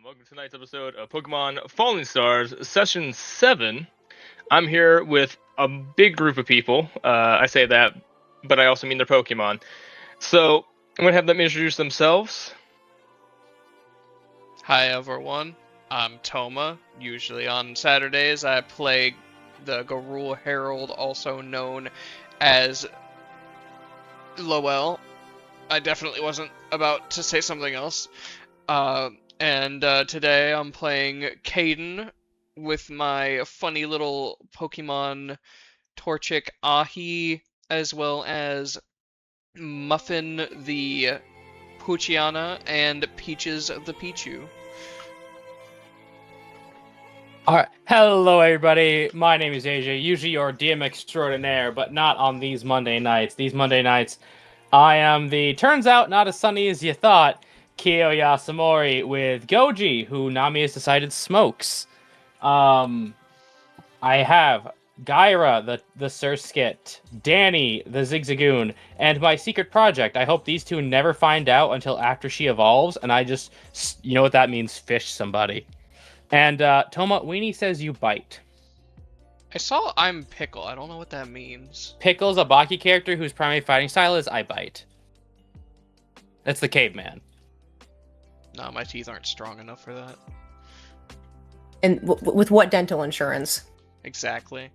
Welcome to tonight's episode of Pokemon Falling Stars, Session 7. I'm here with a big group of people. I say that, but I also mean their Pokemon. So, I'm going to have them introduce themselves. Hi everyone, I'm Toma. Usually on Saturdays I play the Garul Herald, also known as Lowell. I definitely wasn't about to say something else. And today I'm playing Caden with my funny little Pokemon Torchic Ahi, as well as Muffin the Poochyena and Peaches the Pichu. Alright, hello everybody, my name is AJ, usually your DM extraordinaire, but not on these Monday nights. These Monday nights, I am the, turns out, not as sunny as you thought, Kyo Yasamori with Goji, who Nami has decided smokes. I have Gyra, the Surskit, Danny, the Zigzagoon, and my secret project. I hope these two never find out until after she evolves, and I just, you know what that means, fish somebody. And Toma, Weenie says you bite. I saw I'm Pickle. I don't know what that means. Pickle's a Baki character whose primary fighting style is I bite. That's the caveman. No, my teeth aren't strong enough for that. And with what dental insurance? Exactly.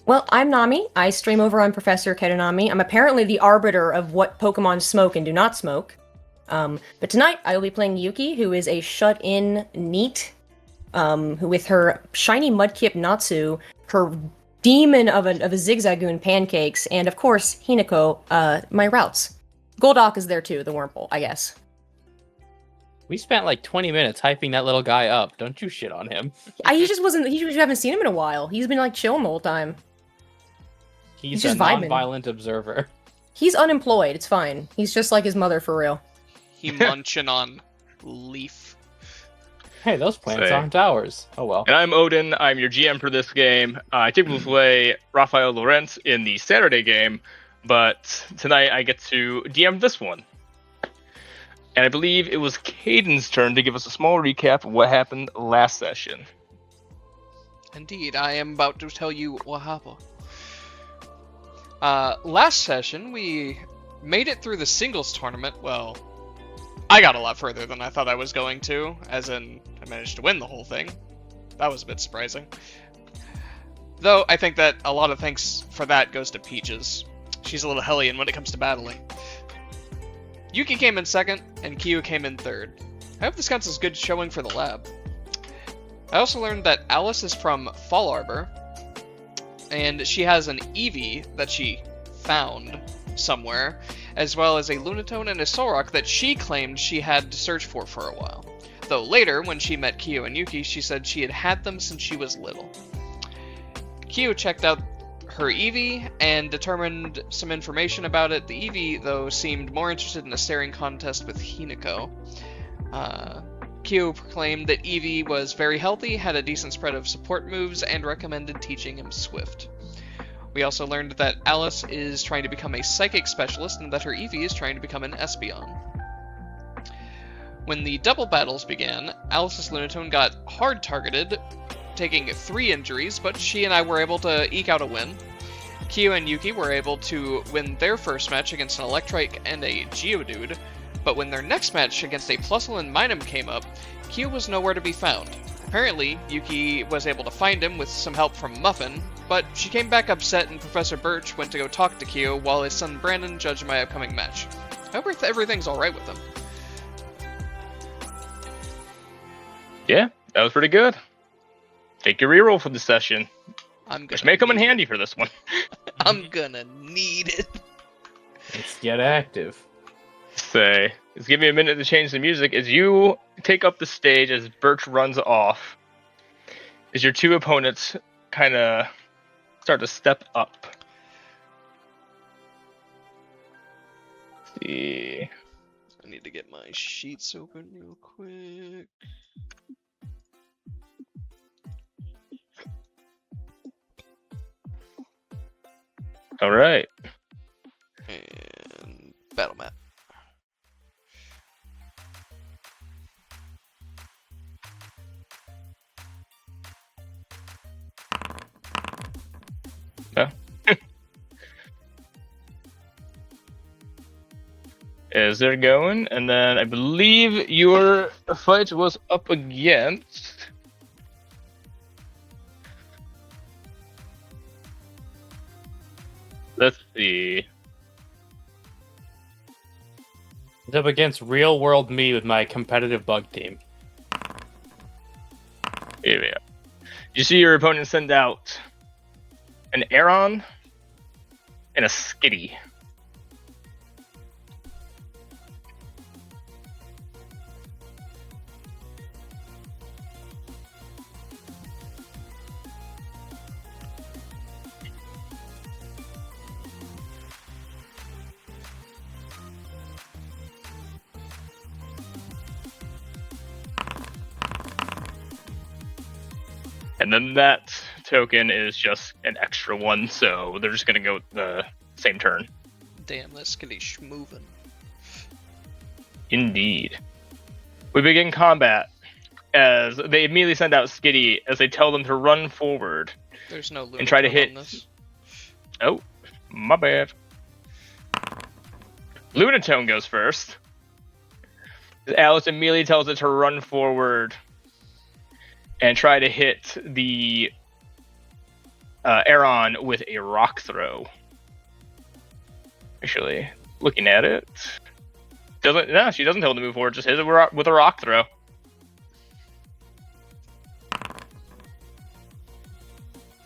Well, I'm Nami. I stream over on Professor Ketanami. I'm apparently the arbiter of what Pokemon smoke and do not smoke. But tonight I will be playing Yuki, who is a shut-in NEET, who with her shiny Mudkip Natsu, her demon of a Zigzagoon pancakes, and of course Hinako, my routes. Goldock is there too, the Wurmple, I guess. We spent like 20 minutes hyping that little guy up. Don't you shit on him. He just wasn't. You haven't seen him in a while. He's been like chilling the whole time. He's just a vibing. non-violent observer. He's unemployed. It's fine. He's just like his mother for real. He munching on leaf. Hey, those plants aren't ours. Oh well. And I'm Odin. I'm your GM for this game. I typically play Rafael Lorenz in the Saturday game, but tonight I get to DM this one. And I believe it was Caden's turn to give us a small recap of what happened last session. Indeed, I am about to tell you what happened. Last session, we made it through the singles tournament. Well, I got a lot further than I thought I was going to, as in, I managed to win the whole thing. That was a bit surprising. Though, I think that a lot of thanks for that goes to Peaches. She's a little hellion when it comes to battling. Yuki came in second, and Kyu came in third. I hope this counts as good showing for the lab. I also learned that Alice is from Fall Arbor, and she has an Eevee that she found somewhere, as well as a Lunatone and a Solrock that she claimed she had to search for a while. Though later, when she met Kyu and Yuki, she said she had had them since she was little. Kyu checked out her Eevee and determined some information about it. The Eevee, though, seemed more interested in a staring contest with Hinako. Kyu proclaimed that Eevee was very healthy, had a decent spread of support moves, and recommended teaching him Swift. We also learned that Alice is trying to become a psychic specialist and that her Eevee is trying to become an Espeon. When the double battles began, Alice's Lunatone got hard targeted, taking 3 injuries, but she and I were able to eke out a win. Kyu and Yuki were able to win their first match against an Electrike and a Geodude, but when their next match against a Plusle and Minun came up, Kyu was nowhere to be found. Apparently, Yuki was able to find him with some help from Muffin, but she came back upset and Professor Birch went to go talk to Kyu while his son Brandon judged my upcoming match. I hope everything's alright with him. Yeah, that was pretty good. Take your reroll for the session. Which may come in handy for this one. I'm gonna need it. Let's get active. Let's give me a minute to change the music. As you take up the stage, as Birch runs off, as your two opponents kind of start to step up. Let's see. I need to get my sheets open real quick. All right. And battle map. as they're going, and then I believe your fight was up against. Let's see. It's up against real world me with my competitive bug team. Here we go. You see your opponent send out an Aeron and a Skitty. And then that token is just an extra one, so they're just gonna go the same turn. Damn, that's gonna be schmovin'. Indeed. We begin combat as they immediately send out Skitty as they tell them to run forward. There's no and try to hit. on this. Oh, my bad. Lunatone goes first. Alice immediately tells it to run forward and try to hit the Aeron with a rock throw. Actually, looking at it, she doesn't tell it to move forward. Just hit it with a rock throw.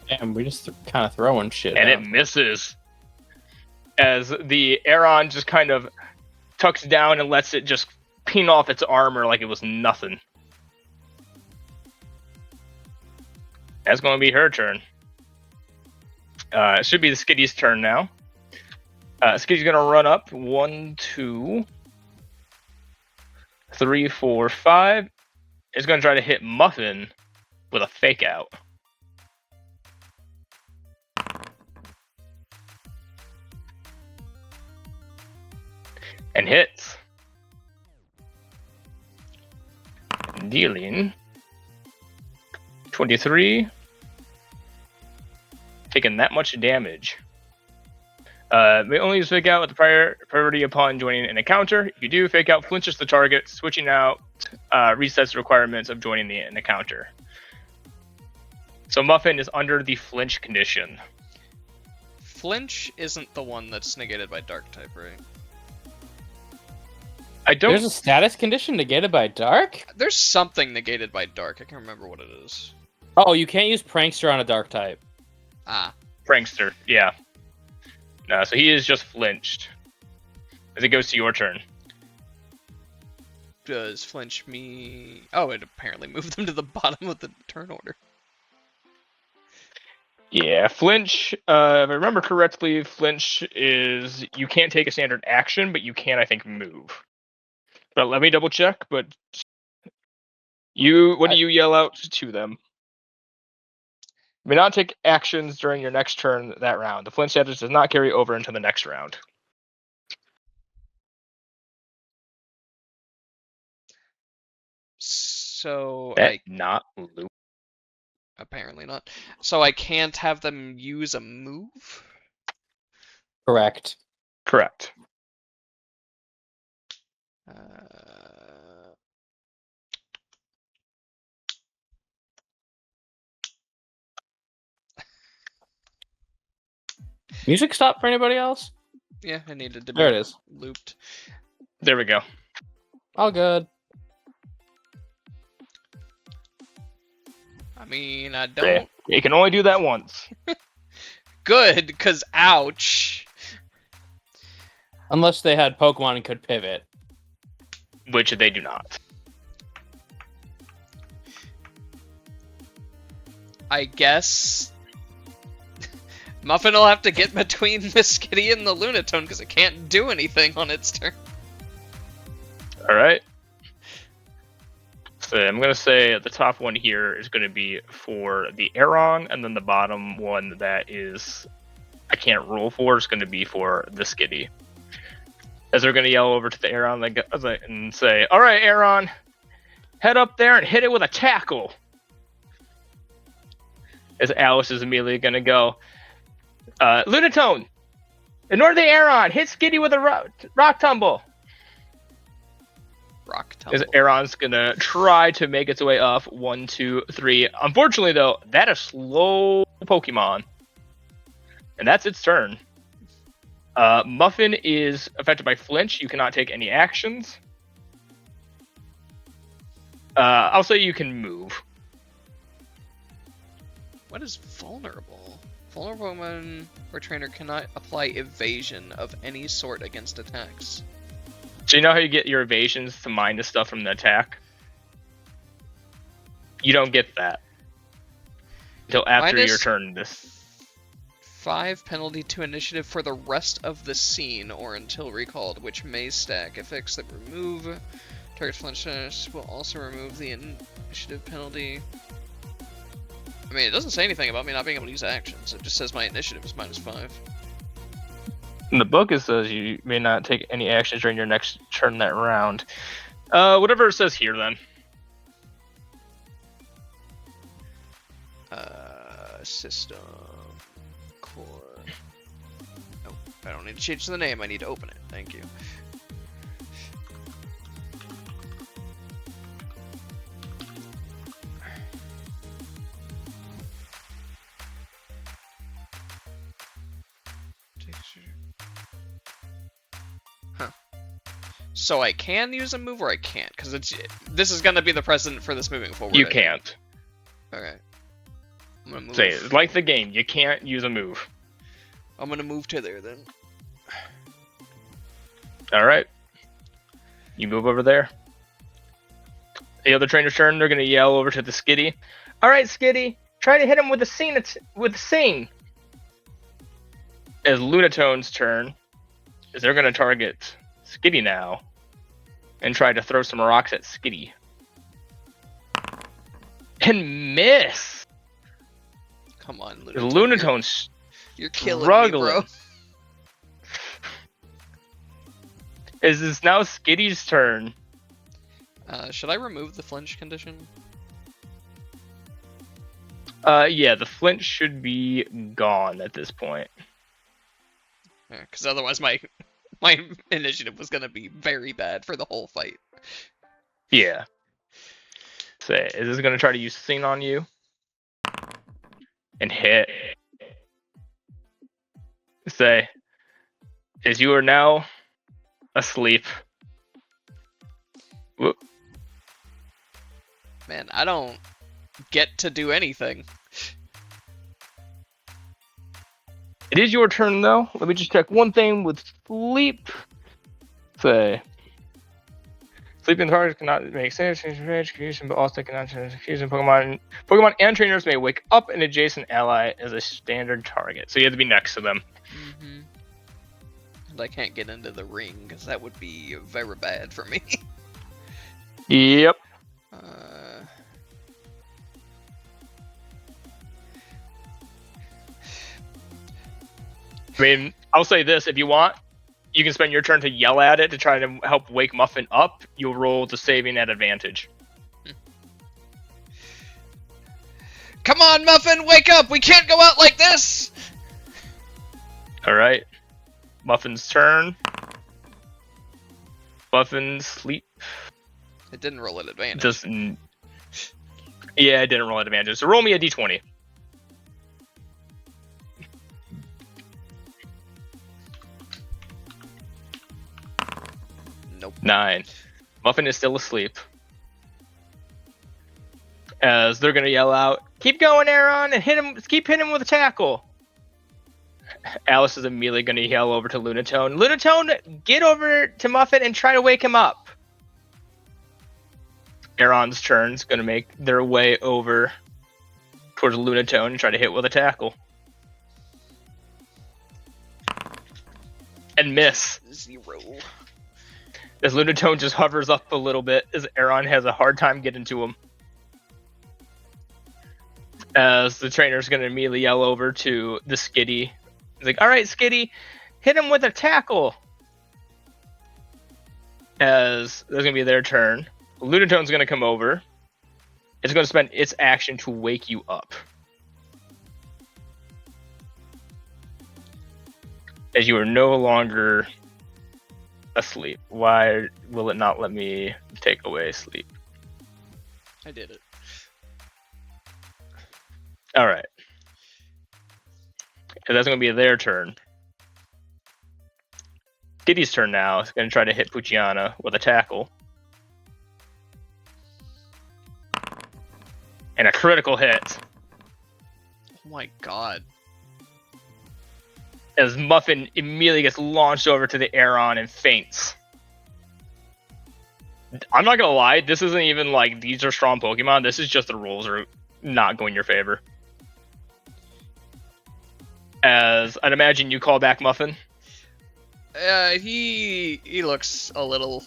Damn, we just kind of throwing shit. And out. it misses. As the Aeron just kind of tucks down and lets it just ping off its armor like it was nothing. That's going to be her turn. It should be the Skitty's turn now. Skitty's going to run up 1, 2, 3, 4, 5. It's going to try to hit Muffin with a fake out. And hits. Dealing 23. Taking that much damage. May only use fake out with the priority upon joining an encounter. If you do, fake out flinches the target. Switching out resets the requirements of joining an encounter. So Muffin is under the flinch condition. Flinch isn't the one that's negated by dark type, right? I don't. There's a status condition negated by dark? There's something negated by dark. I can't remember what it is. Oh, you can't use prankster on a dark type. Ah. Prankster, yeah. No, so he is just flinched. As it goes to your turn. Does flinch me... Oh, it apparently moved them to the bottom of the turn order. Yeah, flinch, if I remember correctly, flinch is... You can't take a standard action, but you can, I think, move. But let me double check, but... What do you yell out to them? You may not take actions during your next turn that round. The flinch status does not carry over into the next round. So Not loop. Apparently not. So I can't have them use a move? Correct. Correct. Music stop for anybody else? Yeah, I needed to be There it is. looped. There we go. All good. I mean, I don't... You can only do that once. Good, because ouch. Unless they had Pokemon and could pivot. Which they do not. I guess... Muffin will have to get between the Skitty and the Lunatone because it can't do anything on its turn. Alright. So I'm going to say the top one here is going to be for the Aeron, and then the bottom one that is I can't roll for is going to be for the Skitty. As they're going to yell over to the Aeron and say, "Alright, Aeron, head up there and hit it with a tackle." As Alice is immediately going to go, "Lunatone, ignore the Aeron, hit Skitty with a rock tumble." Rock As tumble. Aeron's gonna try to make its way up. 1, 2, 3. Unfortunately, though, that is slow Pokemon, and that's its turn. Muffin is affected by flinch. You cannot take any actions. I'll say you can move. What is vulnerable? Vulnerable Pokemon or trainer cannot apply evasion of any sort against attacks. So you know how you get your evasions to mine the stuff from the attack? You don't get that until after Minus your turn. This 5 penalty to initiative for the rest of the scene or until recalled, which may stack. Effects that remove target's flinch will also remove the initiative penalty. I mean, it doesn't say anything about me not being able to use actions. It just says my initiative is -5. in the book it says you may not take any actions during your next turn that round. Whatever it says here then. System core. Oh, I don't need to change the name. I need to open it. Thank you. Huh. So I can use a move or I can't? Because this is going to be the precedent for this moving forward. You can't. Okay. I'm gonna move. Say, like the game, you can't use a move. I'm gonna move to there then. Alright. You move over there. The other trainer's turn, they're gonna yell over to the Skitty. Alright, Skitty, try to hit him with a sing. As Lunatone's turn, is they're gonna target Skitty now and try to throw some rocks at Skitty. And miss! Come on, Lunatone. Lunatone's you're killing struggling. me, bro. Is this now Skitty's turn? Should I remove the flinch condition? Yeah, the flinch should be gone at this point. Because otherwise my initiative was gonna be very bad for the whole fight. Yeah. Say, is this gonna try to use Sing on you? And hit. Say, as you are now asleep. Whoop. Man, I don't get to do anything. It is your turn though. Let me just check one thing with sleep. Say, sleeping targets cannot make saves for execution, but also cannot execute Pokemon. Pokemon and trainers may wake up an adjacent ally as a standard target. So you have to be next to them. Mm-hmm. And I can't get into the ring because that would be very bad for me. Yep. I mean, I'll say this, if you want, you can spend your turn to yell at it to try to help wake Muffin up. You'll roll the saving at advantage. Come on, Muffin, wake up! We can't go out like this! Alright. Muffin's turn. Muffin sleep. It didn't roll at advantage. Yeah, it didn't roll at advantage. So roll me a d20. Nope. 9. Muffin is still asleep. As they're gonna yell out, "Keep going, Aaron, and hit him! Keep hitting him with a tackle." Alice is immediately gonna yell over to Lunatone. Lunatone, get over to Muffin and try to wake him up. Aaron's turn's gonna make their way over towards Lunatone and try to hit with a tackle. And miss. 0. As Lunatone just hovers up a little bit, as Aaron has a hard time getting to him. As the trainer's going to immediately yell over to the Skitty. He's like, alright, Skitty, hit him with a tackle. As there's going to be their turn. Lunatone's going to come over. It's going to spend its action to wake you up. As you are no longer asleep. Why will it not let me take away sleep? I did it. Alright. And that's going to be their turn. Skitty's turn now. It's going to try to hit Poochyena with a tackle. And a critical hit. Oh my god. As Muffin immediately gets launched over to the Aeron and faints. I'm not gonna lie, this isn't even like these are strong Pokemon. This is just the rules are not going your favor. As I'd imagine you call back Muffin. He looks a little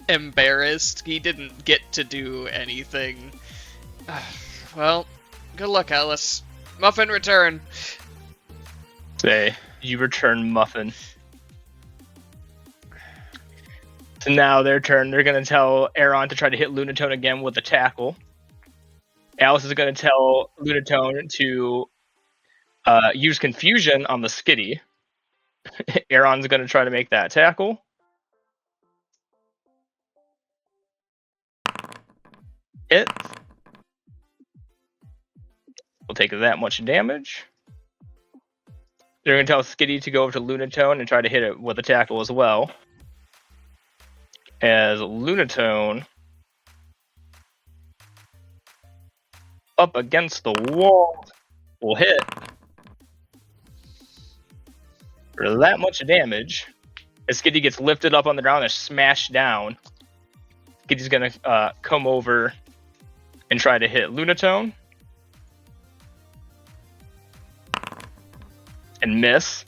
embarrassed. He didn't get to do anything. Well, good luck, Alice. Muffin, return. Say, you return Muffin. So now their turn. They're going to tell Aeron to try to hit Lunatone again with a tackle. Alice is going to tell Lunatone to use Confusion on the Skitty. Aeron's going to try to make that tackle. Hit. Will take that much damage. They're going to tell Skitty to go over to Lunatone and try to hit it with a tackle as well. As Lunatone up against the wall will hit for that much damage. As Skitty gets lifted up on the ground and smashed down, Skitty's going to come over and try to hit Lunatone. And miss.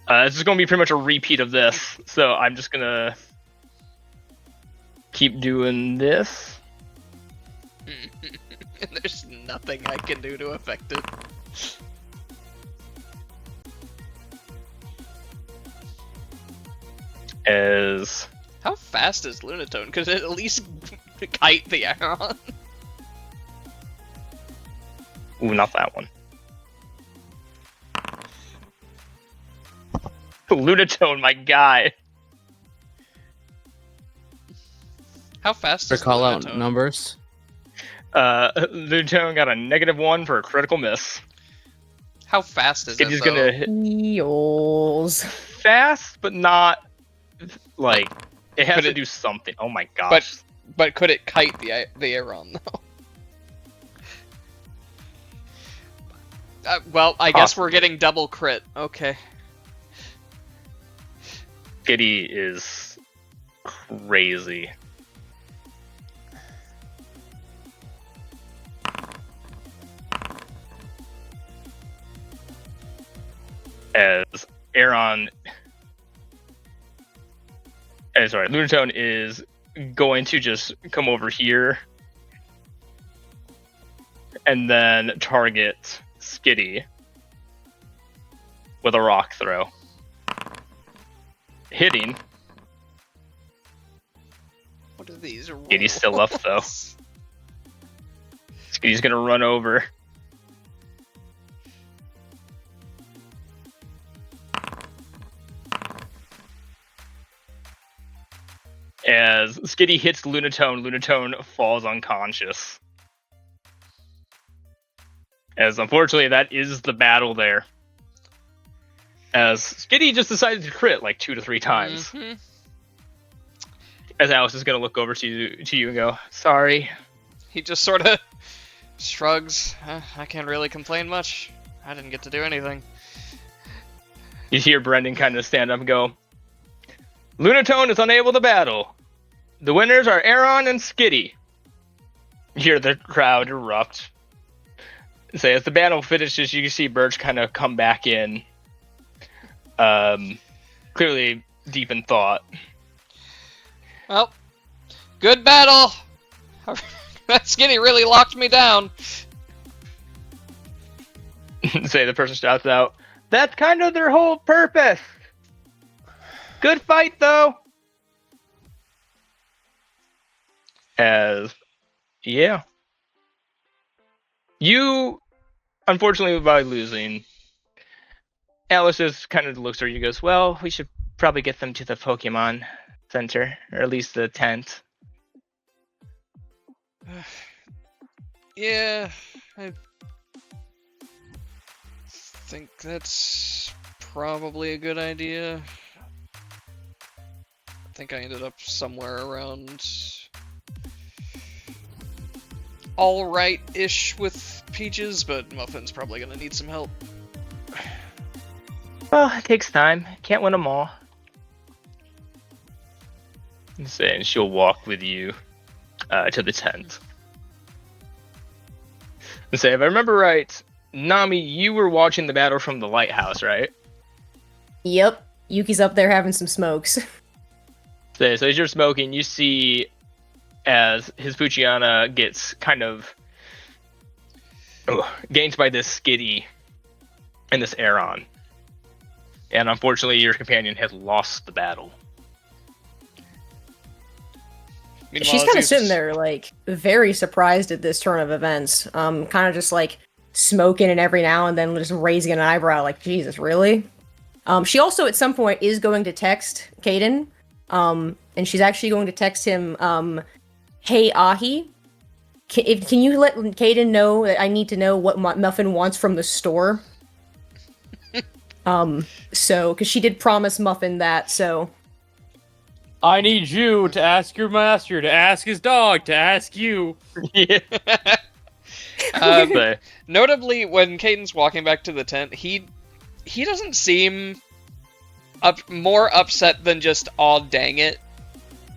This is going to be pretty much a repeat of this, so I'm just going to keep doing this. There's nothing I can do to affect it. As How fast is Lunatone? Could it at least kite the Aeron? ooh, not that one. Lunatone, my guy. How fast For is call out Lunatone? numbers. Lunatone got a -1 for a critical miss. How fast is Skitty's it, gonna though? hit Yols. fast, but not like it has But to it- do something. Oh my gosh. But could it kite the Aeron, though? Well, I guess we're getting double crit. Okay. Skitty is crazy. As Aeron, sorry, Lunatone is going to just come over here and then target Skitty with a rock throw. Hitting. What are these rules? Skitty's still up, though. Skitty's gonna run over. As Skitty hits Lunatone, Lunatone falls unconscious. As unfortunately, that is the battle there. As Skitty just decided to crit like 2 to 3 times. Mhm. As Alice is gonna look over to you and go, "Sorry." He just sort of shrugs. I can't really complain much. I didn't get to do anything. You hear Brendan kind of stand up and go, "Lunatone is unable to battle. The winners are Aeron and Skitty." You hear the crowd erupt. Say, as the battle finishes, you can see Birch kind of come back in. Clearly deep in thought. Well, good battle. That Skitty really locked me down. Say, the person shouts out, "That's kind of their whole purpose. Good fight, though." As, yeah. You, unfortunately, by losing, Alice just kind of looks at you and goes, well, we should probably get them to the Pokemon Center, or at least the tent. Yeah, I think that's probably a good idea. I think I ended up somewhere around alright-ish with Peaches, but Muffin's probably gonna need some help. Well, it takes time. Can't win them all. And she'll walk with you to the tent. And say, if I remember right, Nami, you were watching the battle from the lighthouse, right? Yep. Yuki's up there having some smokes. So as you're smoking, you see as his Poochyena gets kind of gained by this Skitty and this Aeron. And unfortunately, your companion has lost the battle. Meanwhile, She's kind of Zeus- sitting there, like, very surprised at this turn of events. Kind of just, like, smoking and every now and then just raising an eyebrow, like, Jesus, really? She also, at some point, is going to text Caden. And she's actually going to text him, hey, Ahi, can you let Caden know that I need to know what Muffin wants from the store? Because she did promise Muffin that, so... I need you to ask your master, to ask his dog, to ask you. Yeah. Notably, when Caden's walking back to the tent, he doesn't seem more upset than just, aw, dang it.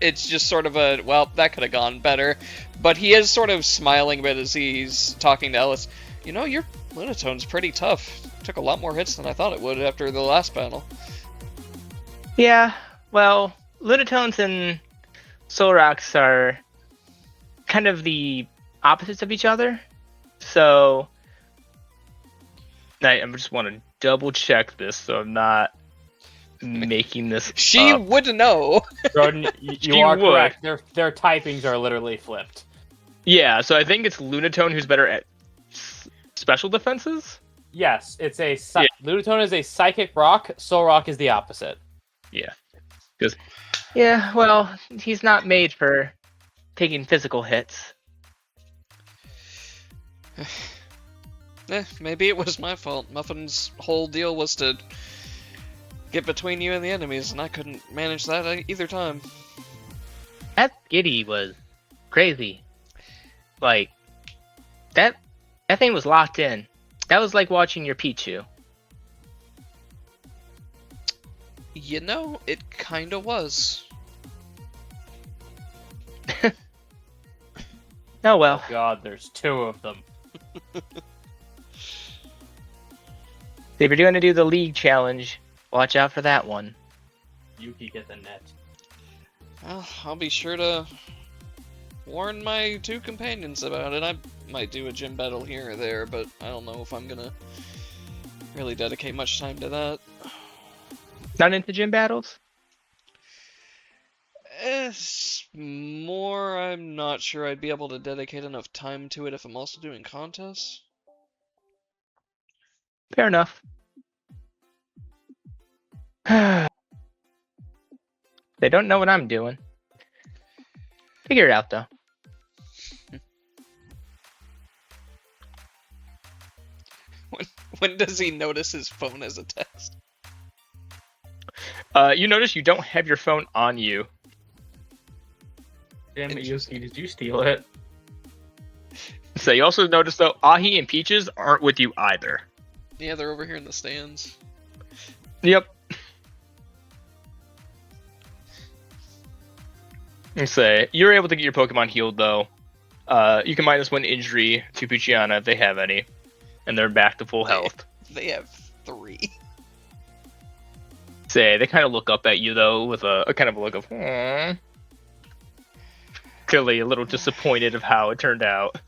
It's just sort of a, well, that could have gone better. But he is sort of smiling a bit as he's talking to Ellis. You know, your Lunatone's pretty tough. Took a lot more hits than I thought it would after the last battle. Yeah, well, Lunatones and Solrox are kind of the opposites of each other. So, I just want to double check this so I'm not making this She up. would know. Jordan, you She are would. correct. Their typings are literally flipped. Yeah, so I think it's Lunatone who's better at special defenses. Yes, it's a Lunatone is a psychic rock. Soul Rock is the opposite. Yeah, because well, he's not made for taking physical hits. Maybe it was my fault. Muffin's whole deal was to get between you and the enemies, and I couldn't manage that either time. That Giddy was crazy. Like that thing was locked in. That was like watching your Pichu. You know, it kinda was. Oh well. God, there's two of them. If you're going to do the league challenge, watch out for that one. Yuki get the net. Well, I'll be sure to warn my two companions about it. I might do a gym battle here or there, but I don't know if I'm gonna really dedicate much time to that. Not into gym battles? It's more, I'm not sure I'd be able to dedicate enough time to it if I'm also doing contests. Fair enough. They don't know what I'm doing. Figure it out, though. When does he notice his phone as a text? You notice you don't have your phone on you. Damn it, Yuki, did you steal it? So you also notice, though, Ahi and Peaches aren't with you either. Yeah, they're over here in the stands. Yep. Say you're able to get your Pokemon healed, though. You can -1 injury to Poochyena if they have any, and they're back to full health. They have 3. Say they kind of look up at you though with a kind of a look of clearly a little disappointed of how it turned out.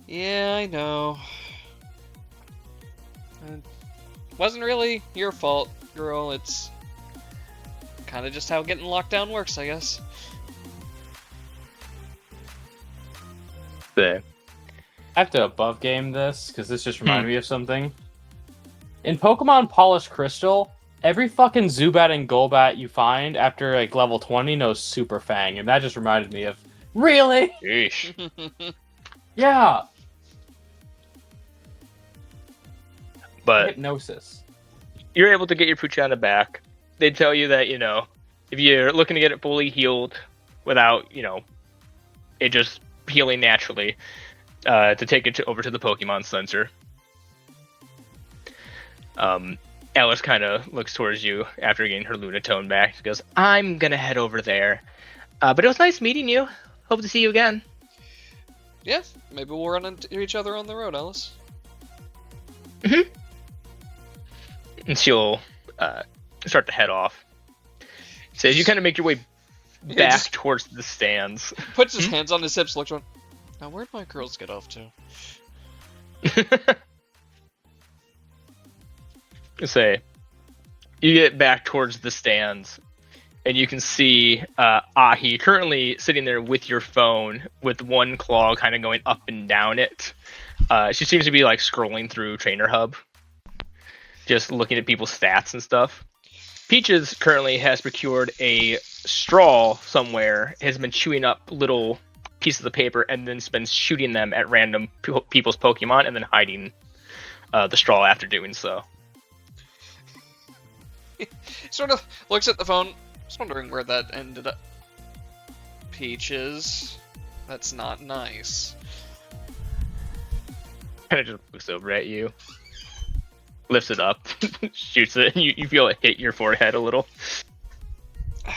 Yeah, I know. It wasn't really your fault, girl. It's kind of just how getting locked down works, I guess. Say I have to above game this because this just reminded me of something. In Pokemon Polished Crystal, every fucking Zubat and Golbat you find after like level 20 knows Super Fang, and that just reminded me of really? Yeesh. Yeah. But Hypnosis. you're able to get your Poochyena back. They tell you that, if you're looking to get it fully healed without, it just healing naturally, to take it over to the Pokemon Center. Alice kind of looks towards you after getting her Lunatone back. She goes, I'm going to head over there. But it was nice meeting you. Hope to see you again. Yeah, maybe we'll run into each other on the road, Alice. Mm-hmm. And she'll start to head off. So as you kind of make your way back towards the stands. Puts his hands on his hips, looks around. Now, where'd my girls get off to? Say, you get back towards the stands, and you can see Ahi currently sitting there with your phone, with one claw kind of going up and down it. She seems to be like scrolling through Trainer Hub, just looking at people's stats and stuff. Peaches currently has procured a straw somewhere, has been chewing up little pieces of paper, and then been shooting them at random people's Pokemon, and then hiding the straw after doing so. Sort of looks at the phone. Just wondering where that ended up. Peaches. That's not nice. Kind of just looks over at you. Lifts it up. Shoots it, and you feel it hit your forehead a little.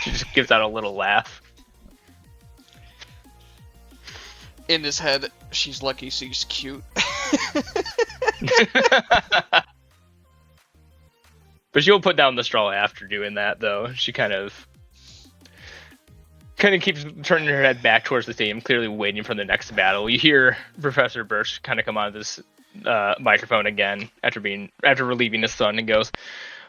She just gives out a little laugh. In his head, she's lucky she's cute. But she'll put down the straw after doing that, though. She kind of keeps turning her head back towards the stadium, clearly waiting for the next battle. You hear Professor Birch kind of come on this microphone again after relieving his son, and goes,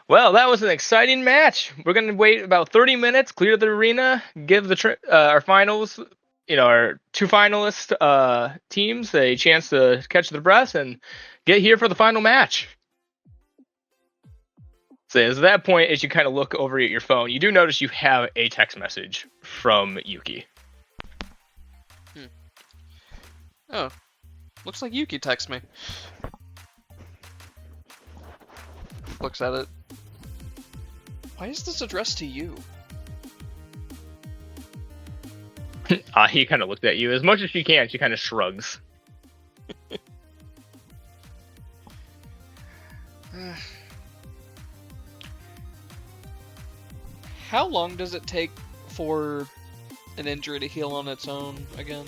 "Well, that was an exciting match. We're going to wait about 30 minutes, clear the arena, give our finals, our two finalist teams a chance to catch their breath and get here for the final match." So at that point, as you kind of look over at your phone, you do notice you have a text message from Yuki. Oh, looks like Yuki texted me. Looks at it. Why is this addressed to you? He kind of looked at you. As much as she can, she kind of shrugs. How long does it take for an injury to heal on its own again?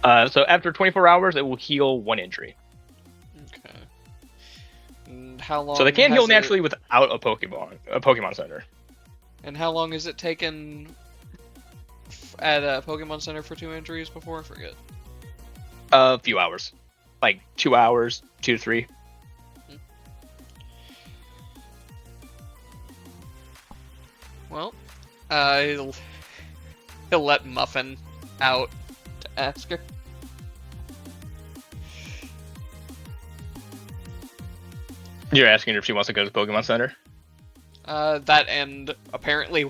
So after 24 hours, it will heal one injury. Okay. And how long? So they can heal naturally without a Pokemon Center. And how long has it taken at a Pokemon Center for 2 injuries before? I forget. A few hours, like 2 hours, 2 to 3. Well, he'll let Muffin out to ask her. You're asking her if she wants to go to the Pokemon Center? That and apparently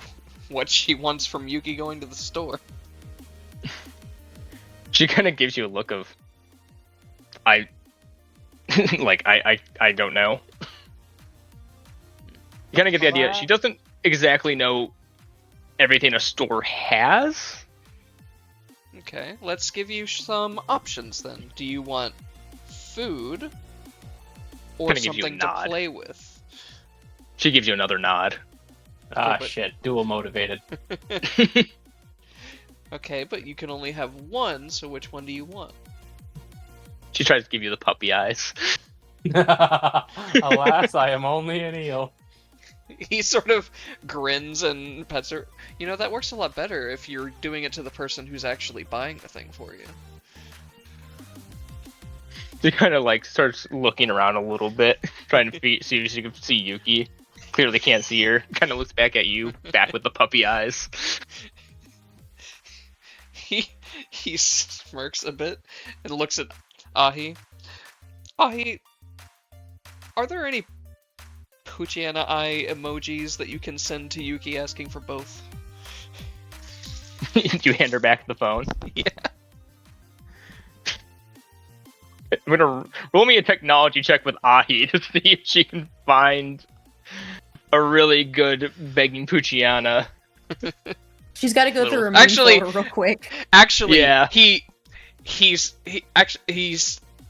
what she wants from Yuki going to the store. She kind of gives you a look of, I don't know. You kind of get the idea. She doesn't exactly know everything a store has. Okay, let's give you some options then. Do you want food or something to play with? She gives you another nod. Shit. Dual motivated. Okay, but you can only have one, so which one do you want? She tries to give you the puppy eyes. Alas, I am only an eel. He sort of grins and pets her. You know, that works a lot better if you're doing it to the person who's actually buying the thing for you. She kind of starts looking around a little bit, trying to see if she can see Yuki. Clearly can't see her. Kind of looks back at you, back with the puppy eyes. He smirks a bit and looks at Ahi. Ahi, Are there any Poochyana eye emojis that you can send to Yuki asking for both? You hand her back the phone. Yeah. I'm gonna roll me a technology check with Ahi to see if she can find a really good begging Poochyana. She's got to go through her main Actually- folder real quick. Actually, Yeah. he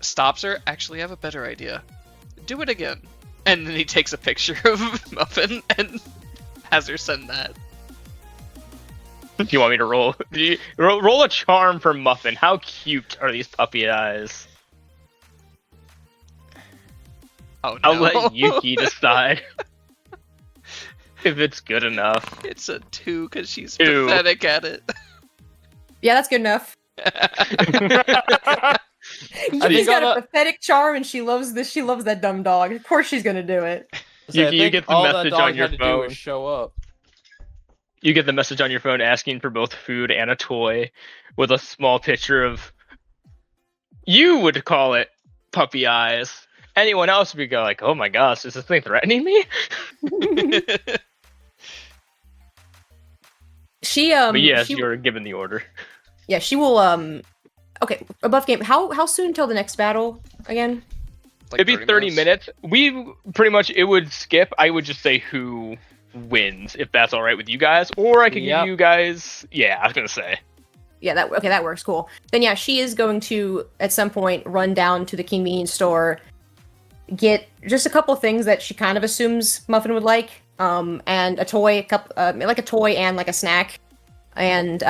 stops her. Actually, I have a better idea. Do it again. And then he takes a picture of Muffin and has her send that. Do you want me to roll? Roll a charm for Muffin. How cute are these puppy eyes? Oh no. I'll let Yuki decide if it's good enough. It's a 2 because she's 2. pathetic at it. Yeah, that's good enough. Yuki's got a pathetic charm, and she loves this. She loves that dumb dog. Of course, she's gonna do it. You get the all that message dog on your had to do was phone. show up. You get the message on your phone asking for both food and a toy with a small picture of, you would call it puppy eyes. Anyone else would go like, oh my gosh, is this thing threatening me? But yes, you're given the order. Yeah, she will. Okay, above game. How soon till the next battle again? Like It'd be 30 minutes. We pretty much, it would skip. I would just say who wins, if that's all right with you guys. Or I could give you guys, yeah, I was going to say. Yeah, that works. Cool. Then yeah, she is going to at some point run down to the convenience store, get just a couple things that she kind of assumes Muffin would like, and a toy, like a toy and like a snack, and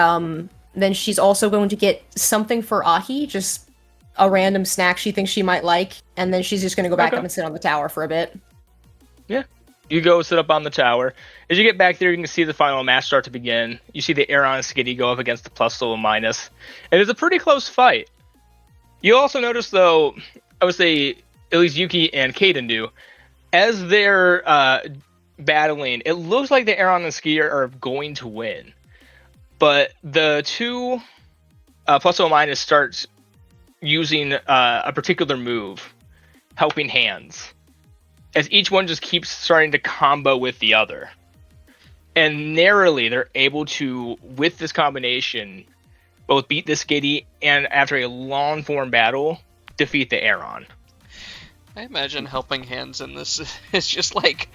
then she's also going to get something for Ahi, just a random snack she thinks she might like, and then she's just going to go back up and sit on the tower for a bit. Yeah. You go sit up on the tower. As you get back there, you can see the final match start to begin. You see the Aeron and Skitty go up against the plus level minus. And it's a pretty close fight. You also notice, though, I would say, at least Yuki and Kaden do, as they're battling, it looks like the Aeron and Skitty are going to win. But the two plus level minus starts using a particular move, helping hands, as each one just keeps starting to combo with the other. And narrowly, they're able to, with this combination, both beat the Skitty and, after a long-form battle, defeat the Aeron. I imagine helping hands in this is just like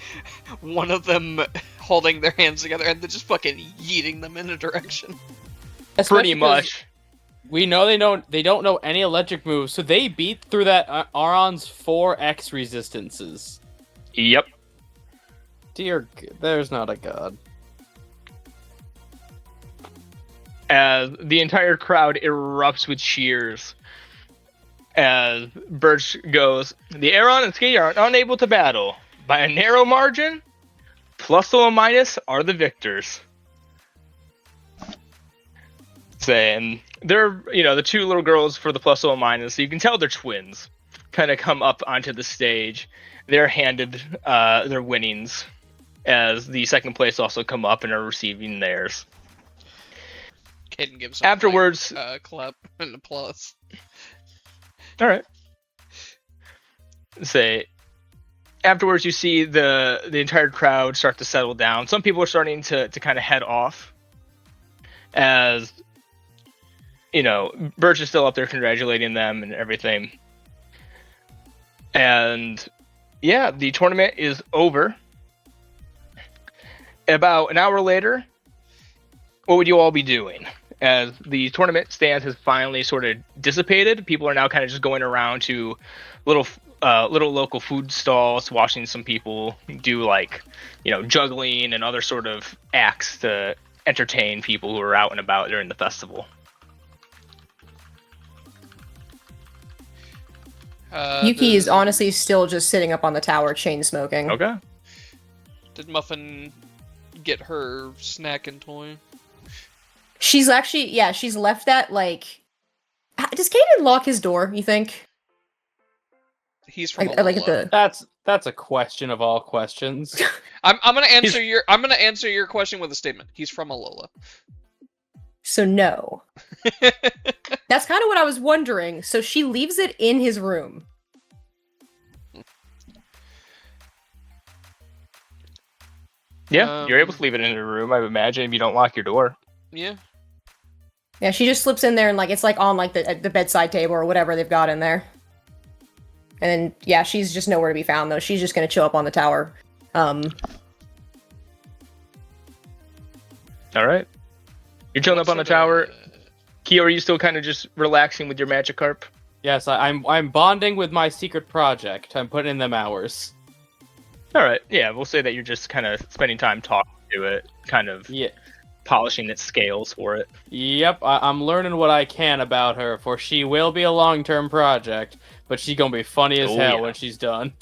one of them holding their hands together and then just fucking yeeting them in a direction. Pretty much. We know they don't know any electric moves, so they beat through that Aron's 4x resistances. Yep. Dear, there's not a god. As the entire crowd erupts with cheers, as Birch goes, the Aeron and Skitty are unable to battle. By a narrow margin, plus or minus are the victors. Saying they're, the two little girls for the plus or minus, so you can tell they're twins, kind of come up onto the stage. They're handed their winnings, as the second place also come up and are receiving theirs. Kaden gives afterwards clap and applause. All right. Afterwards, you see the entire crowd start to settle down. Some people are starting to kind of head off, as Birch is still up there congratulating them and everything. And yeah, the tournament is over. About an hour later, what would you all be doing? As the tournament stance has finally sort of dissipated, people are now kind of just going around to little local food stalls, watching some people do juggling and other sort of acts to entertain people who are out and about during the festival. Yuki is honestly still just sitting up on the tower, chain smoking. Okay. Did Muffin get her snack and toy? She's actually, she's left that, does Kaden lock his door, you think? He's from That's a question of all questions. I'm gonna answer your question with a statement. He's from Alola. So no. That's kind of what I was wondering. So she leaves it in his room. Yeah, you're able to leave it in your room, I would imagine, if you don't lock your door. Yeah. Yeah, she just slips in there and like it's like on like the bedside table or whatever they've got in there. And then yeah, she's just nowhere to be found though. She's just gonna chill up on the tower. All right. You're chilling up on the tower. Kyo, are you still kind of just relaxing with your Magikarp? Yes, I'm bonding with my secret project. I'm putting in them hours. All right. Yeah, we'll say that you're just kind of spending time talking to it, kind of polishing its scales for it. Yep, I'm learning what I can about her, for she will be a long-term project, but she's gonna be funny as hell when she's done.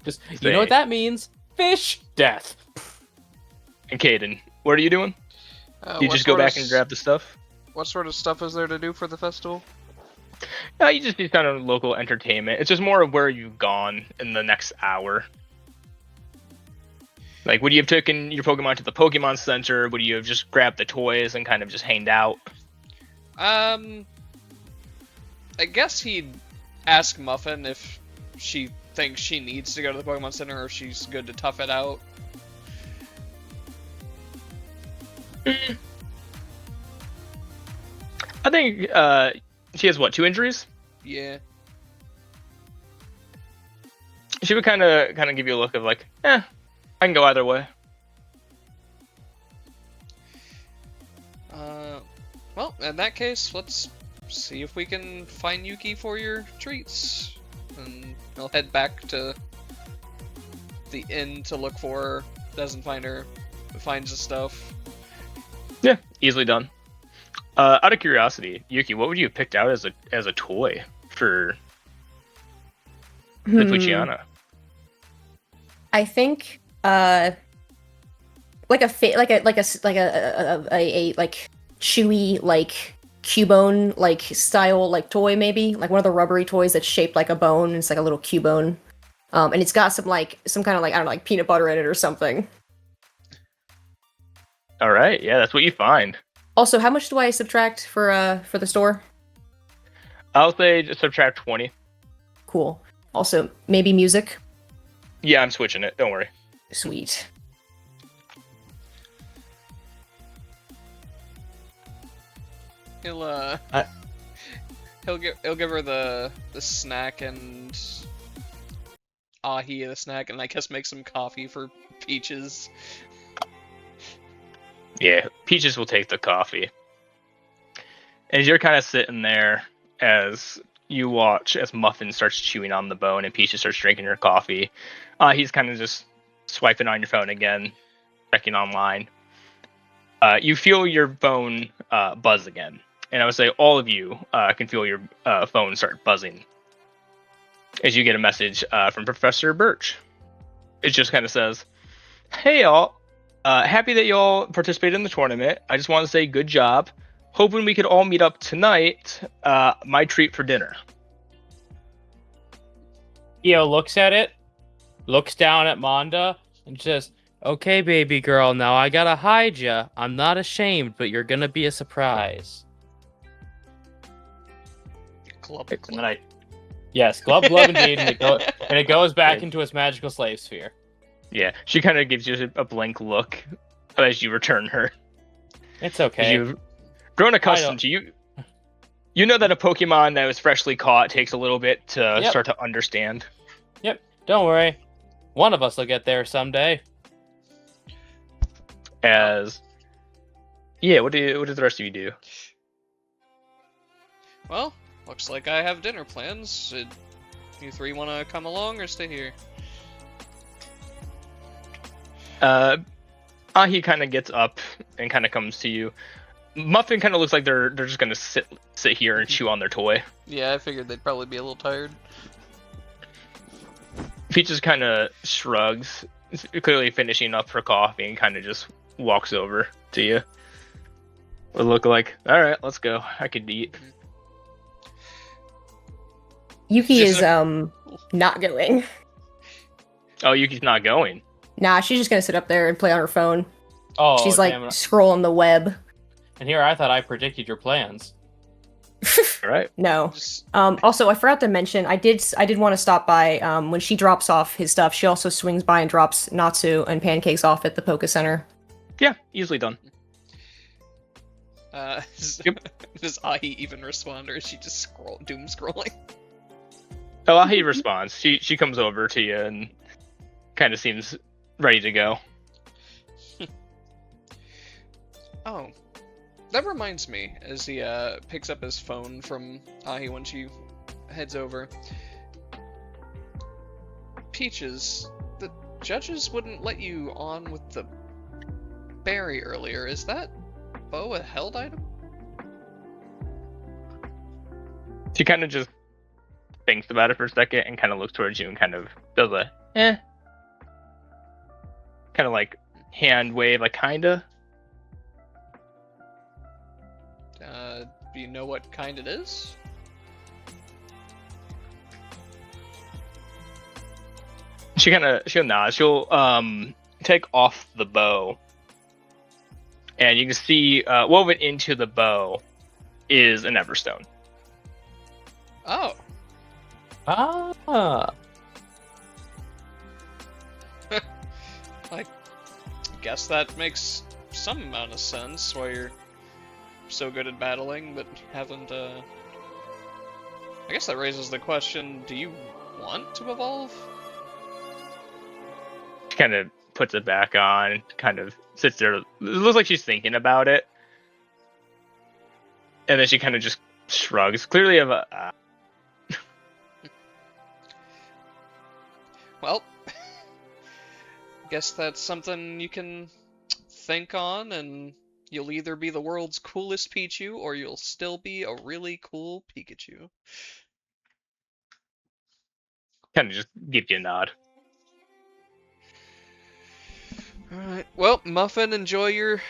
Just, you know what that means? Fish death. And Caden, what are you doing? You just go back and grab the stuff? What sort of stuff is there to do for the festival? You just do kind of local entertainment. It's just more of where you've gone in the next hour. Like, would you have taken your Pokemon to the Pokemon Center? Would you have just grabbed the toys and kind of just hanged out? I guess he'd ask Muffin if she thinks she needs to go to the Pokemon Center or if she's good to tough it out. I think she has, what, 2 injuries? Yeah. She would kind of give you a look of like, I can go either way. Well, in that case, let's see if we can find Yuki for your treats. And he'll head back to the inn to look for her. Doesn't find her, but finds the stuff. Yeah, easily done. Out of curiosity, Yuki, what would you have picked out as a toy for the Puchiana? I think like a chewy like Cubone like style like toy, maybe like one of the rubbery toys that's shaped like a bone. It's like a little Cubone, and it's got some kind of like, I don't know, like peanut butter in it or something. All right, yeah, that's what you find. Also, how much do I subtract for the store? I'll say just subtract 20. Cool. Also, maybe music. Yeah, I'm switching it. Don't worry. Sweet. He'll give her the snack and ahi the snack, and I guess make some coffee for Peaches. Yeah, Peaches will take the coffee. As you're kind of sitting there, as you watch as Muffin starts chewing on the bone and Peaches starts drinking her coffee, he's kind of just swiping on your phone again, checking online. You feel your phone buzz again. And I would say all of you can feel your phone start buzzing as you get a message from Professor Birch. It just kind of says, "Hey y'all, happy that y'all participated in the tournament. I just want to say good job. Hoping we could all meet up tonight. My treat for dinner." Io looks at it, looks down at Manda, and says, "Okay, baby girl, now I gotta hide ya. I'm not ashamed, but you're gonna be a surprise." Glub, And then yes, glub glub indeed, and it goes back into its magical slave sphere. Yeah, she kind of gives you a blank look as you return her. It's okay. You've grown accustomed to you. You know that a Pokemon that was freshly caught takes a little bit to start to understand. Yep, don't worry. One of us will get there someday. What do the rest of you do? Well, looks like I have dinner plans. You three want to come along or stay here? He kind of gets up and kind of comes to you. Muffin kind of looks like they're just gonna sit here and chew on their toy. Yeah, I figured they'd probably be a little tired. Peaches kind of shrugs, clearly finishing up her coffee, and kind of just walks over to you. Would look like, all right, let's go. I could eat. Yuki is not going. Oh, Yuki's not going. Nah, she's just gonna sit up there and play on her phone. Oh, she's like scrolling the web. And here I thought I predicted your plans. All right. No. Just Also, I forgot to mention, I did want to stop by, when she drops off his stuff, she also swings by and drops Natsu and pancakes off at the Poké Center. Yeah, easily done. Does Ahi even respond, or is she just doom scrolling? Oh, he responds. She comes over to you and kind of seems ready to go. Oh, that reminds me, as he picks up his phone from Ahi when she heads over. Peaches, the judges wouldn't let you on with the berry earlier. Is that bow a held item? She kind of just thinks about it for a second and kind of looks towards you and kind of does a kind of like hand wave, like kinda. Do you know what kind it is? She'll nod. She'll take off the bow, and you can see woven into the bow is an Everstone. Oh. Ah. I guess that makes some amount of sense why you're so good at battling, but haven't, I guess that raises the question, do you want to evolve? She kind of puts it back on, kind of sits there. It looks like she's thinking about it. And then she kind of just shrugs. Clearly of a... Well, guess that's something you can think on, and you'll either be the world's coolest Pichu, or you'll still be a really cool Pikachu. kind of just gives you a nod. Alright, well, Muffin, enjoy your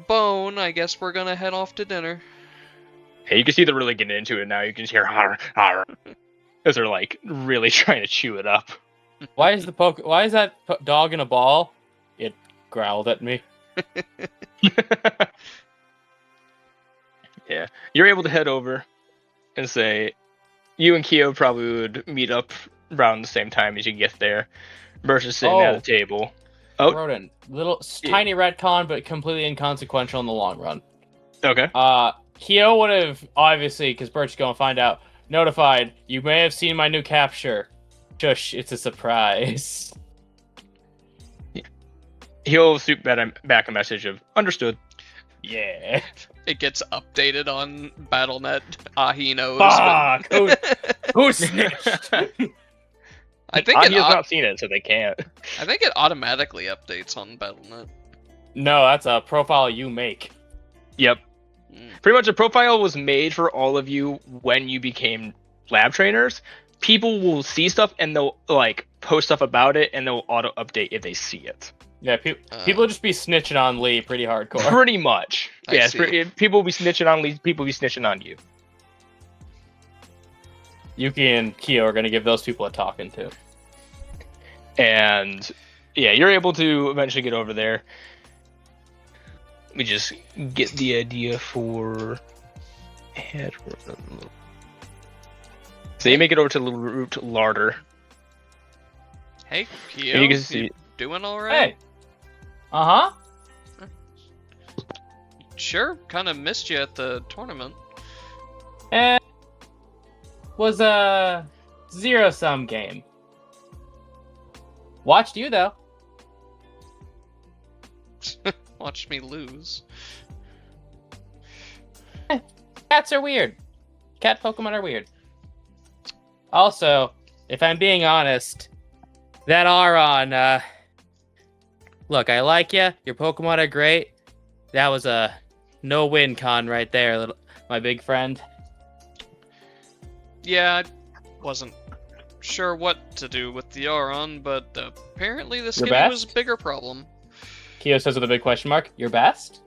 bone. I guess we're gonna head off to dinner. Hey, you can see they're really getting into it now. You can hear har, har, as they're like really trying to chew it up. Why is that dog in a ball? It growled at me. Yeah, you're able to head over and say you and Kyo probably would meet up around the same time as you get there. Birch is sitting at a table. Oh, Rodent, tiny retcon, but completely inconsequential in the long run. okay. Kyo would have obviously, because Birch is going to find out. Notified. You may have seen my new capture. Shush, it's a surprise. He'll shoot back a message of understood. Yeah. It gets updated on BattleNet. Ahi knows. Fuck! Who snitched? I think Ahi has not seen it, so they can't. I think it automatically updates on BattleNet. No, that's a profile you make. Yep. Pretty much a profile was made for all of you when you became lab trainers. People will see stuff and they'll like post stuff about it and they'll auto update if they see it. Yeah, people just be snitching on Lee pretty hardcore. Pretty much. I People will be snitching on Lee, people will be snitching on you. Yuki and Kyo are going to give those people a talking to. And yeah, you're able to eventually get over there. Let me just get the idea for head. So you make it over to Littleroot Larder. Hey, Kyo, You can see. doing alright? Hey. Uh-huh. Sure, kind of missed you at the tournament. Was a zero-sum game. Watched you, though. Watched me lose. Cats are weird. Cat Pokemon are weird. Also, if I'm being honest, that Aron, look, I like you. Your Pokemon are great. That was a no-win con right there, my big friend. Yeah, I wasn't sure what to do with the Aron, but apparently the skinny was a bigger problem. Kyo says with a big question mark, your best?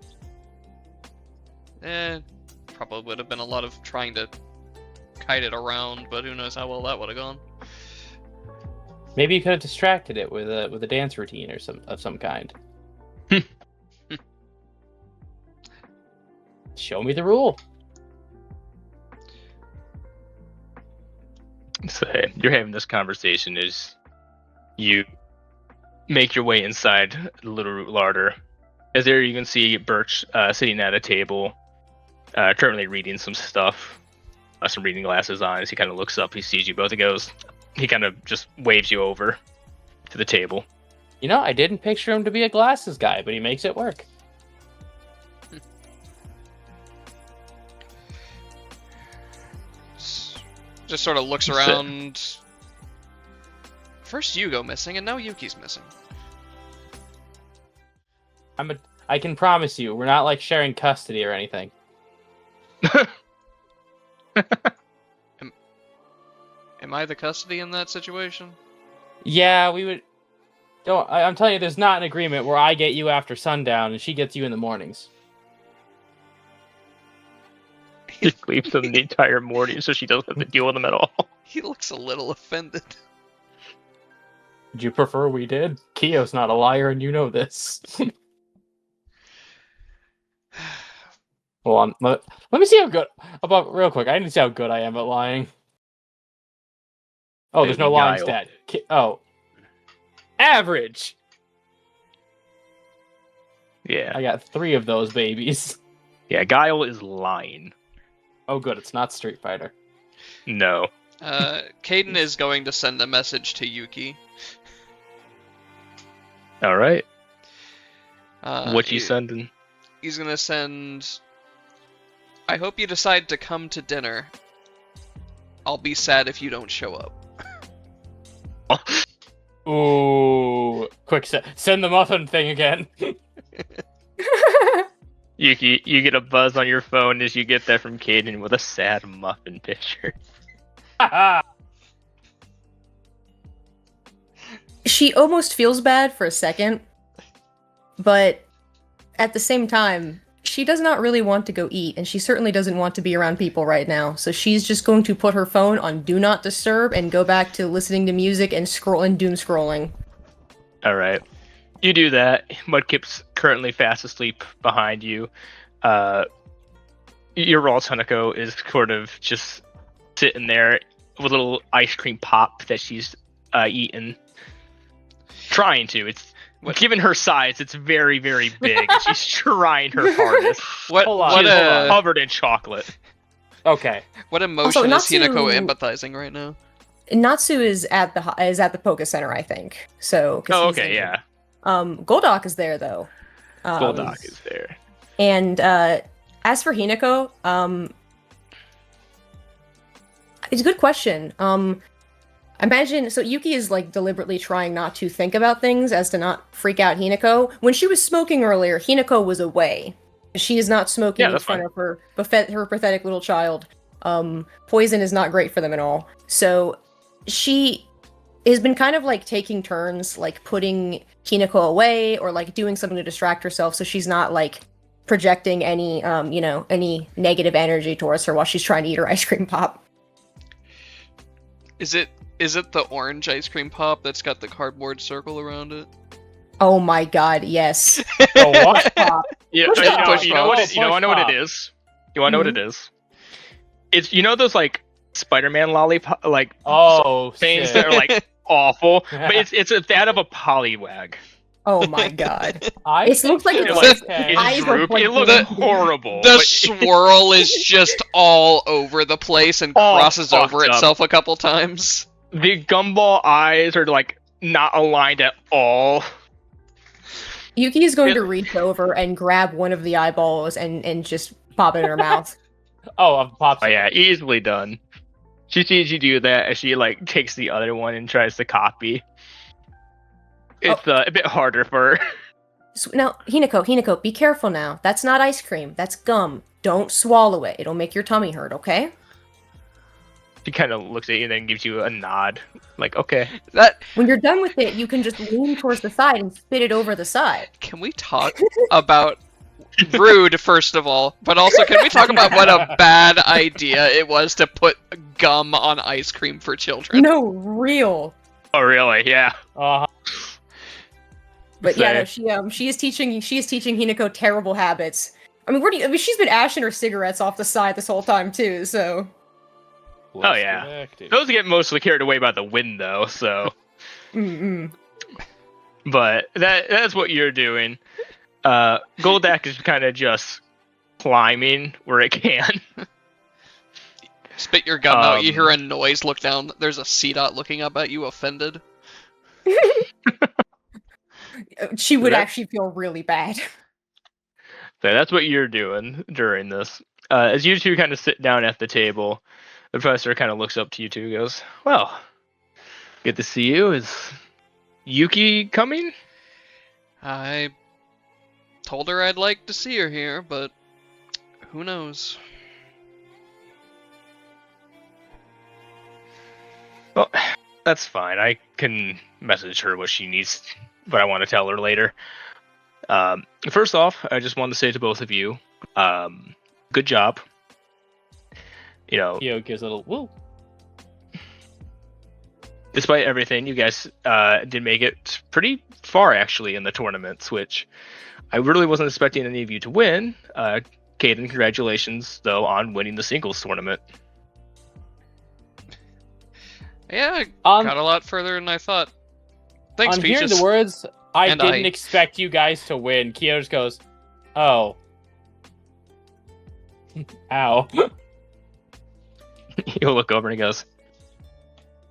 Probably would have been a lot of trying to kite it around, but who knows how well that would have gone. Maybe you could have distracted it with a dance routine or some kind. Hmm. Show me the rule. So hey, you're having this conversation as you make your way inside the Littleroot larder. As there you can see Birch sitting at a table, currently reading some stuff. Some reading glasses on. As he kind of looks up, he sees you both. He kind of just waves you over to the table. You know, I didn't picture him to be a glasses guy, but he makes it work. Just sort of looks around. First you go missing, and now Yuki's missing. I can promise you, we're not like sharing custody or anything. Am I the custody in that situation? Yeah, we would. I'm telling you, there's not an agreement where I get you after sundown and she gets you in the mornings. He sleeps them the entire morning, so she doesn't have to deal with them at all. He looks a little offended. Would you prefer we did? Kyo's not a liar, and you know this. Hold on, let me see how good. Real quick, I need to see how good I am at lying. Oh, there's no lying stat. Oh, average. Yeah. I got 3 of those babies. Yeah, Guile is lying. Oh, good, it's not Street Fighter. No. Caden is going to send a message to Yuki. All right. What you sending? He's gonna send. I hope you decide to come to dinner. I'll be sad if you don't show up. Ooh, quick, send the muffin thing again. Yuki, you get a buzz on your phone as you get that from Caden with a sad muffin picture. She almost feels bad for a second, but at the same time, she does not really want to go eat, and she certainly doesn't want to be around people right now. So she's just going to put her phone on Do Not Disturb and go back to listening to music and doom scrolling. All right. You do that. Mudkip's currently fast asleep behind you. Your Raw Hanako is sort of just sitting there with a little ice cream pop that she's eating. Trying to. Given her size, it's very, very big. She's trying her hardest. Covered in chocolate. Okay. What emotion is Hinako empathizing right now? Natsu is at the Poké Center, I think. So. Okay, yeah. Goldock is there though. Goldock is there. And as for Hinako, it's a good question. Imagine, so Yuki is like deliberately trying not to think about things as to not freak out Hinako. When she was smoking earlier, Hinako was away. She is not smoking in front of her pathetic little child. Poison is not great for them at all. So she has been kind of like taking turns, like putting Hinako away or like doing something to distract herself, so she's not like projecting any, any negative energy towards her while she's trying to eat her ice cream pop. Is it the orange ice cream pop that's got the cardboard circle around it? Oh my god, yes. Oh, what? Yeah, you know what it is? You want to know what it is? It's those like Spider-Man lollipop things that are like awful, but it's that of a Poliwag. Oh my god. It looks like It looks horrible. The swirl is just all over the place and crosses over itself a couple times. The gumball eyes are like not aligned at all. Yuki is going to reach over and grab one of the eyeballs and just pop it in her mouth. Oh, pops. Oh yeah, easily done. She sees you do that as she like takes the other one and tries to copy. It's a bit harder for her. Now, Hinako, be careful now. That's not ice cream. That's gum. Don't swallow it. It'll make your tummy hurt, okay? She kind of looks at you and then gives you a nod. Like, okay. When you're done with it, you can just lean towards the side and spit it over the side. Can we talk about... Rude, first of all, but also can we talk about what a bad idea it was to put gum on ice cream for children? No, real. Oh, really? Yeah. But yeah, no, she is teaching Hinako terrible habits. I mean, she's been ashing her cigarettes off the side this whole time too. So. Oh yeah, those get mostly carried away by the wind though. So, but that's what you're doing. Goldak is kind of just climbing where it can. Spit your gum out. You hear a noise. Look down. There's a C-Dot looking up at you, offended. She would actually feel really bad. So that's what you're doing during this. As you two kind of sit down at the table, the professor kind of looks up to you two and goes, "Well, good to see you. Is Yuki coming?" I told her I'd like to see her here, but who knows? Well, that's fine. I can message her what she needs, but I want to tell her later. First off, I just want to say to both of you, good job. You know, Kyo gives a little woo. Despite everything, you guys did make it pretty far actually in the tournaments, which I really wasn't expecting any of you to win. Caden, congratulations though on winning the singles tournament. Yeah, I got a lot further than I thought. Thanks, On Peaches. hearing the words, I And didn't I- expect you guys to win. Kyo just goes, oh. Ow. He'll look over and he goes,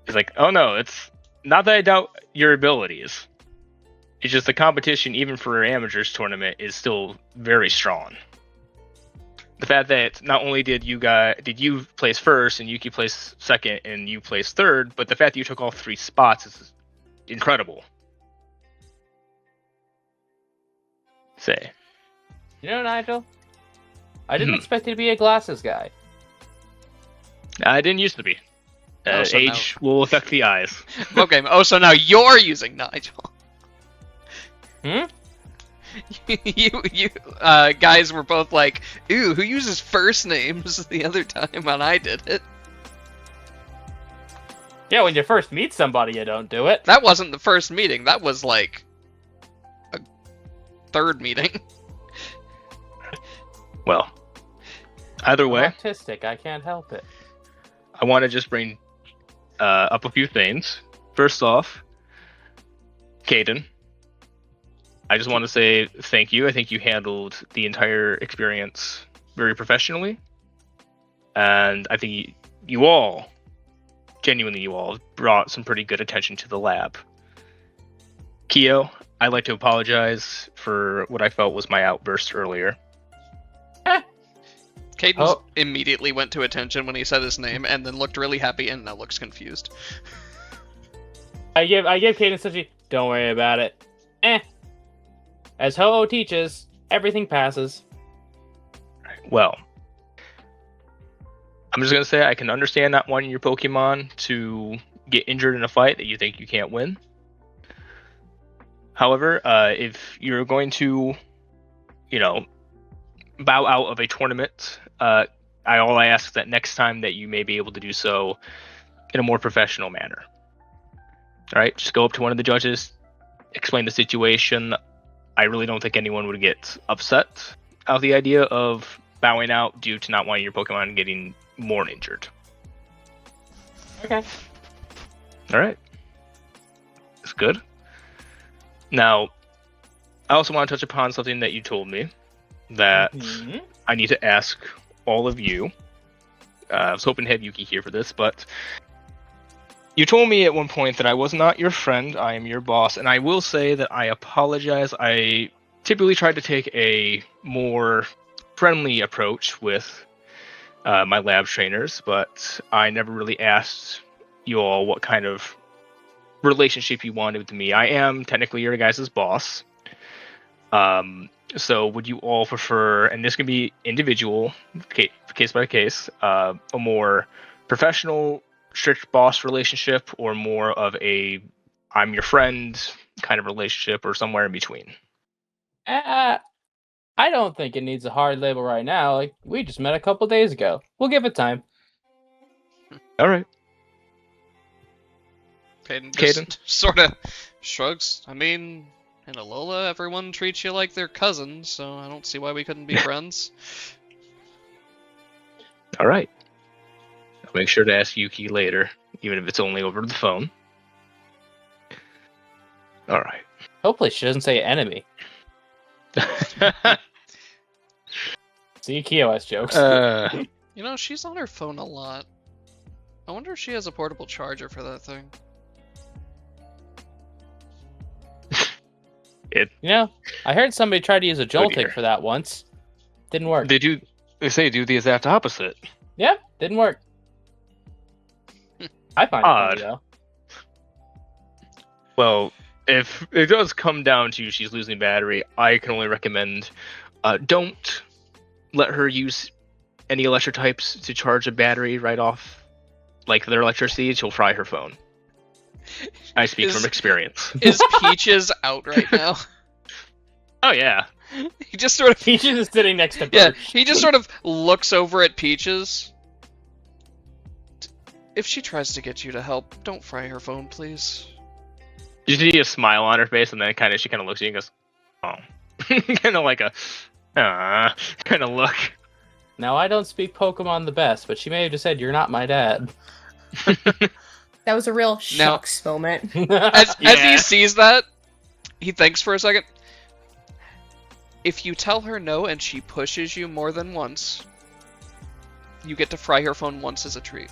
he's like, "Oh no, it's not that I doubt your abilities. It's just the competition, even for an amateurs tournament, is still very strong. The fact that not only did you place first and Yuki place second and you place third, but the fact that you took all 3 spots is incredible." Say. You know, Nigel? I didn't expect you to be a glasses guy. I didn't used to be. Oh, so Age will affect the eyes. Okay, so now you're using Nigel. you guys were both like, "Ooh, who uses first names?" the other time when I did it. Yeah, when you first meet somebody, you don't do it. That wasn't the first meeting. That was like a third meeting. Well, either I'm way, autistic. I can't help it. I want to just bring up a few things. First off, Caden, I just want to say thank you. I think you handled the entire experience very professionally. And I think you all, genuinely you all, brought some pretty good attention to the lab. Kyo, I'd like to apologize for what I felt was my outburst earlier. Caden immediately went to attention when he said his name, and then looked really happy, and now looks confused. I give Caden such a don't worry about it. As Ho-Oh teaches, everything passes. Well, I'm just gonna say I can understand not wanting your Pokemon to get injured in a fight that you think you can't win. However, if you're going to, bow out of a tournament, all I ask is that next time that you may be able to do so in a more professional manner. All right, just go up to one of the judges, explain the situation. I really don't think anyone would get upset out the idea of bowing out due to not wanting your Pokemon getting more injured. Okay. All right. That's good. Now, I also want to touch upon something that you told me that I need to ask all of you. I was hoping to have Yuki here for this, but you told me at one point that I was not your friend, I am your boss, and I will say that I apologize. I typically try to take a more friendly approach with my lab trainers, but I never really asked you all what kind of relationship you wanted with me. I am technically your guys' boss. So would you all prefer, and this can be individual, case by case, a more professional, strict boss relationship, or more of a I'm your friend kind of relationship, or somewhere in between? I don't think it needs a hard label right now. Like, we just met a couple days ago. We'll give it time. All right. Caden just sort of shrugs. I mean, in Alola, everyone treats you like their cousin, so I don't see why we couldn't be friends. All right. make sure to ask Yuki later, even if it's only over the phone. All right. Hopefully she doesn't say enemy. See, KOS jokes. You know, she's on her phone a lot. I wonder if she has a portable charger for that thing. You know, I heard somebody try to use a dear. Joltik for that once. Didn't work. They say do the exact opposite. Yep, didn't work. I find it funny, though. Well, if it does come down to she's losing battery, I can only recommend don't let her use any electric types to charge a battery right off, like their electricity. She'll fry her phone. I speak from experience. Is Peaches out right now? Oh yeah. He just sort of Peaches is sitting next to Birch. Yeah, he just sort of looks over at Peaches. If she tries to get you to help, don't fry her phone, please. You see a smile on her face, and then she kind of looks at you and goes, "Oh," kind of like a kind of look. Now I don't speak Pokemon the best, but she may have just said, "You're not my dad." That was a real shucks moment. As he sees that, he thinks for a second. If you tell her no and she pushes you more than once, you get to fry her phone once as a treat.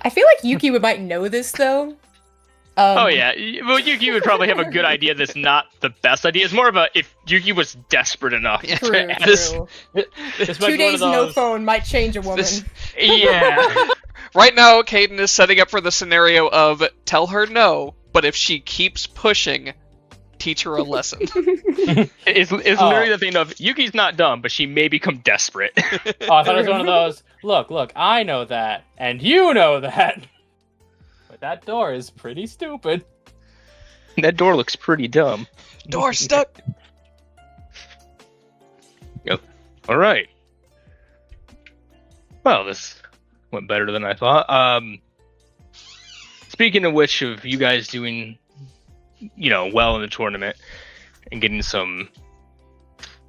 I feel like Yuki might know this though. Oh yeah, well Yuki would probably have a good idea that's not the best idea. It's more of a if Yuki was desperate enough. Yeah. True, This- true. This might 2 be one days of no those- phone might change a woman. This- Yeah. Right now, Caden is setting up for the scenario of tell her no, but if she keeps pushing, teach her a lesson. It's literally the thing of Yuki's not dumb, but she may become desperate. Oh, I thought it was one of those. Look, I know that, and you know that. But that door is pretty stupid. That door looks pretty dumb. Door stuck. All right. Well, this went better than I thought. Speaking of which, of you guys doing, well in the tournament and getting some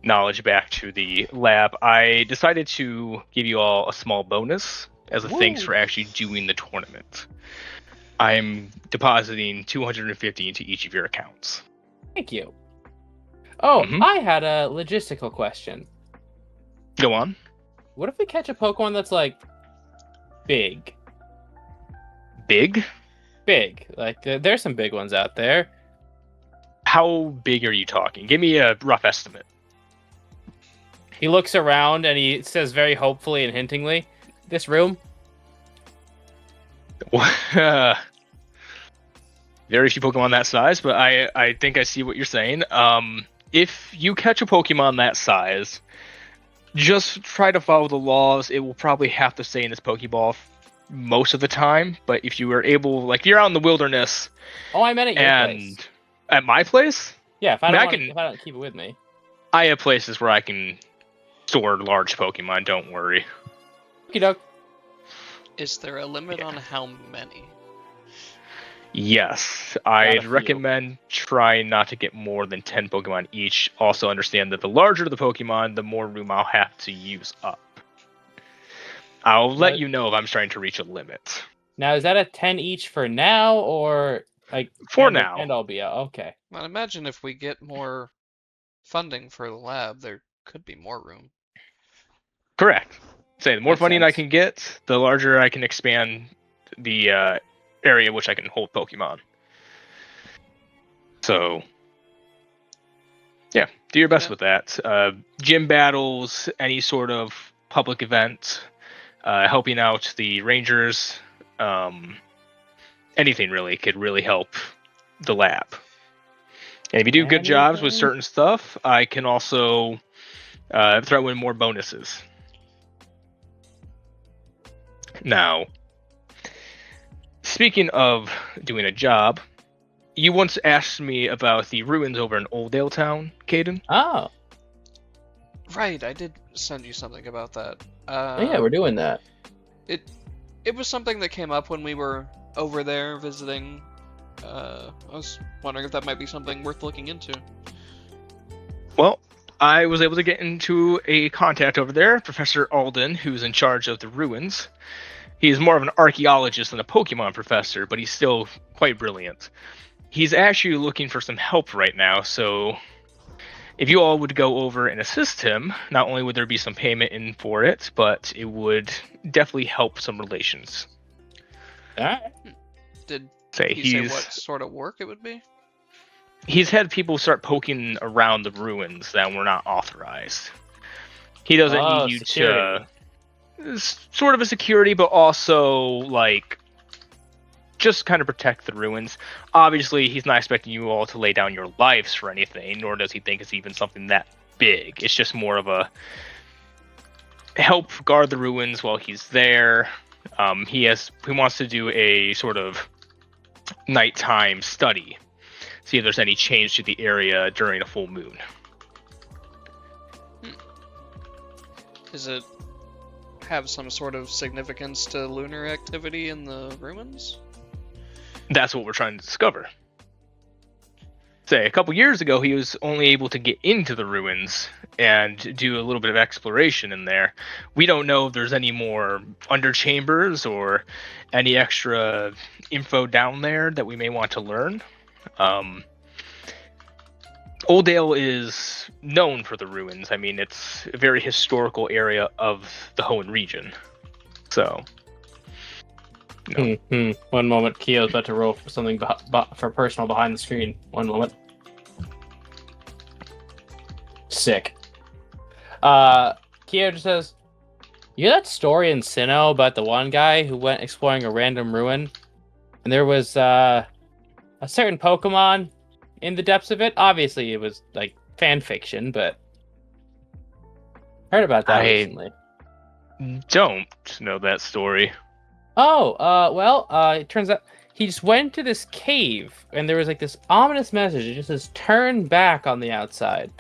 knowledge back to the lab, I decided to give you all a small bonus as a thanks for actually doing the tournament. I'm depositing 250 into each of your accounts. Thank you. Oh, Mhm. I had a logistical question. Go on. What if we catch a Pokemon that's like big? Big? Big. Like there's some big ones out there. How big are you talking? Give me a rough estimate. He looks around and he says very hopefully and hintingly, "This room." Very few Pokemon that size, but I think I see what you're saying. If you catch a Pokemon that size, just try to follow the laws. It will probably have to stay in this Pokeball most of the time, but if you were able, like, you're out in the wilderness, Oh, I meant at your and place. at my place, Yeah, if I I don't, mean, if I don't keep it with me. I have places where I can store large Pokemon, don't worry. Okey doke. Is there a limit on how many? Yes, a I'd few. recommend trying not to get more than 10 Pokemon each. Also understand that the larger the Pokemon, the more room I'll have to use up. I'll let But- you know if I'm trying to reach a limit. Now, is that a 10 each for now, or like For and- now. And I'll be out. Okay. I imagine if we get more funding for the lab, there could be more room. Correct. Say, the more Makes funding I sense. can get, the larger I can expand the area which I can hold Pokemon. So, yeah, do your best Yeah. with that. Gym battles, any sort of public event, helping out the Rangers, anything really could really help the lab. And if you do good jobs with Anything? certain stuff, I can also throw in more bonuses. Now, speaking of doing a job, you once asked me about the ruins over in Oldale Town, Caden. Oh, Right, I did send you something about that. yeah, we're doing that. It was something that came up when we were over there visiting. I was wondering if that might be something worth looking into. Well, I was able to get into a contact over there, Professor Alden, who's in charge of the ruins, He's more of an archaeologist than a Pokemon professor, but he's still quite brilliant. He's actually looking for some help right now, so if you all would go over and assist him, not only would there be some payment in for it, but it would definitely help some relations. Alright. Did Say he say what sort of work it would be? He's had people start poking around the ruins that were not authorized. He doesn't need you security. to sort of a security, but also like just kind of protect the ruins. Obviously, he's not expecting you all to lay down your lives for anything, nor does he think it's even something that big. It's just more of a help guard the ruins while he's there. He wants to do a sort of nighttime study, see if there's any change to the area during a full moon. Does it have some sort of significance to lunar activity in the ruins? That's what we're trying to discover. Say, a couple years ago, he was only able to get into the ruins and do a little bit of exploration in there. We don't know if there's any more underchambers or any extra info down there that we may want to learn. Oldale is known for the ruins. I mean, it's a very historical area of the Hoenn region. So, One moment, Kyo's about to roll for something for personal behind the screen. One moment. Sick. Kyo just says, "You hear that story in Sinnoh about the one guy who went exploring a random ruin, and there was a certain Pokemon in the depths of it? Obviously, it was like fan fiction, but heard about that recently." Don't know that story. It turns out he just went to this cave, and there was like this ominous message. It just says, "Turn back" on the outside.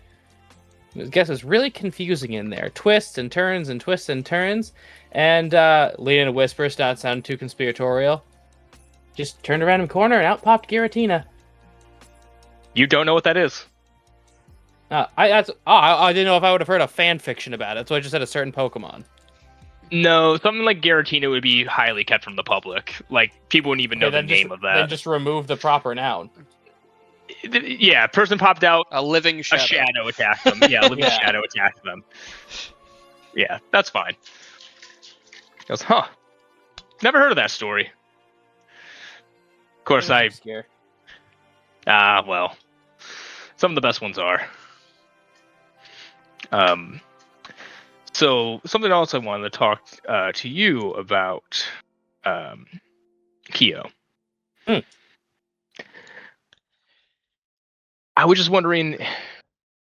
I guess it's really confusing in there. Twists and turns and twists and turns. And Lena whispers, not sound too conspiratorial. Just turned a random corner and out popped Giratina. You don't know what that is. I didn't know if I would have heard a fan fiction about it, so I just said a certain Pokemon. No, something like Giratina would be highly kept from the public. Like, people wouldn't even know the name of that. Then just remove the proper noun. Yeah, person popped out. A living shadow. A shadow attacked them. Yeah, a living shadow attacked them. Yeah, that's fine. He goes, huh. Never heard of that story. Of course, well, some of the best ones are. So, something else I wanted to talk to you about, Kyo. I was just wondering,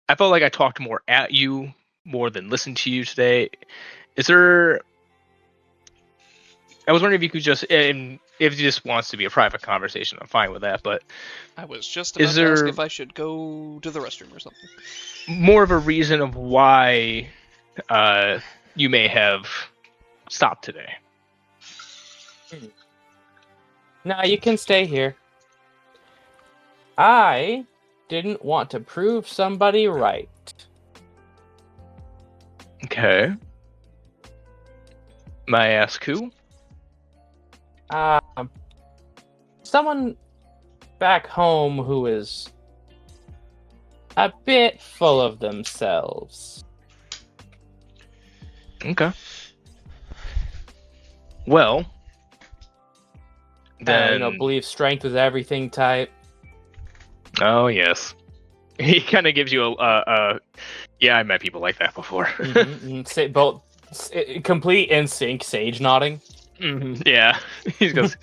I felt like I talked more at you more than listened to you today. I was wondering if you could just, and if it just wants to be a private conversation, I'm fine with that, but I was just about to ask if I should go to the restroom or something. More of a reason of why you may have stopped today. No, you can stay here. I didn't want to prove somebody right. Okay. May I ask who? Someone back home who is a bit full of themselves. Okay. Well, then... believe strength is everything type. Oh, yes. He kind of gives you yeah, I met people like that before. Say both complete in sync, sage nodding. Yeah. He goes,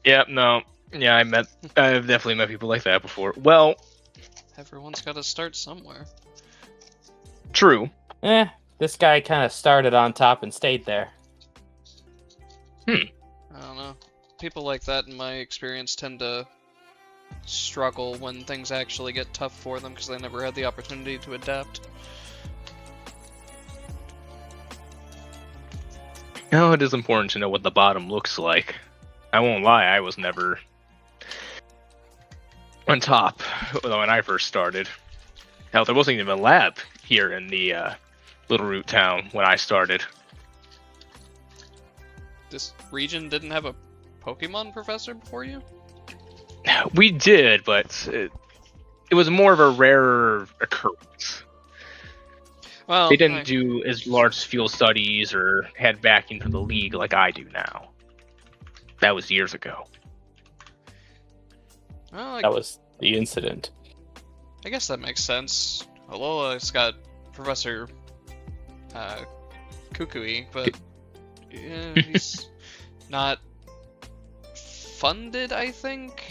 yeah, no. Yeah, I've definitely met people like that before. Well... Everyone's got to start somewhere. True. This guy kind of started on top and stayed there. I don't know. People like that, in my experience, tend to struggle when things actually get tough for them because they never had the opportunity to adapt. No, it is important to know what the bottom looks like. I won't lie, I was never on top when I first started. Hell, there wasn't even a lab here in the Littleroot town when I started. this region didn't have a Pokemon professor before you? We did, but it was more of a rarer occurrence. Well, They didn't do as large field studies or had backing from the league like I do now. That was years ago. Well, That was the incident. I guess that makes sense. Alola's got Professor Kukui, but he's not funded, I think.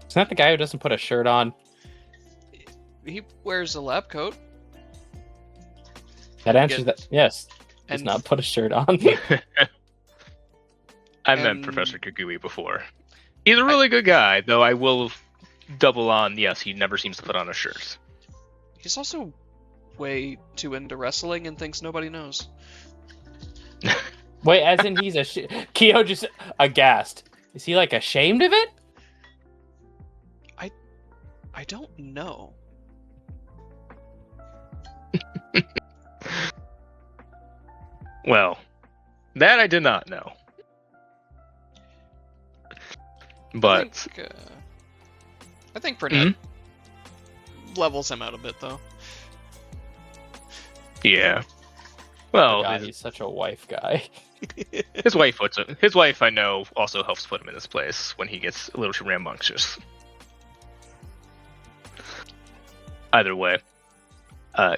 Isn't that the guy who doesn't put a shirt on? He wears a lab coat. That answers that. Yes. Does And not put a shirt on. I met And- Professor Kukui before. He's a really good guy, though I will double on, yes, he never seems to put on a shirt. he's also way too into wrestling and thinks nobody knows. Wait, as in he's Kyo just aghast. Is he like ashamed of it? I don't know. Well, that I did not know. But I think Burnett levels him out a bit, though. yeah. Well, God, he's such a wife guy. his wife I know also helps put him in his place when he gets a little too rambunctious. Either way,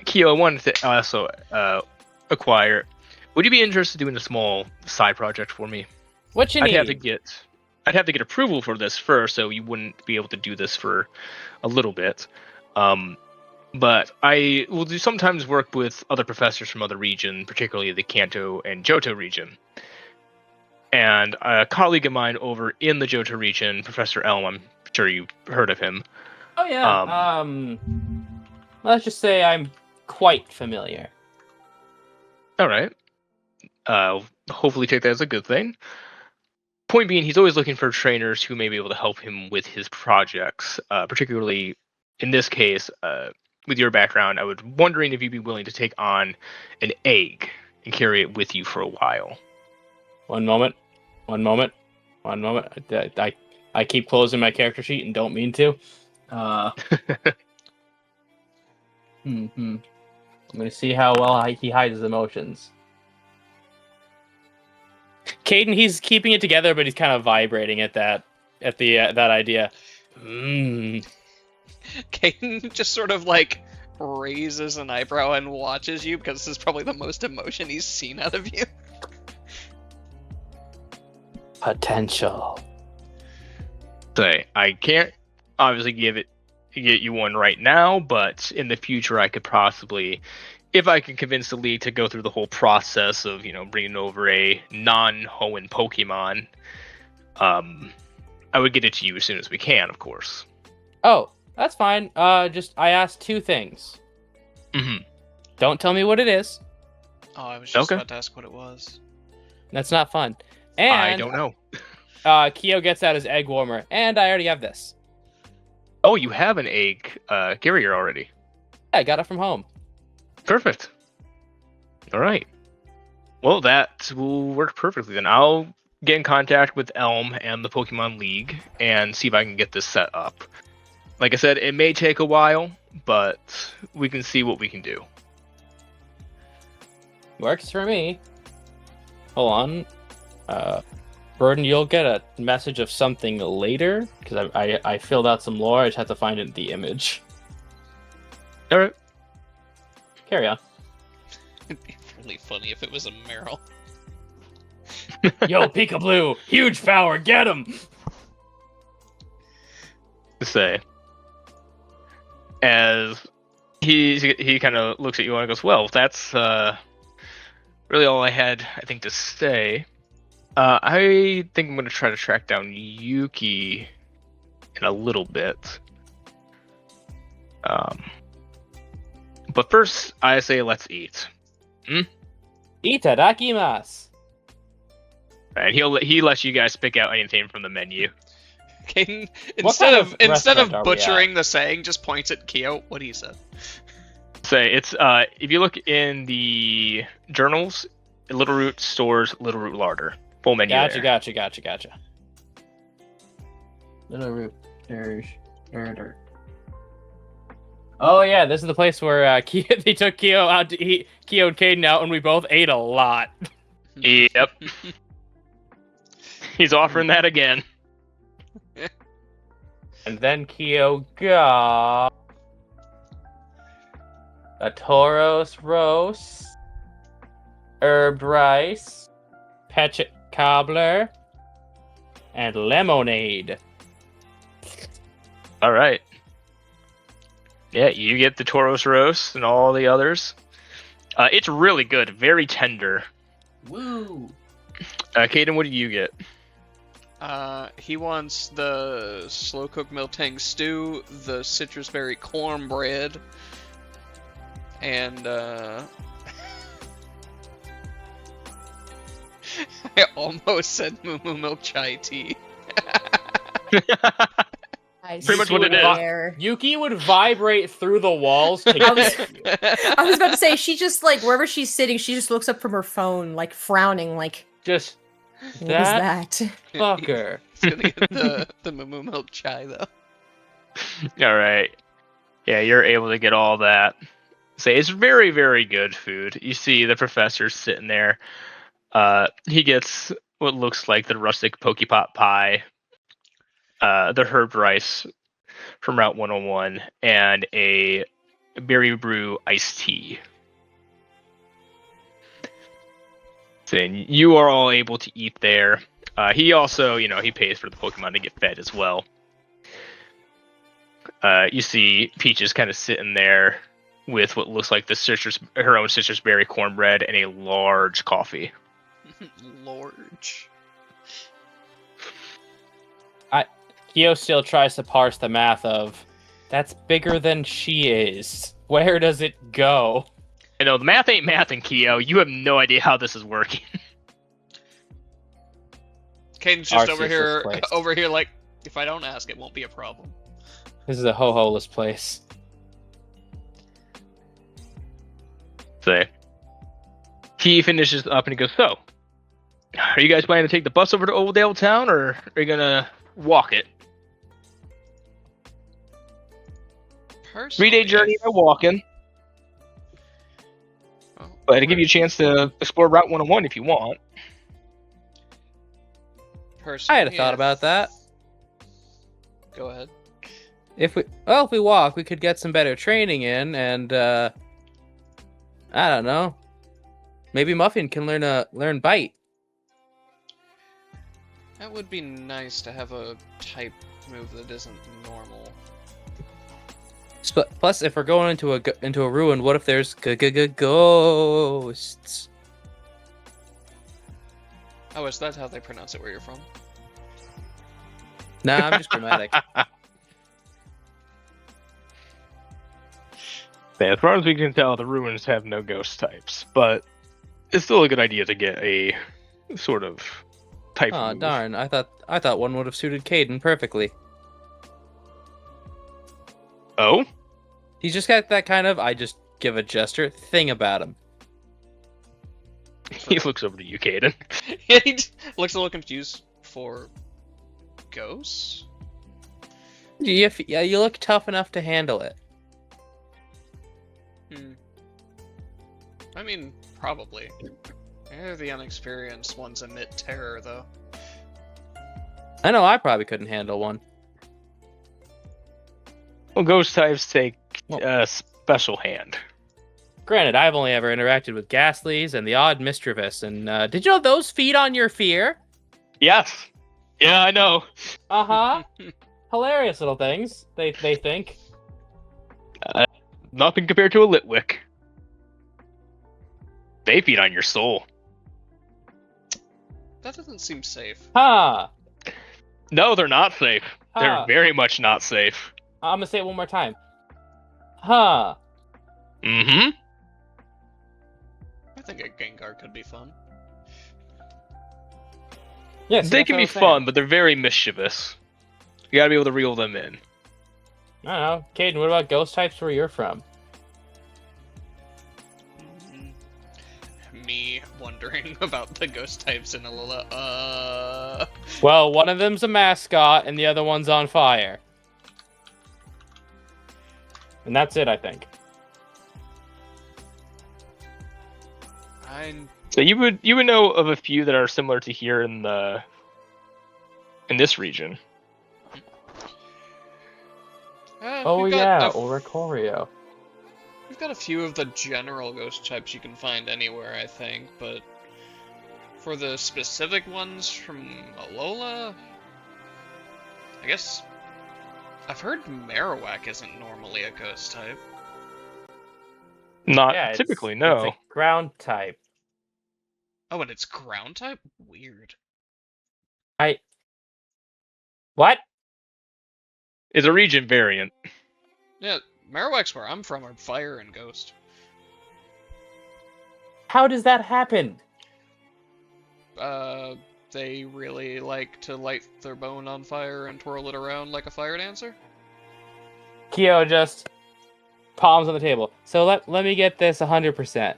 Kyo, I wanted to also acquire. Would you be interested in doing a small side project for me? What you I'd need? have to get approval for this first, so you wouldn't be able to do this for a little bit. But I will sometimes work with other professors from other regions, particularly the Kanto and Johto region. And a colleague of mine over in the Johto region, Professor Elm, I'm sure you've heard of him. Oh yeah. Let's just say I'm quite familiar. All right. Hopefully take that as a good thing. Point being, he's always looking for trainers who may be able to help him with his projects, particularly in this case, with your background. I was wondering if you'd be willing to take on an egg and carry it with you for a while. One moment. I keep closing my character sheet and don't mean to. I'm gonna see how well he hides his emotions. Caden, he's keeping it together, but he's kind of vibrating at that idea. Caden just sort of like raises an eyebrow and watches you because this is probably the most emotion he's seen out of you. Potential. Say, I can't obviously get you one right now, but in the future I could possibly, if I can convince the league to go through the whole process of, bringing over a non-Hoenn Pokemon, I would get it to you as soon as we can, of course. Oh, that's fine. I asked two things. Mm-hmm. Don't tell me what it is. Oh, I was just Okay. about to ask what it was. That's not fun. And I don't know. Kyo gets out his egg warmer, and I already have this. Oh, you have an egg carrier already. I got it from home. Perfect. All right. Well, that will work perfectly then. I'll get in contact with Elm and the Pokemon League and see if I can get this set up. Like I said, it may take a while, but we can see what we can do. Works for me. Hold on. Burden, you'll get a message of something later, because I filled out some lore. I just have to find it in the image. All right. Carry on. It'd be really funny if it was a Meryl. Yo, Peekaboo! Huge power, get him! To say, as he kind of looks at you and goes, "Well, that's really all I had, I think, to say. I think I'm going to try to track down Yuki in a little bit. But first, I say let's eat. Itadakimasu! And he lets you guys pick out anything from the menu. Caden, What instead kind of of instead restaurant of are we butchering the saying, just points at Kyo. What do you say? Say it's if you look in the journals, Littleroot stores Littleroot larder. Full menu Gotcha, there. gotcha. Littleroot. Oh yeah, this is the place where they took Keo out to eat. Keo and Caden out, and we both ate a lot. Yep. He's offering that again. And then Keo got a Tauros roast, herb rice, petchet cobbler, and lemonade. All right. Yeah, you get the Tauros roast and all the others. It's really good, very tender. Woo! Caden, what do you get? He wants the slow cooked miltang stew, the citrus berry cornbread, and I almost said moo moo milk chai tea. Pretty much what it is. Yuki would vibrate through the walls to get you. I was about to say, she just, like, wherever she's sitting, she just looks up from her phone, like, frowning, like, Just what is that? fucker. He's gonna get the moo moo milk chai though. All right. Yeah, you're able to get all that. Say it's very, very good food. You see the professor sitting there. He gets what looks like the rustic Poképot pie, the herb rice from Route 101, and a berry brew iced tea. So you are all able to eat there. He also, he pays for the Pokemon to get fed as well. You see Peaches kind of sitting there with what looks like her own citrus berry cornbread and a large coffee. Large. Kyo still tries to parse the math of, that's bigger than she is. Where does it go? I know, the math ain't math in Kyo. You have no idea how this is working. Caden's just Our sister's place. over here like, if I don't ask, it won't be a problem. This is a ho-ho-less place. So he finishes up and he goes, so, are you guys planning to take the bus over to Oldale Town, or are you gonna walk it? Personally, 3-day journey by walking. But to give you a chance to explore Route 101 if you want. Personally, I had a thought about that. Go ahead. If we walk, we could get some better training in, and I don't know. Maybe Muffin can learn Bite. That would be nice to have a type move that isn't normal. Plus, if we're going into a ruin, what if there's ghosts? Oh, is that how they pronounce it where you're from? Nah, I'm just dramatic. As far as we can tell, the ruins have no ghost types, but it's still a good idea to get a sort of type. Oh move. darn! I thought one would have suited Caden perfectly. Oh? He's just got that kind of I just give a gesture thing about him. He looks over to you, Caden. He looks a little confused for ghosts. You look tough enough to handle it. I mean, probably. The unexperienced ones emit terror, though. I know I probably couldn't handle one. Well, ghost types take a special hand. Granted, I've only ever interacted with Ghastlies and the odd Mischievous, and did you know those feed on your fear? Yes. Yeah, I know. Uh-huh. Hilarious little things, they think. Nothing compared to a Litwick. They feed on your soul. That doesn't seem safe. Huh. No, they're not safe. Huh. They're very much not safe. I'm gonna say it one more time. Huh. Mm-hmm. I think a Gengar could be fun. Yes, They can be fun, but they're very mischievous. You gotta be able to reel them in. I don't know. Caden, what about ghost types where you're from? me wondering about the ghost types in Alola. Well, one of them's a mascot, and the other one's on fire. And that's it, I think. So you would know of a few that are similar to here in this region. Oh yeah, Oricorio. We've got a few of the general ghost types you can find anywhere, I think, but for the specific ones from Alola, I guess I've heard Marowak isn't normally a ghost type. Not typically, no. It's a ground type. Oh, and it's ground type? Weird. What? It's a region variant. Yeah, Marowak's where I'm from are fire and ghost. How does that happen? They really like to light their bone on fire and twirl it around like a fire dancer? Kyo just palms on the table. So let me get this 100%.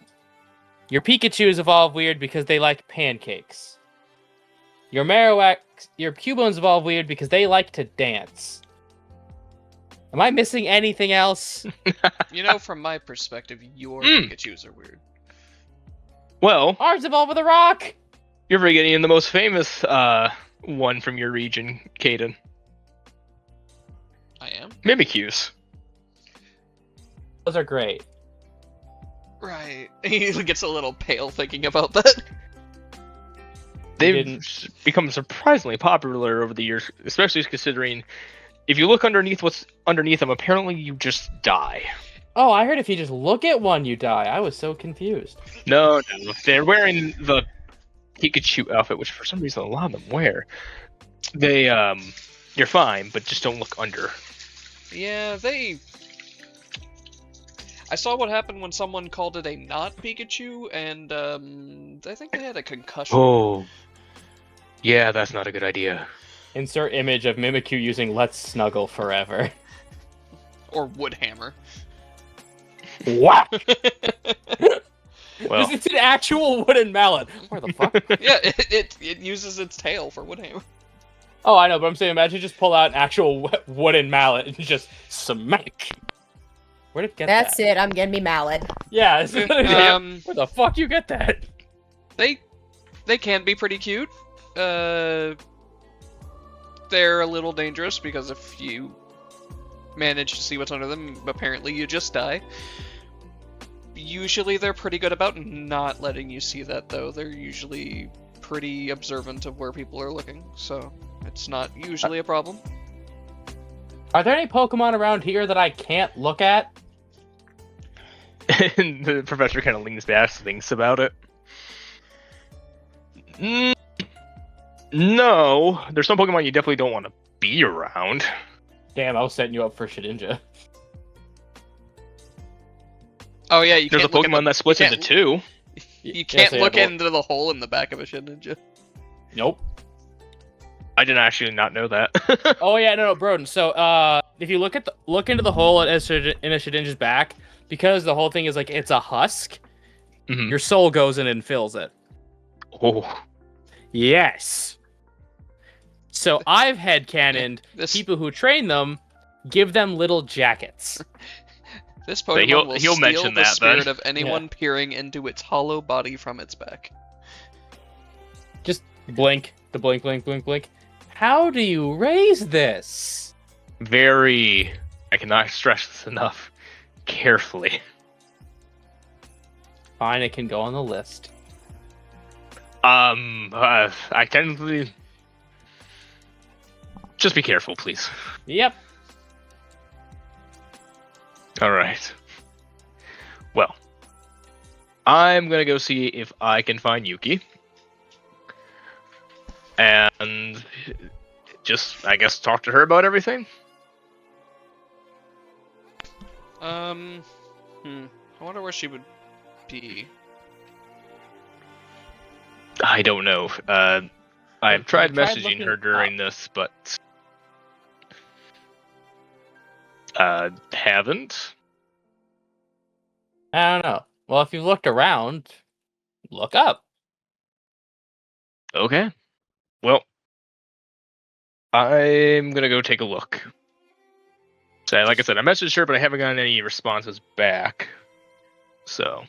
Your Pikachus evolve weird because they like pancakes. Your Marowak, your Cubones evolve weird because they like to dance. Am I missing anything else? You know, from my perspective, your Pikachus are weird. Well, Ours evolve with a rock! you're forgetting the most famous one from your region, Caden. I am? Mimikyus. Those are great. Right. He gets a little pale thinking about that. They've become surprisingly popular over the years, especially considering if you look underneath what's underneath them, apparently you just die. Oh, I heard if you just look at one, you die. I was so confused. No. They're wearing the Pikachu outfit, which for some reason a lot of them wear. You're fine, but just don't look under. Yeah, I saw what happened when someone called it a not Pikachu, and I think they had a concussion. Oh. Yeah, that's not a good idea. Insert image of Mimikyu using Let's Snuggle Forever. Or Woodhammer. Wow! Well, It's an actual wooden mallet. Where the fuck? Yeah, it uses its tail for Woodhammer. Oh, I know, but I'm saying imagine just pull out an actual wooden mallet and just smack. Where did it get That's that? it. I'm getting me mallet. Yeah, it's where the fuck you get that? They can be pretty cute. They're a little dangerous because if you manage to see what's under them, apparently you just die. Usually they're pretty good about not letting you see that, though. They're usually pretty observant of where people are looking, so it's not usually a problem. Are there any Pokemon around here that I can't look at? And the professor kind of leans back, thinks about it. No, there's some Pokemon you definitely don't want to be around. Damn, I was setting you up for Shedinja. Oh yeah, There's a Pokemon that splits into two. You can't Yes, look yeah, into the hole in the back of a Shedinja. Nope. I didn't actually not know that. Oh yeah, no, Broden. So, if you look into the hole in a Shedinja's back, because the whole thing is like it's a husk, Mhm. your soul goes in and fills it. Oh, Yes. So I've headcanoned people who train them, give them little jackets. This Pokemon will he'll steal mention the that, spirit then. of anyone peering into its hollow body from its back. Just blink, the blink, blink, blink, blink. How do you raise this? very. I cannot stress this enough. Carefully. Fine, it can go on the list. I technically. Just be careful, please. Yep. Alright. Well. I'm gonna go see if I can find Yuki. And just, I guess, talk to her about everything. I wonder where she would be. I don't know. I've tried tried messaging looking her during this, but haven't. I don't know. Well, if you've looked around, look up. Okay. Well, I'm gonna go take a look. So, like I said, I messaged her, but I haven't gotten any responses back. So.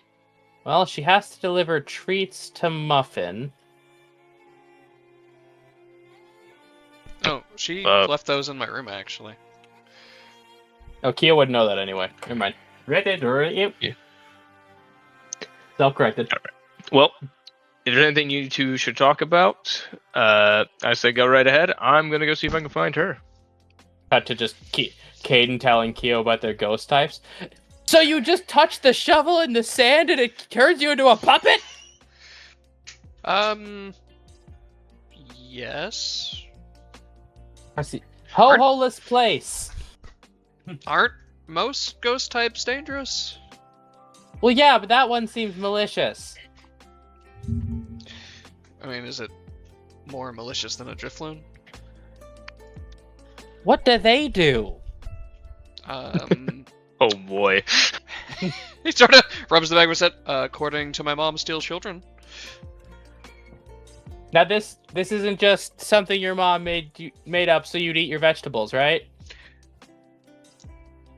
Well, she has to deliver treats to Muffin. Oh, she left those in my room, actually. Oh, Kia wouldn't know that anyway. Never mind. Yeah. Self-corrected. All right. Well, if there's anything you two should talk about, I say go right ahead. I'm gonna go see if I can find her. Cut to just Caden telling Kyo about their ghost types. So you just touch the shovel in the sand and it turns you into a puppet? Yes. I see. Ho-holess place. Aren't most ghost types dangerous? Well, yeah, but that one seems malicious. I mean, is it more malicious than a Drifloon? What do they do? Oh boy. He sort of rubs the bag with it. According to my mom, steals children. Now this isn't just something your mom made up so you'd eat your vegetables, right?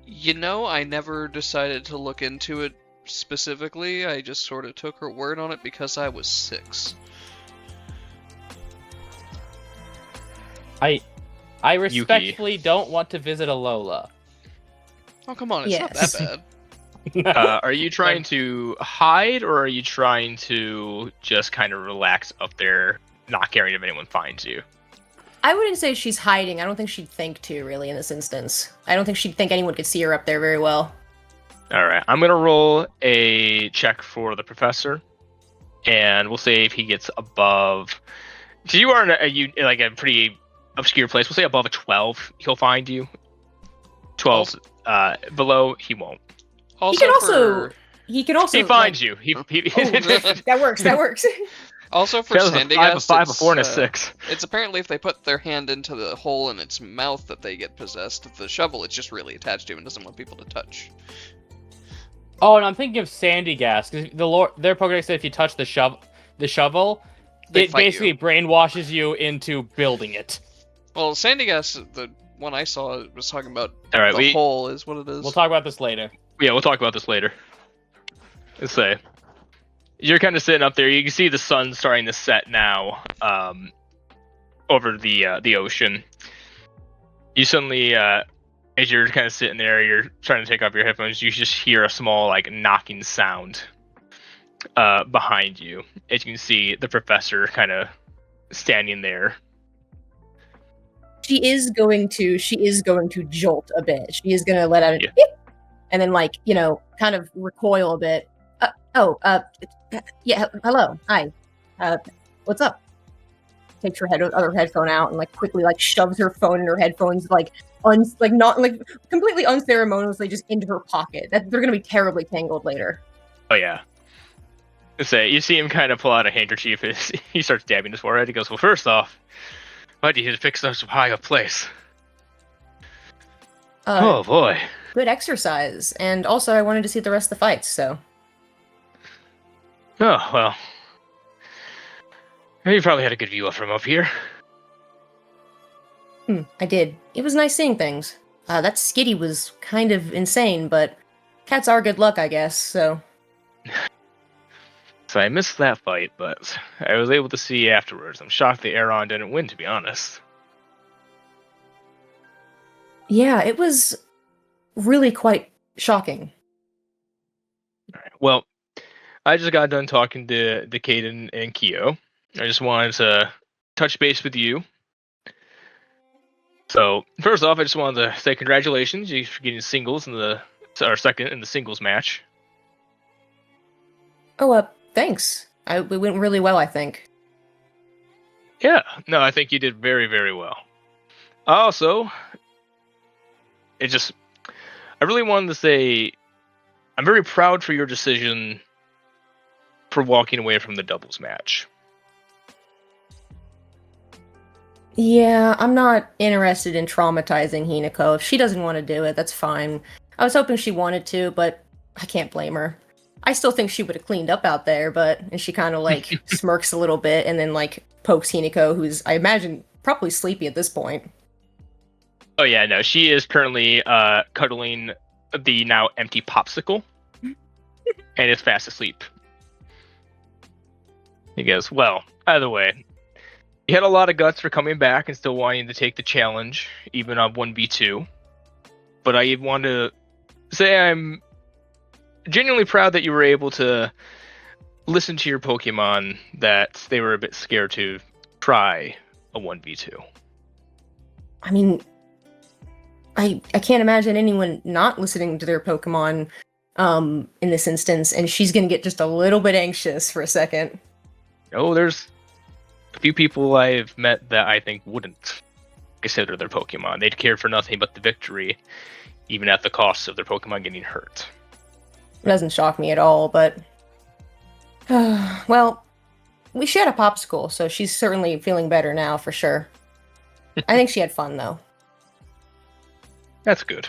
You know, I never decided to look into it specifically. I just sort of took her word on it because I was 6. I respectfully don't want to visit a Lola. Oh, come on, it's not that bad. Are you trying to hide, or are you trying to just kind of relax up there, not caring if anyone finds you? I wouldn't say she's hiding. I don't think she'd think to, really, in this instance. I don't think she'd think anyone could see her up there very well. Alright, I'm going to roll a check for the professor, and we'll say if he gets above... So you are in a pretty obscure place. We'll say above a 12, he'll find you. 12 below, he won't. He could also. He finds you. That works. Also, for Sandigas, a 5, a 4, and a 6. It's apparently if they put their hand into the hole in its mouth that they get possessed. The shovel, it's just really attached to and doesn't want people to touch. Oh, and I'm thinking of Sandy Gas, because their Pokédex said if you touch the shovel, it basically brainwashes you into building it. Well, Sandigas, the one I saw, was talking about the hole is what it is. We'll talk about this later. Yeah, we'll talk about this later. Let's say. You're kind of sitting up there. You can see the sun starting to set now over the ocean. You suddenly, as you're kind of sitting there, you're trying to take off your headphones, you just hear a small, knocking sound behind you. As you can see, the professor kind of standing there. She is going to jolt a bit. She is going to let out a and then kind of recoil a bit. Yeah, hello, hi, what's up? Takes her other headphone out and quickly shoves her phone in her headphones completely unceremoniously just into her pocket. That they're gonna be terribly tangled later. Oh yeah. Say you see him kind of pull out a handkerchief. He starts dabbing his forehead. He goes, "Well, first off, why do you fix us so high a place?" Oh boy. Good exercise, and also I wanted to see the rest of the fights, so. Oh, well. You probably had a good view from up here. I did. It was nice seeing things. That Skitty was kind of insane, but cats are good luck, I guess, so. So I missed that fight, but I was able to see afterwards. I'm shocked the Aeron didn't win, to be honest. Yeah, it was really quite shocking. All right. Well, I just got done talking to Caden and Kyo. I just wanted to touch base with you. So, first off, I just wanted to say congratulations. You're getting singles second in the singles match. Oh, thanks. It went really well, I think. Yeah, no, I think you did very, very well. Also, I really wanted to say, I'm very proud for your decision for walking away from the doubles match. Yeah, I'm not interested in traumatizing Hinako. If she doesn't want to do it, that's fine. I was hoping she wanted to, but I can't blame her. I still think she would have cleaned up out there, and she kind of like smirks a little bit and then like pokes Hinako, who's I imagine probably sleepy at this point. Oh yeah, no, she is currently cuddling the now empty popsicle and is fast asleep. He goes, well, either way, you had a lot of guts for coming back and still wanting to take the challenge, even on 1v2. But I want to say I'm genuinely proud that you were able to listen to your Pokemon, that they were a bit scared to try a 1v2. I mean, I can't imagine anyone not listening to their Pokemon in this instance, and she's gonna get just a little bit anxious for a second. Oh, there's a few people I've met that I think wouldn't consider their Pokemon. They'd care for nothing but the victory, even at the cost of their Pokemon getting hurt. It doesn't shock me at all, but well, she had a popsicle, so she's certainly feeling better now for sure. I think she had fun though. That's good.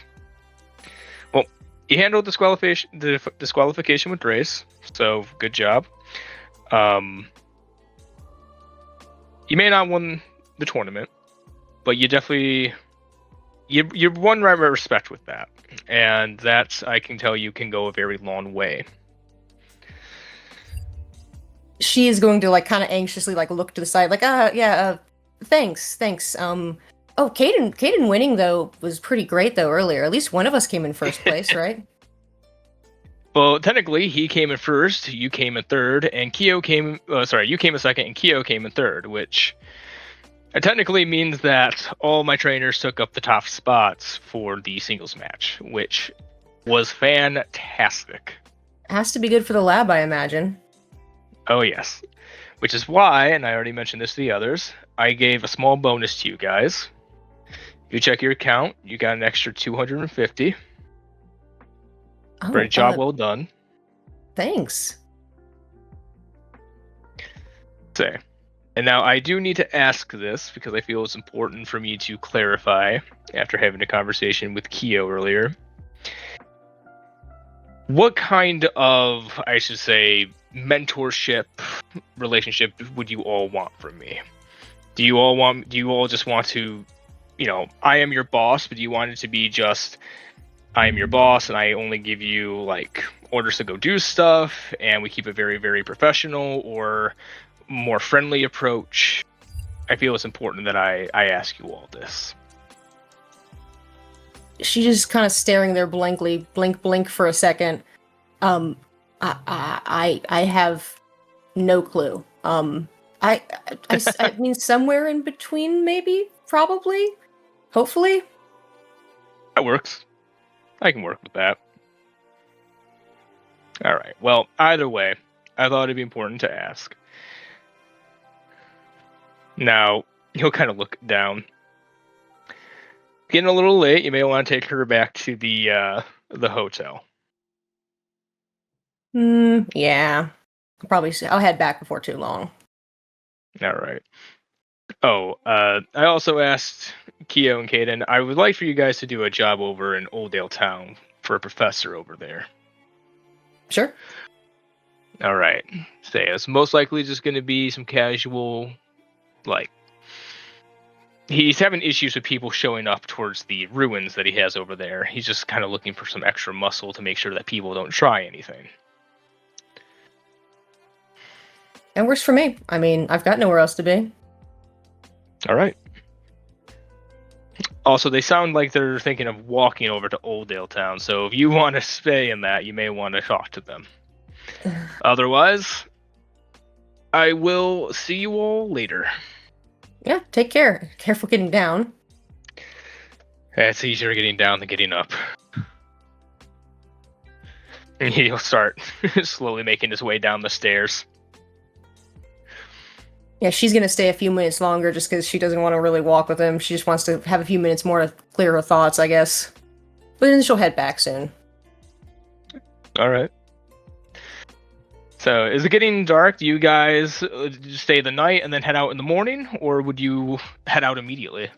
Well, you handled the disqualification with grace, so good job. You may not won the tournament, but you definitely you won right respect with that, and that I can tell you can go a very long way. She is going to like kind of anxiously like look to the side, like thanks. Oh, Caden winning though was pretty great though earlier. At least one of us came in first place, right? Well, technically, he came in first, you came in third, and you came in second, and Kyo came in third, which technically means that all my trainers took up the top spots for the singles match, which was fantastic. It has to be good for the lab, I imagine. Oh, yes. Which is why, and I already mentioned this to the others, I gave a small bonus to you guys. If you check your account, you got an extra 250. Great job, well done. Thanks. Say, and now I do need to ask this because I feel it's important for me to clarify after having a conversation with Kyo earlier. What kind of, I should say, mentorship relationship would you all want from me? Do you all just want to, I am your boss, but do you want it to be just I am your boss and I only give you like orders to go do stuff and we keep a very, very professional or more friendly approach? I feel it's important that I ask you all this. She's just kind of staring there blankly, blink for a second. I have no clue. I mean somewhere in between, maybe, probably, hopefully. That works. I can work with that. All right. Well, either way, I thought it'd be important to ask. Now, he'll kind of look down. Getting a little late. You may want to take her back to the hotel. Yeah. I'll head back before too long. All right. Oh, I also asked Kyo and Caden, I would like for you guys to do a job over in Oldale Town for a professor over there. Sure. All right. Say it's most likely just going to be some casual, like, he's having issues with people showing up towards the ruins that he has over there. He's just kind of looking for some extra muscle to make sure that people don't try anything. It works for me. I mean, I've got nowhere else to be. All right. Also, they sound like they're thinking of walking over to Oldale Town, so if you want to stay in that, you may want to talk to them. Otherwise, I will see you all later. Yeah, take care. Careful getting down. It's easier getting down than getting up. And he'll start slowly making his way down the stairs. Yeah, she's going to stay a few minutes longer just because she doesn't want to really walk with him. She just wants to have a few minutes more to clear her thoughts, I guess. But then she'll head back soon. All right. So, is it getting dark? Do you guys stay the night and then head out in the morning? Or would you head out immediately?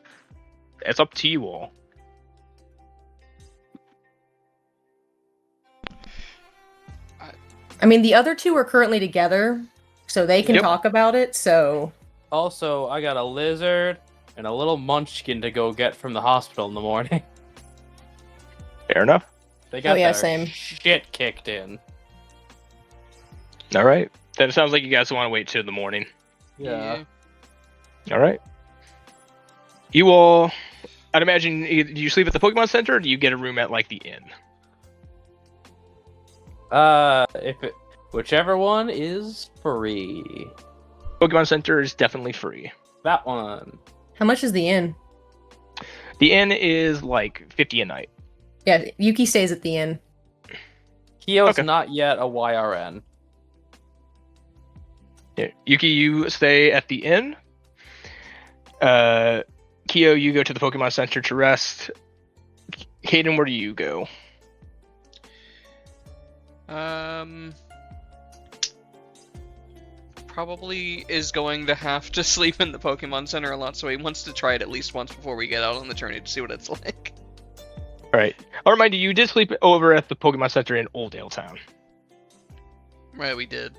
It's up to you all. I mean, the other two are currently together, so they can Yep. talk about it, so... Also, I got a lizard and a little munchkin to go get from the hospital in the morning. Fair enough. They got yeah, their same. shit kicked in. All right. Then it sounds like you guys want to wait till the morning. Yeah. All right. You all, I'd imagine, do you sleep at the Pokemon Center or do you get a room at like the inn? Whichever one is free. Pokemon Center is definitely free. That one. How much is the inn? The inn is like 50 a night. Yeah, Yuki stays at the inn. Kyo's Okay. not yet a YRN. Yeah. Yuki, you stay at the inn. Kyo, you go to the Pokemon Center to rest. Hayden, where do you go? Probably is going to have to sleep in the Pokemon Center a lot, so he wants to try it at least once before we get out on the journey to see what it's like. All right. I'll remind you did sleep over at the Pokemon Center in Oldale Town. Right, we did.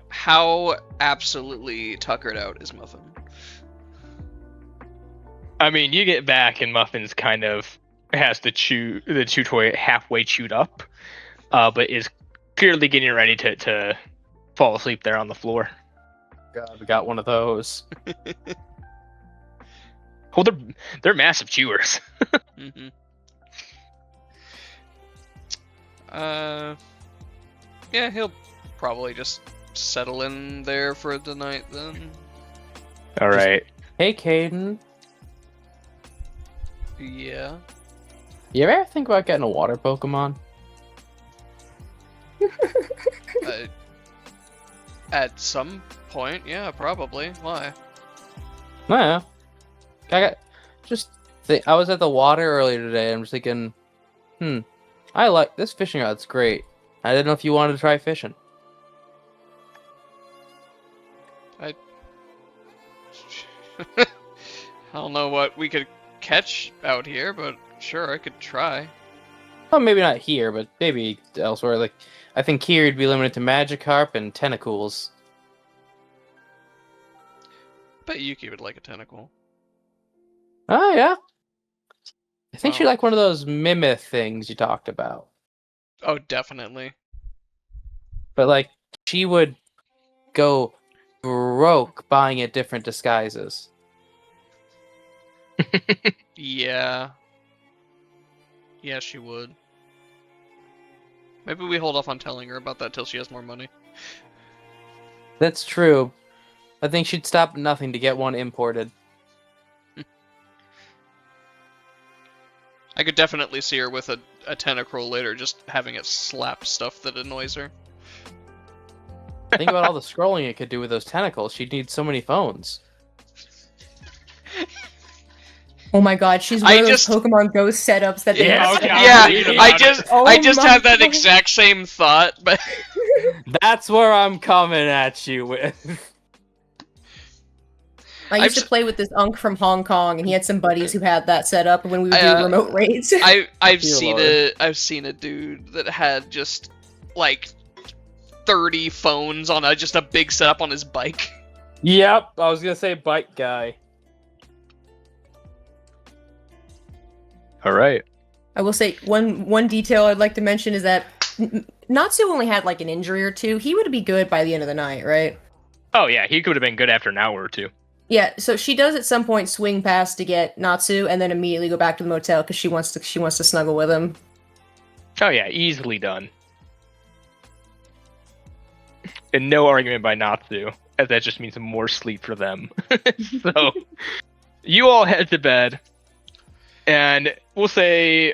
How absolutely tuckered out is Muffin? I mean, you get back and Muffin's kind of has the chew toy halfway chewed up, but is clearly getting ready to fall asleep there on the floor. God, we got one of those. Well, they're massive chewers. Mm-hmm. Yeah, he'll probably just settle in there for the night then. All right. Hey, Caden. Yeah. You ever think about getting a water Pokemon? At some point, yeah, probably. Why? Yeah. I was at the water earlier today. I'm just thinking, I like this fishing rod's great. I didn't know if you wanted to try fishing. I don't know what we could catch out here, but sure, I could try. Well, maybe not here, but maybe elsewhere. Like, I think here you'd be limited to Magikarp and Tentacools. Bet Yuki would like a tentacle. Oh, yeah. I think she'd Wow. like one of those Mimith things you talked about. Oh, definitely. But, like, she would go broke buying it different disguises. Yeah. Yeah, she would. Maybe we hold off on telling her about that till she has more money. That's true. I think she'd stop at nothing to get one imported. I could definitely see her with a Tentacruel later, just having it slap stuff that annoys her. Think about all the scrolling it could do with those tentacles. She'd need so many phones. Oh my god, she's one I of those just- Pokemon Go setups that they Yeah, have. okay, Yeah, I'm reading I about just it. Oh I just my had that God. exact same thought, but That's where I'm coming at you with. I used I've to play with this unk from Hong Kong, and he had some buddies who had that set up when we would do I, remote raids. I've Dear seen Lord. I've seen a dude that had just like 30 phones on just a big setup on his bike. Yep, I was gonna say bike guy. All right. I will say one detail I'd like to mention is that Natsu only had like an injury or two. He would be good by the end of the night, right? Oh yeah, he could have been good after an hour or two. Yeah. So she does at some point swing past to get Natsu, and then immediately go back to the motel because she wants to snuggle with him. Oh yeah, easily done. And no argument by Natsu, as that just means more sleep for them. So you all head to bed, and we'll say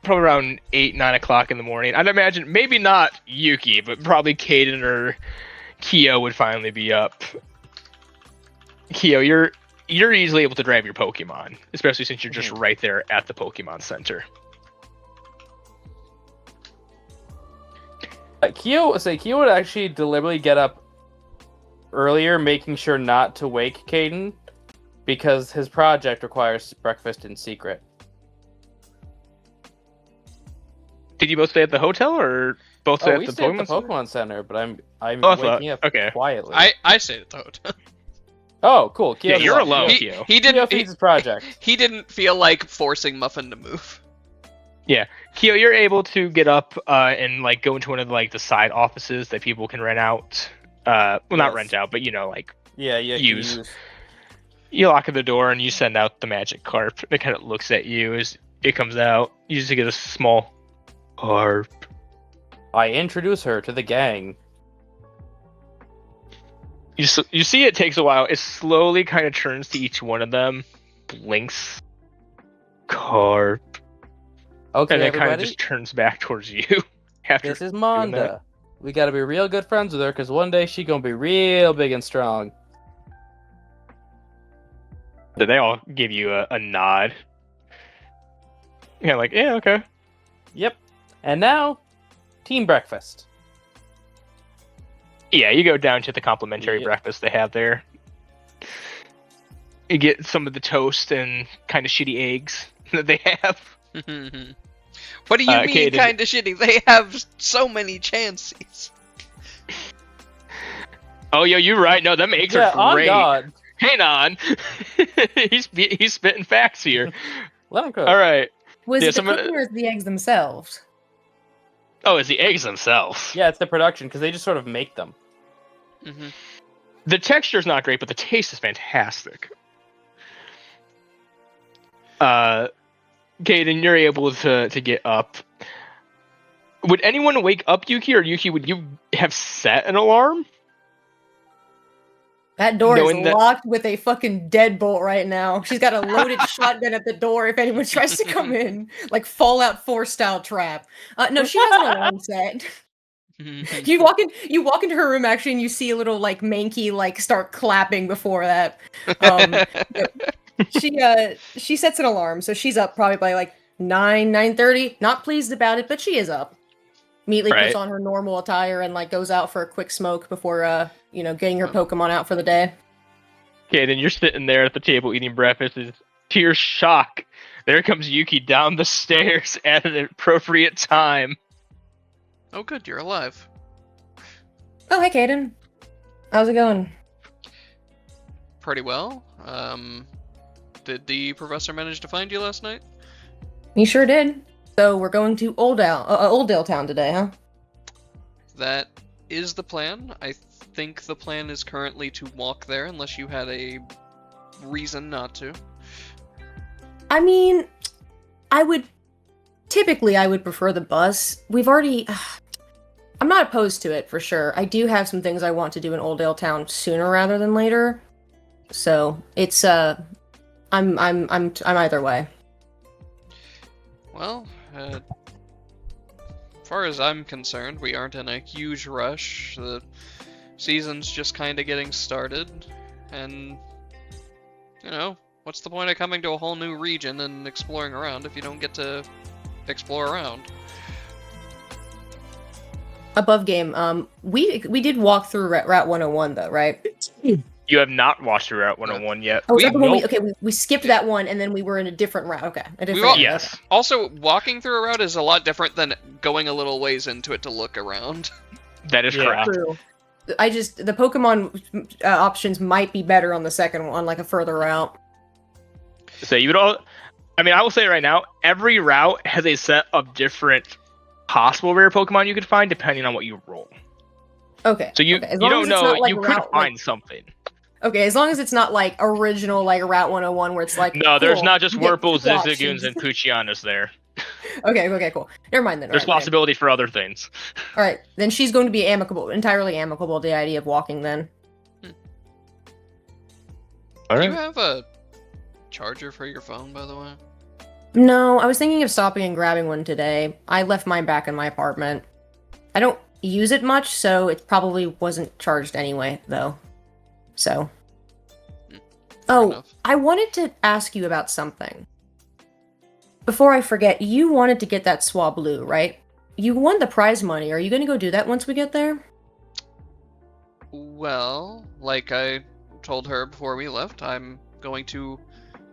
probably around 8, 9 o'clock in the morning. I'd imagine maybe not Yuki, but probably Caden or Kyo would finally be up. Kyo, you're easily able to drive your Pokemon, especially since you're just right there at the Pokemon Center. Kyo would actually deliberately get up earlier, making sure not to wake Caden, because his project requires breakfast in secret. Did you both stay at the hotel or both stay Oh, at we the stayed at the Center? Pokemon Center, but I'm Oh, I thought- waking up okay. quietly. I stayed at the hotel. Oh, cool. Yeah, Kyo's you're alone. alone, He, Kyo. he Kyo didn't. feeds his project. He didn't feel like forcing Muffin to move. Kyo, you're able to get up and like go into one of like the side offices that people can rent out. Well, not Yes. rent out, but like Yeah, yeah. Use. You lock the door and you send out the magic carp. It kind of looks at you as it comes out. You just get a small harp. I introduce her to the gang. You see it takes a while. It slowly kind of turns to each one of them, blinks, carp, Okay, and then kind of everybody. just turns back towards you. After This is doing Manda. that. We gotta be real good friends with her, because one day she gonna be real big and strong. So they all give you a nod. Yeah, like, yeah, okay. Yep. And now, team breakfast. Yeah, you go down to the complimentary Yeah. breakfast they have there. You get some of the toast and kind of shitty eggs that they have. What do you mean, Kaden. kind of shitty? They have so many chances. Oh, yo, you're right. No, them eggs Yeah, are on great. God. Hang on. he's spitting facts here. Let him cook. All right. Was Yeah, it the some of cooking the- or is it the eggs themselves? Oh, it's the eggs themselves. Yeah, it's the production, because they just sort of make them. Mm-hmm. The texture's not great, but the taste is fantastic. Kaden, you're able to get up. Would anyone wake up Yuki, or Yuki, would you have set an alarm? That door Knowing is that- locked with a fucking deadbolt right now. She's got a loaded shotgun at the door if anyone tries to come in. Like Fallout 4 style trap. No, she has an alarm set. You walk into her room actually and you see a little like Mankey like start clapping before that. She sets an alarm, so she's up probably by like 9:30. Not pleased about it, but she is up. Immediately Right. puts on her normal attire and like goes out for a quick smoke before getting her Pokemon out for the day. Kaden, you're sitting there at the table eating breakfast. And to your shock, there comes Yuki down the stairs at an appropriate time. Oh, good, you're alive. Oh, hey, Kaden. How's it going? Pretty well. Did the professor manage to find you last night? He sure did. So we're going to Oldale Town today, huh? That is the plan. I think the plan is currently to walk there, unless you had a reason not to. I mean, I would prefer the bus. I'm not opposed to it for sure. I do have some things I want to do in Oldale Town sooner rather than later. So it's I'm either way. Well, as far as I'm concerned, we aren't in a huge rush. The season's just kind of getting started, and what's the point of coming to a whole new region and exploring around if you don't get to explore around? Above game, we did walk through Route 101 though, right? You have not watched Route 101 yet. Oh, is that the one nope. we skipped that one and then we were in a different route. Okay, a different all- area. Yes. Also, walking through a route is a lot different than going a little ways into it to look around. That is Yeah. correct. True. The Pokemon options might be better on the second one, like a further route. So you would all. I mean, I will say right now, every route has a set of different possible rare Pokemon you could find depending on what you roll. Okay. So you okay. As you long don't as it's know. not, like, You could route, find something. Okay, as long as it's not like original like Route 101 where it's like No, there's cool, not just you get Wurples, two Zigzagoons, options. and Puchianas there. Okay, cool. Never mind then. There's Alright, okay. possibility for other things. All right, then she's going to be entirely amicable to the idea of walking then. Do you have a charger for your phone, by the way? No, I was thinking of stopping and grabbing one today. I left mine back in my apartment. I don't use it much, so it probably wasn't charged anyway, though. So. Fair Oh, enough. I wanted to ask you about something. Before I forget, you wanted to get that Swablu, right? You won the prize money. Are you going to go do that once we get there? Well, like I told her before we left, I'm going to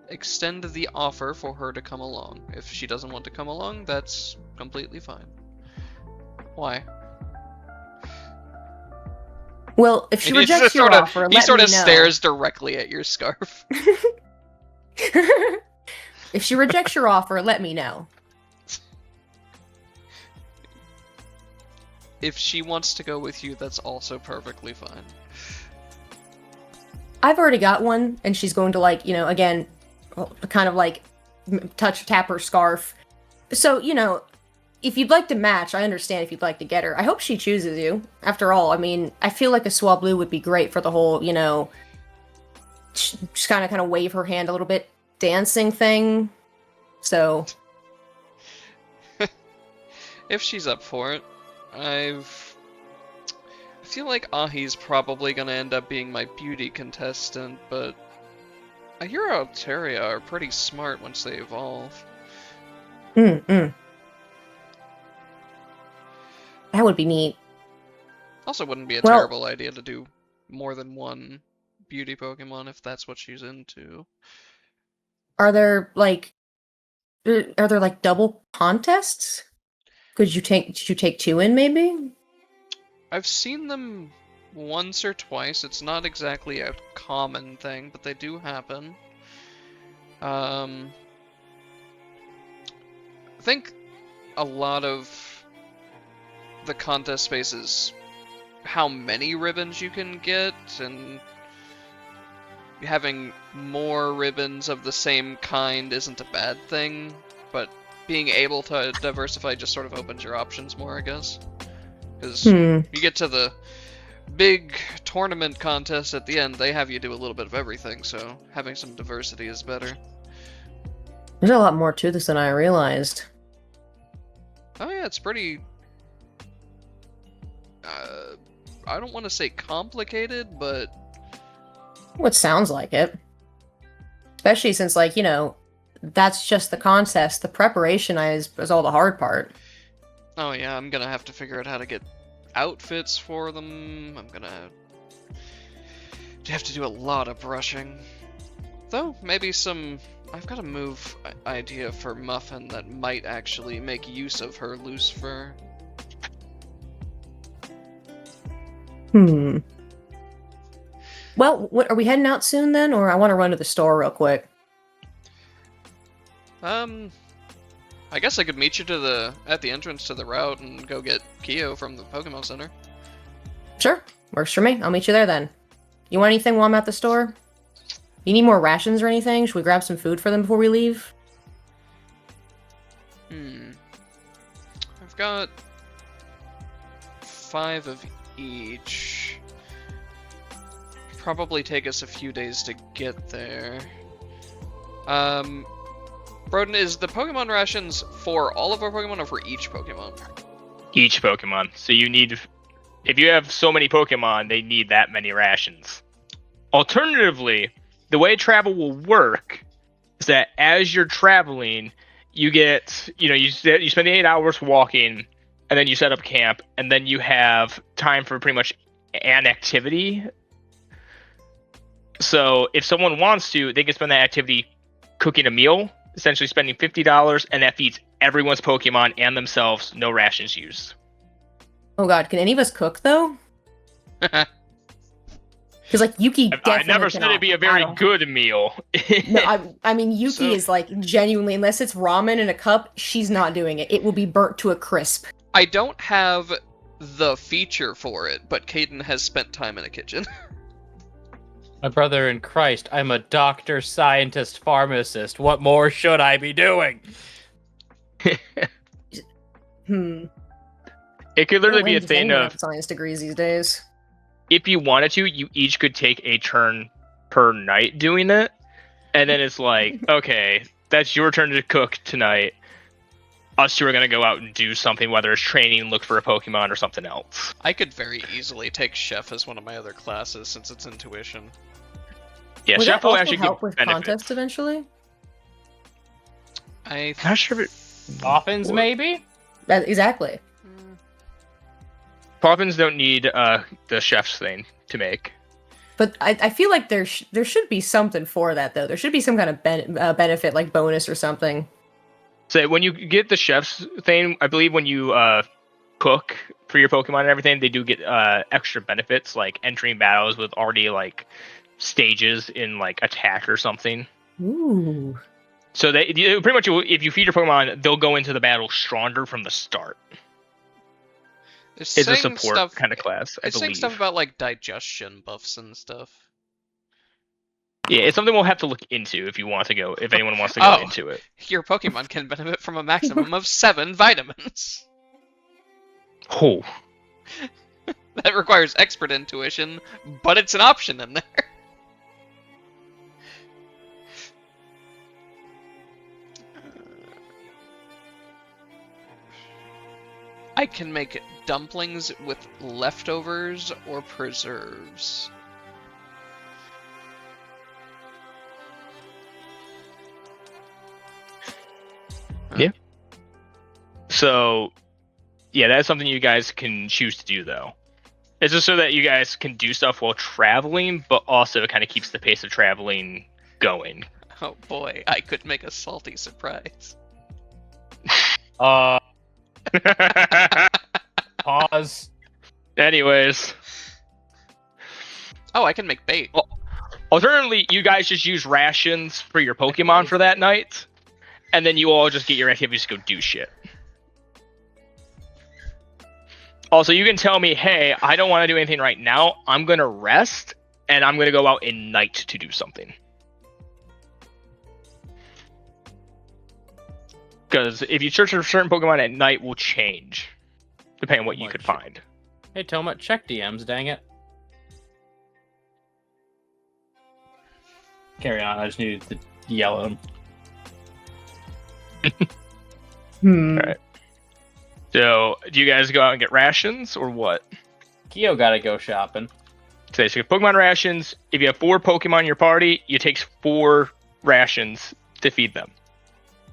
extend the offer for her to come along. If she doesn't want to come along, that's completely fine. Why? Well, if she And he rejects just your sorta- offer, he let sort me of know. stares directly at your scarf. If she rejects your offer, let me know. If she wants to go with you, that's also perfectly fine. I've already got one, and she's going to, like, again, kind of like tap her scarf. So, if you'd like to match, I understand if you'd like to get her. I hope she chooses you. After all, I mean, I feel like a Swablu would be great for the whole, just kind of wave her hand a little bit, dancing thing. So, If she's up for it, I feel like Ahi's probably gonna end up being my beauty contestant, but I hear Altaria are pretty smart once they evolve. that would be neat. Also, wouldn't be a Well- terrible idea to do more than one beauty Pokemon if that's what she's into. Are there like double contests? Did you take two in maybe? I've seen them once or twice. It's not exactly a common thing, but they do happen. I think a lot of the contest space is how many ribbons you can get, and having more ribbons of the same kind isn't a bad thing, but being able to diversify just sort of opens your options more, I guess. Because you get to the big tournament contest at the end, they have you do a little bit of everything, so having some diversity is better. There's a lot more to this than I realized. Oh yeah, it's pretty... I don't want to say complicated, but... What sounds like it. Especially since, like, that's just the contest. The preparation is all the hard part. Oh yeah, I'm gonna have to figure out how to get outfits for them. I'm gonna have to do a lot of brushing. Though, maybe some... I've got a move idea for Muffin that might actually make use of her loose fur. Well, what are we heading out soon then, or I want to run to the store real quick? I guess I could meet you at the entrance to the route and go get Kyo from the Pokemon Center. Sure, works for me. I'll meet you there then. You want anything while I'm at the store? You need more rations or anything? Should we grab some food for them before we leave? I've got 5 of each. Probably take us a few days to get there. Broden, is the Pokemon rations for all of our Pokemon or for each Pokemon? Each Pokemon. So you need... If you have so many Pokemon, they need that many rations. Alternatively, the way travel will work is that as you're traveling, you get... You spend 8 hours walking, and then you set up camp, and then you have time for pretty much an activity. So if someone wants to, they can spend that activity cooking a meal, essentially spending $50, and that feeds everyone's Pokemon and themselves, no rations used. Oh god, can any of us cook though? Because like Yuki definitely I never said it'd be a very good meal. No, I mean Yuki is like genuinely, unless it's ramen in a cup, she's not doing it. It will be burnt to a crisp. I don't have the feature for it, but Caden has spent time in a kitchen. My brother in Christ, I'm a doctor, scientist, pharmacist. What more should I be doing? It could literally be a thing of science degrees these days. If you wanted to, you each could take a turn per night doing it, and then it's like, okay, that's your turn to cook tonight. Us two are gonna go out and do something, whether it's training, look for a Pokemon, or something else. I could very easily take Chef as one of my other classes since it's intuition. Yeah, Would Chef that will also actually help get with benefits. contests eventually? I'm not sure if it... Dolphins, maybe? Exactly. Poppins don't need the chef's thing to make. But I feel like there should be something for that though. There should be some kind of benefit, like bonus or something. So when you get the chef's thing, I believe when you cook for your Pokemon and everything, they do get extra benefits like entering battles with already like stages in like attack or something. Ooh. So they pretty much, if you feed your Pokemon, they'll go into the battle stronger from the start. It's a support kind of class, I It's believe. saying stuff about like digestion buffs and stuff. Yeah, it's something we'll have to look into if anyone wants to go into it. Your Pokemon can benefit from a maximum of 7 vitamins. Oh. That requires expert intuition, but it's an option in there. I can make dumplings with leftovers or preserves. Yeah. So, yeah, that's something you guys can choose to do, though. It's just so that you guys can do stuff while traveling, but also it kind of keeps the pace of traveling going. Oh boy, I could make a salty surprise. Pause. Anyways. Oh, I can make bait. Well, alternatively, you guys just use rations for your Pokemon for that night, and then you all just get your activities to go do shit. Also, you can tell me, hey, I don't want to do anything right now. I'm going to rest, and I'm going to go out in night to do something. Because if you search for certain Pokemon at night, will change, depending on what you could find. Hey, Toma, check DMs, dang it. Carry on, I just needed to yell at him. Alright. So, do you guys go out and get rations, or what? Kyo gotta go shopping. So you get Pokemon rations. If you have 4 Pokemon in your party, it takes 4 rations to feed them.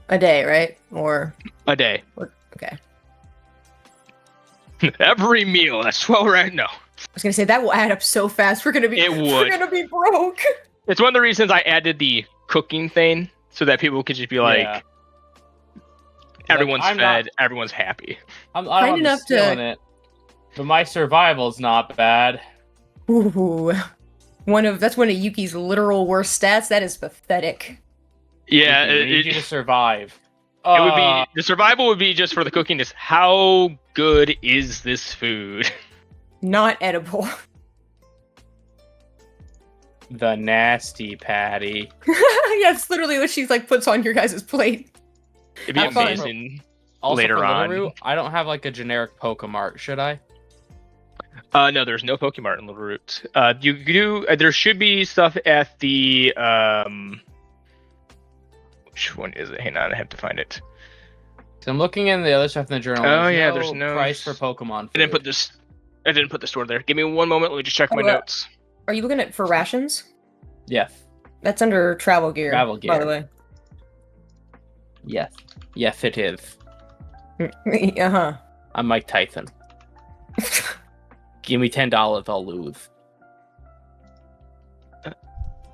A day, right? Or a day. Okay. Every meal. That's 12 right? No. I was gonna say that will add up so fast. We're gonna be. We're gonna be broke. It's one of the reasons I added the cooking thing so that people could just be like, everyone's fed, everyone's happy. I'm kind enough to it, but my survival's not bad. Ooh, that's one of Yuki's literal worst stats. That is pathetic. Yeah, I need you to survive. It would be the survival would be just for the cooking. Just how good is this food? Not edible. The nasty patty. Yeah, it's literally what she's like puts on your guys' plate. It'd be amazing. Also later for on, Littleroot, I don't have like a generic Pokemart, should I? No, there's no Pokemart in Littleroot. You do. There should be stuff at the Which one is it? Hang on, I have to find it. So I'm looking in the other stuff in the journal. There's no price for Pokemon food. I didn't put the store there. Give me one moment. Let me just check my notes. Are you looking for rations? Yes. That's under travel gear. By the way. Yes. Yes, it is. Uh-huh. I'm Mike Tyson. Give me $10, I'll lose.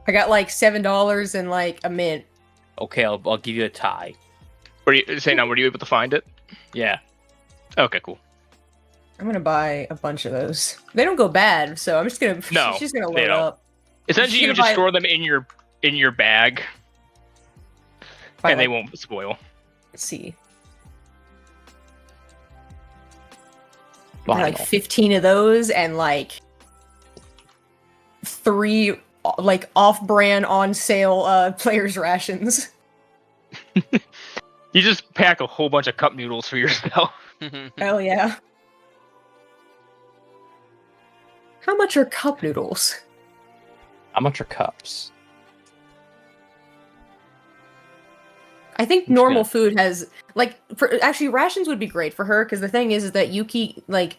I got like $7 and like a mint. Okay, I'll give you a tie. Were you able to find it? Yeah. Okay, cool. I'm gonna buy a bunch of those. They don't go bad, so I'm just gonna. No, she's just gonna load up. Essentially, you just store them in your bag, and they won't spoil. Let's see. Like 15 of those and like 3 like off-brand on sale players rations. You just pack a whole bunch of cup noodles for yourself. Hell yeah. How much are cup noodles? How much are cups? I think normal food has actually rations would be great for her because the thing is that Yuki like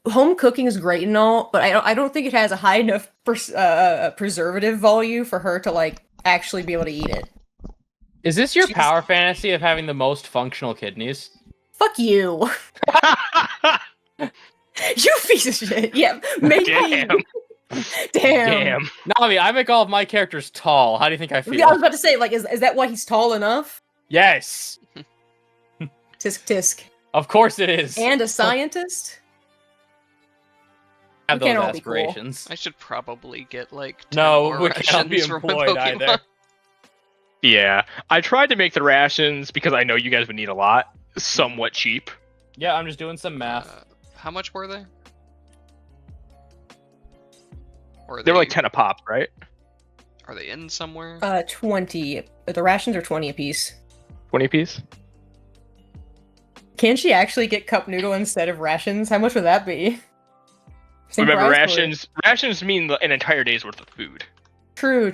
home cooking is great and all, but I don't think it has a high enough preservative value for her to like actually be able to eat it. Is this your power fantasy of having the most functional kidneys? Fuck you. You piece of shit. Yeah, make me. Damn. No, I mean, I make all of my characters tall. How do you think I feel? Yeah, I was about to say, like, is that why he's tall enough? Yes. Tisk tisk. Of course it is. And a scientist? Have We can't those all be cool. aspirations. I should probably get like 10 No, more we cannot be rations for my employed Pokemon. either. Yeah, I tried to make the rations because I know you guys would need a lot somewhat cheap. Yeah, I'm just doing some math. How much were they? Or They were like 10 a pop, right? Are they in somewhere? 20. The rations are 20 apiece. 20 piece. Can she actually get cup noodle instead of rations? How much would that be? Same Remember, price, or- rations mean an entire day's worth of food. True.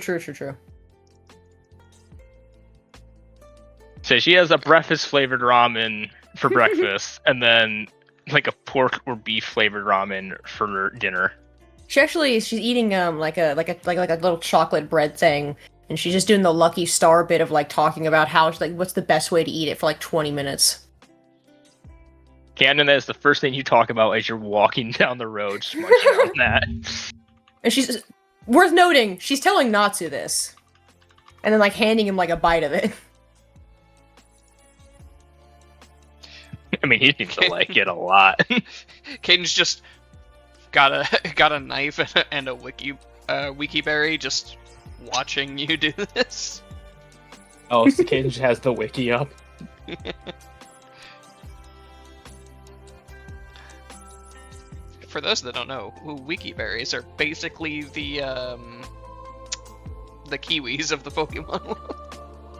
So she has a breakfast flavored ramen for breakfast, and then like a pork or beef flavored ramen for dinner. She's eating like a little chocolate bread thing, and she's just doing the Lucky Star bit of like talking about how like what's the best way to eat it for like 20 minutes. Canon, that is the first thing you talk about as you're walking down the road, just munching on that. And she's worth noting, she's telling Natsu this, and then like handing him like a bite of it. I mean, he seems to like it a lot. Caden's just got a knife and a wiki berry, just watching you do this. Oh, so Caden just has the wiki up. For those that don't know, wiki berries are basically the kiwis of the Pokemon world.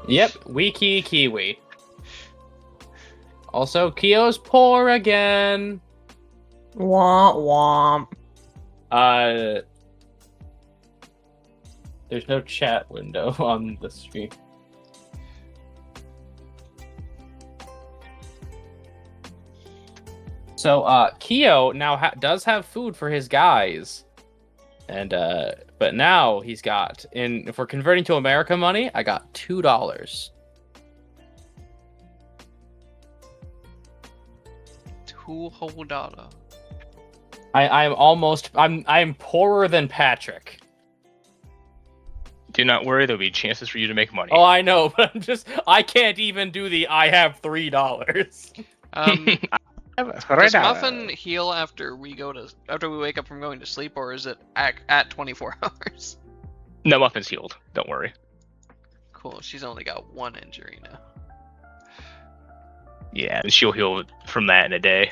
Yep, wiki kiwi. Also, Kyo's poor again. Womp womp. There's no chat window on the stream. So, Kyo now does have food for his guys, and but now he's got if we're converting to America money, I got $2. $2. I'm poorer than Patrick. Do not worry, there'll be chances for you to make money. Oh, I know, but I can't even do I have $3. Does Muffin heal after we wake up from going to sleep, or is it at 24 hours? No, Muffin's healed. Don't worry. Cool. She's only got one injury now. Yeah, and she'll heal from that in a day.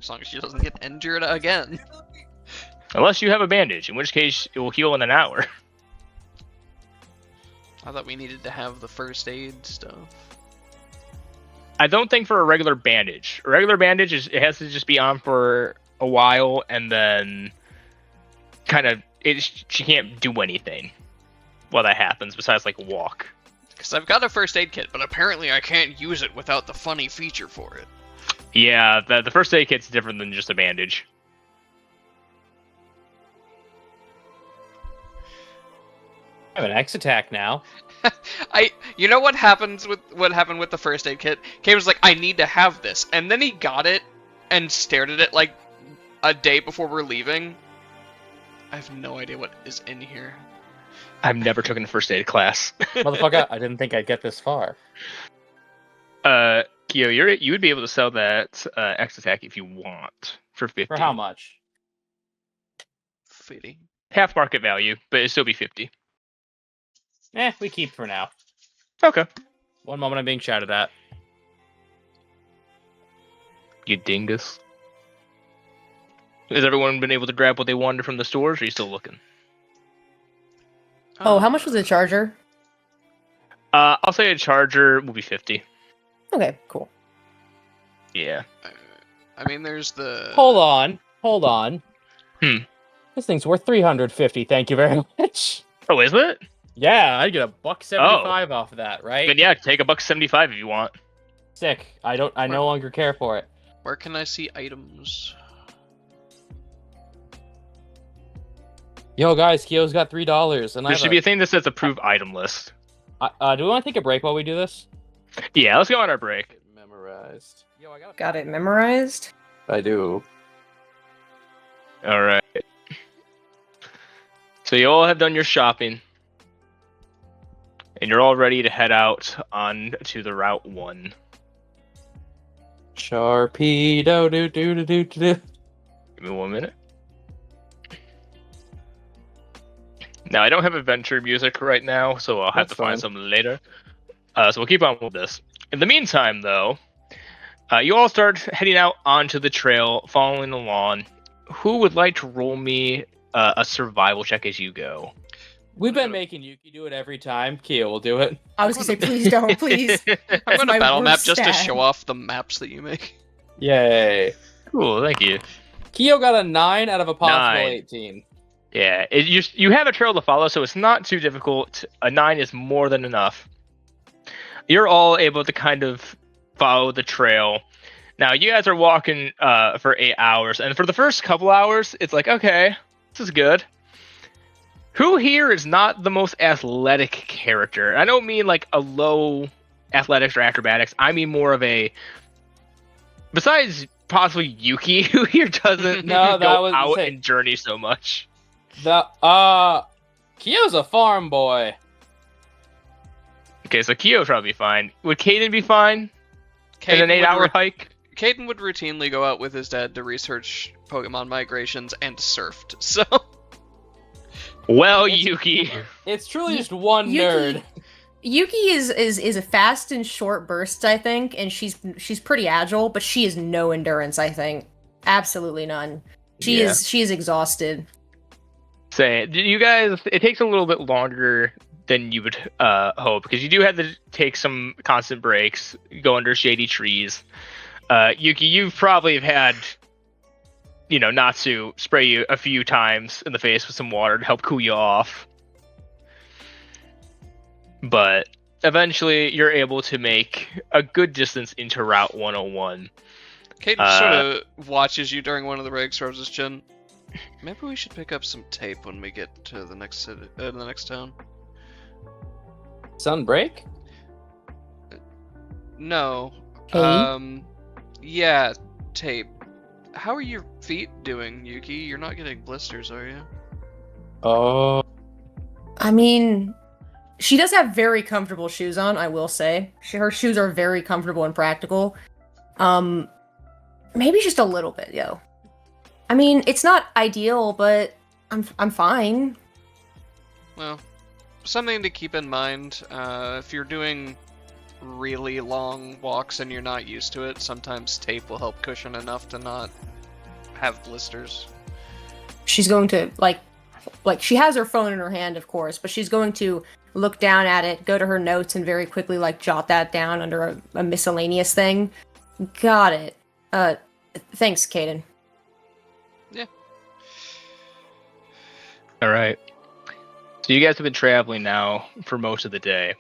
As long as she doesn't get injured again. Unless you have a bandage, in which case it will heal in an hour. I thought we needed to have the first aid stuff. I don't think for a regular bandage. A regular bandage it has to just be on for a while, and then she can't do anything while that happens besides like walk. Because I've got a first aid kit, but apparently I can't use it without the funny feature for it. Yeah, the first aid kit's different than just a bandage. I have an X attack now. You know what happened with the first aid kit? Kay was like, I need to have this, and then he got it and stared at it like a day before we're leaving. I have no idea what is in here. I've never taken a first aid class. Motherfucker, I didn't think I'd get this far. Kyo, you would be able to sell that X attack if you want for 50. For how much? 50. Half market value, but it'd still be 50. We keep for now. Okay. One moment I'm being shouted at. You dingus. Has everyone been able to grab what they wanted from the stores, or are you still looking? Oh, how much was the charger? I'll say a charger will be 50. Okay, cool. Yeah. I mean, there's the... Hold on. This thing's worth $350, thank you very much. Oh, is it? Yeah, I'd get $1.75 off of that, right? Then yeah, take $1.75 if you want. Sick. I no longer care for it. Where can I see items? Yo, guys, Kyo's got $3, and There should be a thing that says approved item list. do we want to take a break while we do this? Yeah, let's go on our break. Memorized. Yo, I Got it memorized? I do. All right. So you all have done your shopping. and you're all ready to head out on to the Route 1. Sharpie do do do do do do. Give me 1 minute. Now, I don't have adventure music right now, so I'll have to find some later. So we'll keep on with this. In the meantime, though, you all start heading out onto the trail, following along. Who would like to roll me a survival check as you go? We've been making Yuki do it every time. Kia will do it. I was gonna say, please don't, please. I'm going to my battle map worst just to stat. show off the maps that you make. Yay. Cool, thank you. Kyo got a 9 out of a possible 9. 18. Yeah, you have a trail to follow, so it's not too difficult. A 9 is more than enough. You're all able to kind of follow the trail. Now, you guys are walking for 8 hours, and for the first couple hours, it's like, okay, this is good. Who here is not the most athletic character? I don't mean like a low athletics or acrobatics. I mean more of a... Besides possibly Yuki, who here doesn't No, that go was out insane. and journey so much. Kyo's a farm boy. Okay, so Kyo would probably be fine. Would Caden be fine? In an 8-hour hike? Caden would routinely go out with his dad to research Pokemon migrations and surfed, so... Well, Yuki. It's truly just one nerd. Yuki is a fast and short bursts, I think, and she's pretty agile, but she has no endurance, I think. Absolutely none. She is exhausted. Say, you guys, it takes a little bit longer than you would hope, because you do have to take some constant breaks, go under shady trees. Yuki, you probably have had, Natsu spray you a few times in the face with some water to help cool you off. But eventually, you're able to make a good distance into Route 101. Caden sort of watches you during one of the breaks, rubs his chin. Maybe we should pick up some tape when we get to the next city, the next town. Sunbreak? No. Hey? Yeah, tape. How are your feet doing, Yuki? You're not getting blisters, are you? Oh. I mean, she does have very comfortable shoes on, I will say. Her shoes are very comfortable and practical. Maybe just a little bit, yo. I mean, it's not ideal, but I'm fine. Well, something to keep in mind, if you're doing really long walks and you're not used to it, sometimes tape will help cushion enough to not have blisters. She's going to, like she has her phone in her hand, of course, but she's going to look down at it, go to her notes, and very quickly, jot that down under a miscellaneous thing. Got it. Thanks, Caden. Yeah. All right. So you guys have been traveling now for most of the day.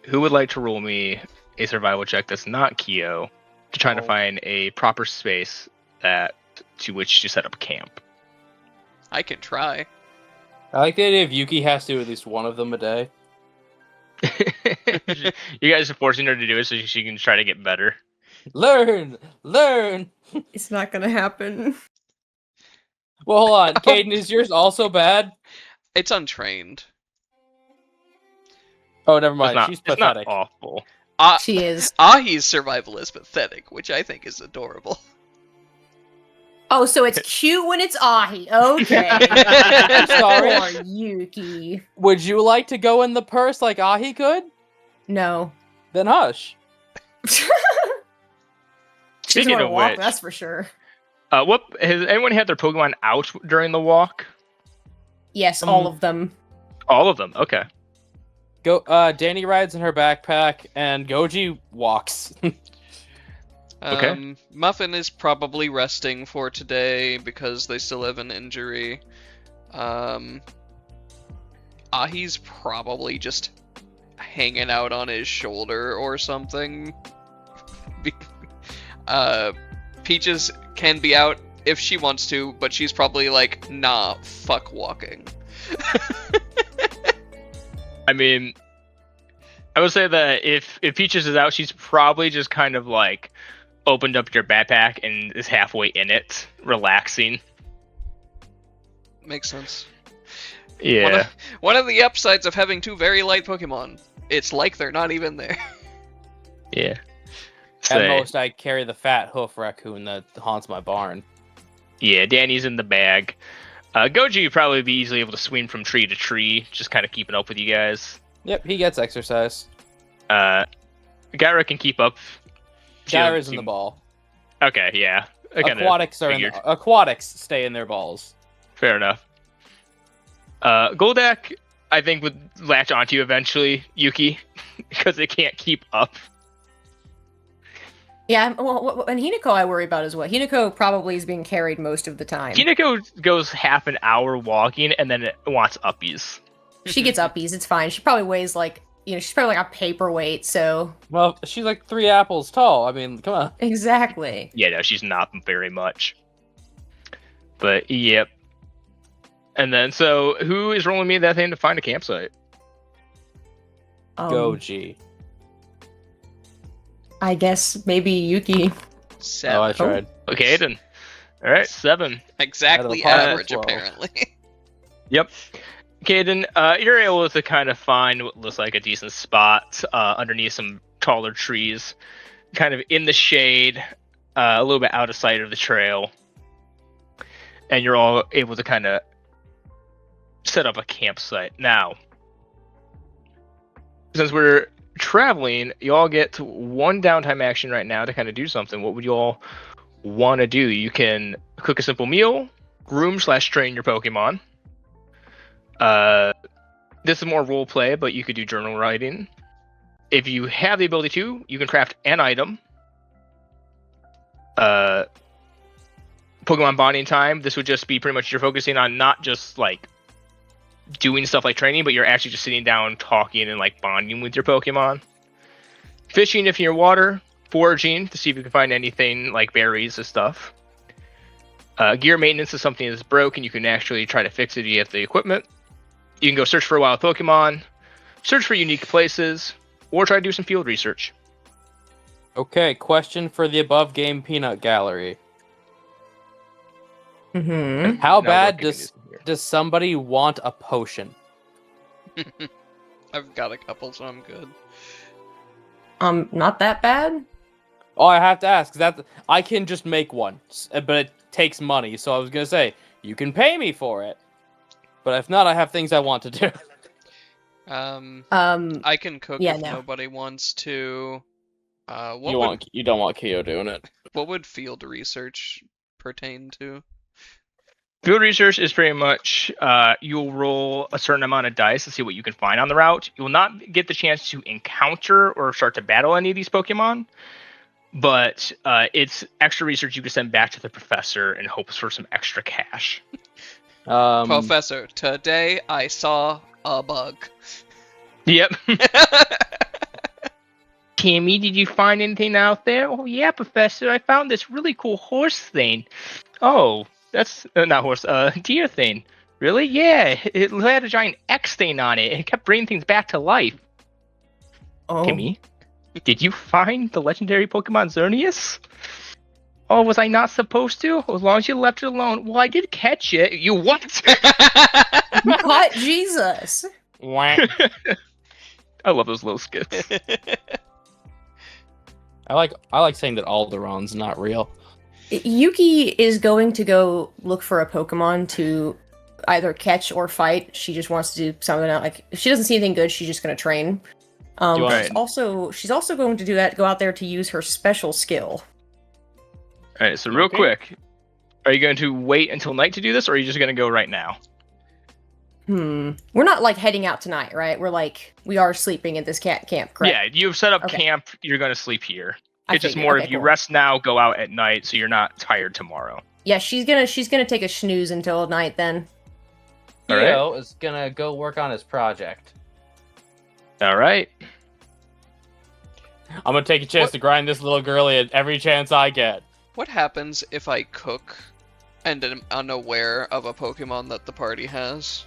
Who would like to roll me a survival check that's not Kyo to try to find a proper space to which to set up camp? I can try. I like the idea if Yuki has to do at least one of them a day. You guys are forcing her to do it so she can try to get better. Learn! It's not gonna happen. Well, hold on. Caden, is yours also bad? It's untrained. Oh, never mind. She's It's not pathetic. awful. She is. Ahi's survival is pathetic, which I think is adorable. Oh, so it's cute when it's Ahi. Okay. I'm sorry. Poor Yuki. Would you like to go in the purse like Ahi could? No. Then hush. She Speaking doesn't of wanna walk, which, that's for sure. what has anyone had their Pokemon out during the walk? Yes, all of them. All of them. Okay. Danny rides in her backpack, and Goji walks. Okay. Muffin is probably resting for today because they still have an injury. Ahi's probably just hanging out on his shoulder or something. Peaches can be out if she wants to, but she's probably like, nah, fuck walking. I mean, I would say that if Peaches is out, she's probably just kind of opened up your backpack and is halfway in it, relaxing. Makes sense. Yeah. One of the upsides of having two very light Pokemon. It's like they're not even there. Yeah. At Say, most, I carry the fat hoof raccoon that haunts my barn. yeah, Danny's in the bag. Goji would probably be easily able to swing from tree to tree, just kind of keeping up with you guys. Yep, he gets exercise. Gyra can keep up. She doesn't Gyra's in the seem- ball. Okay, yeah. I kinda Aquatics figured. aquatics stay in their balls. Fair enough. Goldak, I think, would latch onto you eventually, Yuki, because they can't keep up. Yeah, well, and Hinako I worry about as well. Hinako probably is being carried most of the time. Hinako goes half an hour walking and then it wants uppies. She gets uppies, it's fine. She probably weighs like, she's probably like a paperweight, so... Well, she's like 3 apples tall. I mean, come on. Exactly. Yeah, no, she's not very much. But, yep. And then, so, who is rolling me that thing to find a campsite? Goji. I guess maybe Yuki. 7. Oh, I tried. Okay, then. Alright, 7. Exactly Out of the average, 12. apparently. Yep. Caden, you're able to kind of find what looks like a decent spot underneath some taller trees, kind of in the shade, a little bit out of sight of the trail. And you're all able to kind of set up a campsite. Now, since we're traveling, you all get one downtime action right now to kind of do something. What would you all want to do? You can cook a simple meal, groom/train your Pokemon. This is more role play, but you could do journal writing. If you have the ability to, you can craft an item. Pokemon bonding time. This would just be pretty much you're focusing on not just like doing stuff like training, but you're actually just sitting down, talking, and like bonding with your Pokemon. Fishing if you're water. Foraging to see if you can find anything like berries and stuff. Gear maintenance is something that's broken. You can actually try to fix it if you have the equipment. You can go search for wild Pokemon, search for unique places, or try to do some field research. Okay, question for the above game peanut gallery. Mm-hmm. How Now bad what can you do here? does somebody want a potion? I've got a couple, so I'm good. Not that bad? Oh, I have to ask. That I can just make one, but it takes money. So I was gonna say you can pay me for it, but if not, I have things I want to do. I can cook yeah, if no. nobody wants to. You don't want Kyo doing it. What would field research pertain to? Field research is pretty much you'll roll a certain amount of dice to see what you can find on the route. You will not get the chance to encounter or start to battle any of these Pokemon, but it's extra research you can send back to the professor in hopes for some extra cash. Professor, today I saw a bug. Yep. Tammy, did you find anything out there? Oh yeah, Professor, I found this really cool horse thing. Oh, that's not horse, deer thing. Really? Yeah, it had a giant X stain on it. It kept bringing things back to life. Oh. Timmy, did you find the legendary Pokemon Xerneas? Oh, was I not supposed to? As long as you left it alone. Well, I did catch it. You what? You caught Jesus! Whack. I love those little skits. I like saying that Alderon's not real. Yuki is going to go look for a Pokemon to either catch or fight. She just wants to do something else. Like, if she doesn't see anything good, she's just going to train. Right. She's also going to do that. Go out there to use her special skill. All right, so real Okay. quick, are you going to wait until night to do this, or are you just going to go right now? We're not like heading out tonight, right? We are sleeping at this camp, correct? Yeah, you've set up Okay. camp. You're going to sleep here. I It's just figured. more Okay, if you cool. rest now, go out at night, so you're not tired tomorrow. Yeah, she's gonna take a snooze until night then. All right. Kyo is gonna go work on his project. All right. I'm gonna take a chance to grind this little girly at every chance I get. What happens if I cook and am unaware of a Pokemon that the party has?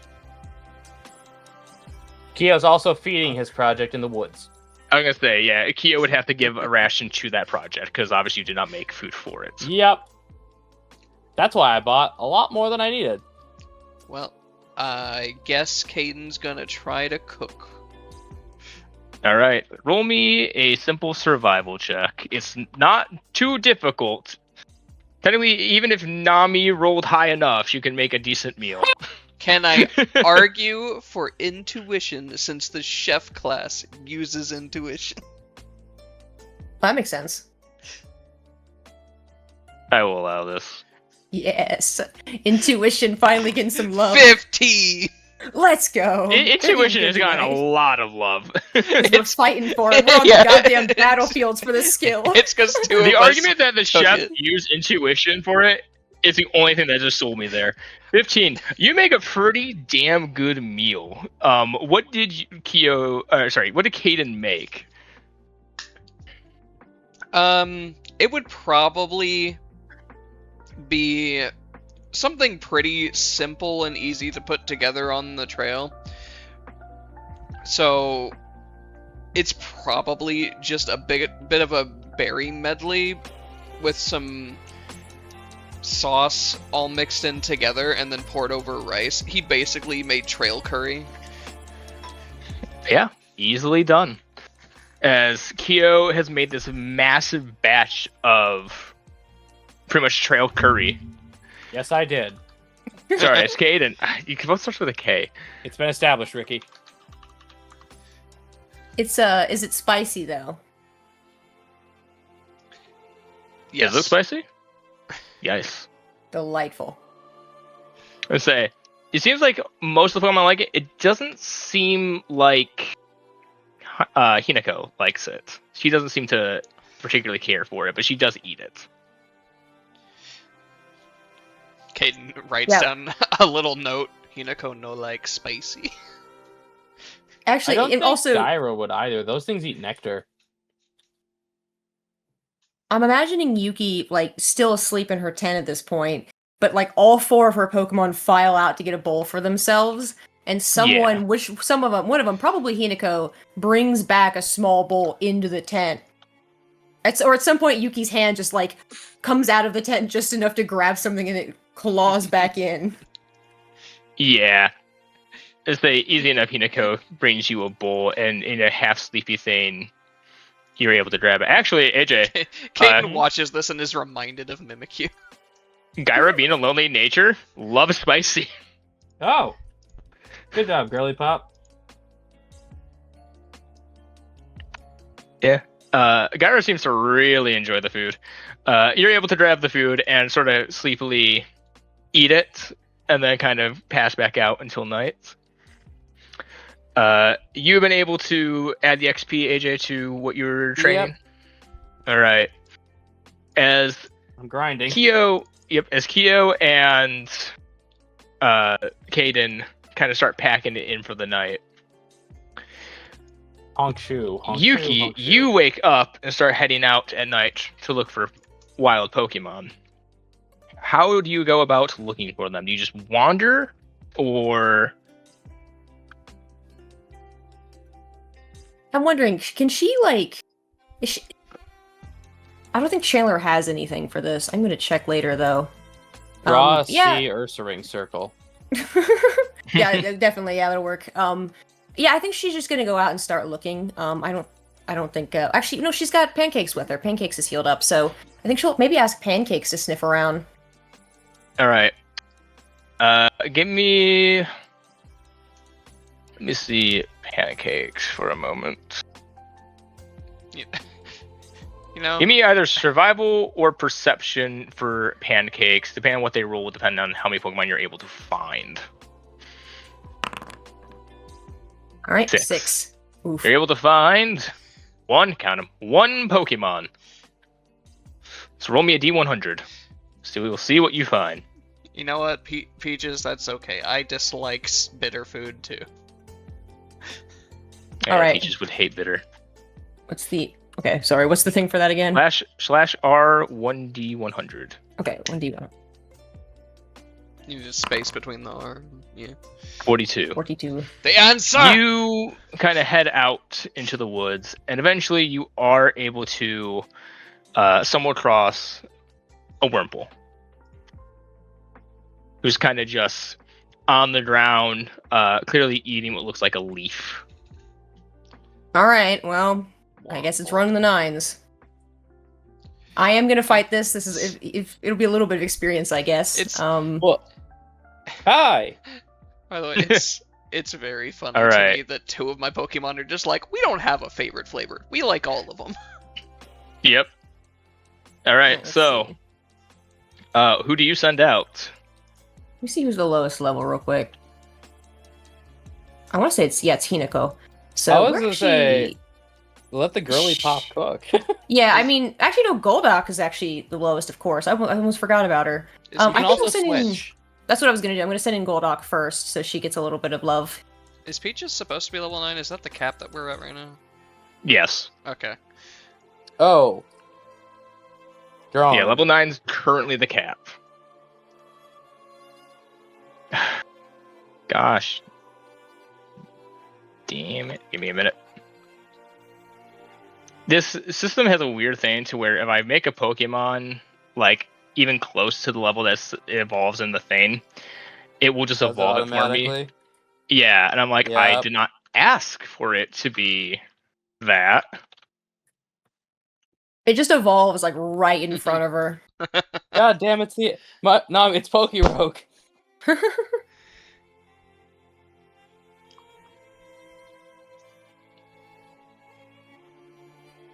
Kyo's also feeding his project in the woods. I'm going to say, yeah, Kia would have to give a ration to that project, because obviously you did not make food for it. Yep. That's why I bought a lot more than I needed. Well, I guess Caden's gonna try to cook. All right, roll me a simple survival check. It's not too difficult. Technically, even if Nami rolled high enough, she can make a decent meal. Can I argue for intuition since the chef class uses intuition? That makes sense. I will allow this. Yes. Intuition finally getting some love. 50! Let's go. Intuition has gotten a lot of love. We're fighting for it. We're on Yeah. the goddamn battlefields for this skill. It's because two The of us argument that the took chef it. used intuition for it is the only thing that just sold me there. 15. You make a pretty damn good meal. What did what did Caden make? It would probably be something pretty simple and easy to put together on the trail. So it's probably just a bit of a berry medley with some sauce all mixed in together and then poured over rice. He basically made trail curry. Yeah, easily done. As Kyo has made this massive batch of pretty much trail curry. Yes, I did. Sorry, it's Caden. You can both start with a K. It's been established, Ricky. It's is it spicy though? Yes. Is it spicy? Yes. Delightful. I would say, it seems like most of the Pokemon like it. It doesn't seem like Hinako likes it. She doesn't seem to particularly care for it, but she does eat it. Caden writes Yeah. down a little note. Hinako no like spicy. I Actually, don't it think also Gyro would either. Those things eat nectar. I'm imagining Yuki like still asleep in her tent at this point, but like all four of her Pokemon file out to get a bowl for themselves, and someone, one of them, probably Hinako, brings back a small bowl into the tent. Or at some point, Yuki's hand just like comes out of the tent just enough to grab something and it claws back in. Yeah. It's easy enough. Hinako brings you a bowl, and in a half sleepy thing, you're able to grab it. Actually, AJ, Caden watches this and is reminded of Mimikyu. Gyra being a lonely nature, love spicy. Oh! Good job, girly pop. Yeah. Gyra seems to really enjoy the food. You're able to grab the food and sort of sleepily eat it, and then kind of pass back out until night. You've been able to add the XP, AJ, to what you're training. All right. As I'm grinding. Kyo and Caden kind of start packing it in for the night. Honkshu. Yuki, you wake up and start heading out at night to look for wild Pokemon. How do you go about looking for them? Do you just wander, or... I'm wondering, can she like? I don't think Chandler has anything for this. I'm gonna check later though. Draw yeah. C Ursaring circle. Yeah, definitely. Yeah, that'll work. Yeah, I think she's just gonna go out and start looking. I don't think. Actually, no, she's got Pancakes with her. Pancakes is healed up, so I think she'll maybe ask Pancakes to sniff around. All right. Give me. Let me see Pancakes for a moment. You know, Give me either survival or perception for Pancakes, depending on what they roll, depending on how many Pokemon you're able to find. All right, Six. 6. Oof. You're able to find one Pokemon. So roll me a D100. So we will see what you find. you know what, Peaches? That's okay. I dislike bitter food too. Yeah, All right. Peaches would hate bitter. What's the? Okay, sorry. What's the thing for that again? /R 1D100. Okay, 1D1. You need a space between the R. Yeah. 42. 42. The answer. You kind of head out into the woods, and eventually you are able to stumble across a Wurmple, who's kind of just on the ground, clearly eating what looks like a leaf. Alright, well, I guess it's running the 9s. I am gonna fight this. This is if it'll be a little bit of experience, I guess. Well, hi. By the way, it's very funny All to right. me that 2 of my Pokemon are just like, we don't have a favorite flavor. We like all of them. Yep. All right. Let's So, see. who do you send out? Let me see who's the lowest level real quick. I want to say it's Hinako. So I was we're gonna actually- say, let the girly pop cook. yeah. I mean, actually, no. Golduck is actually the lowest, of course. I almost forgot about her. Is I You can think also I'll send in- switch. That's what I was gonna do. I'm gonna send in Golduck first, so she gets a little bit of love. Is Peaches supposed to be level 9? Is that the cap that we're at right now? Yes. Okay. Oh. Drawn. Yeah, level 9's currently the cap. Gosh. Damn it. Give me a minute. This system has a weird thing to where if I make a Pokemon, like, even close to the level that it evolves in the thing, it will just Does it evolve it for me. automatically? Yeah, and I'm like, I Yep. did not ask for it to be that. It just evolves like right in front of her. God damn it! No, it's Pokerogue.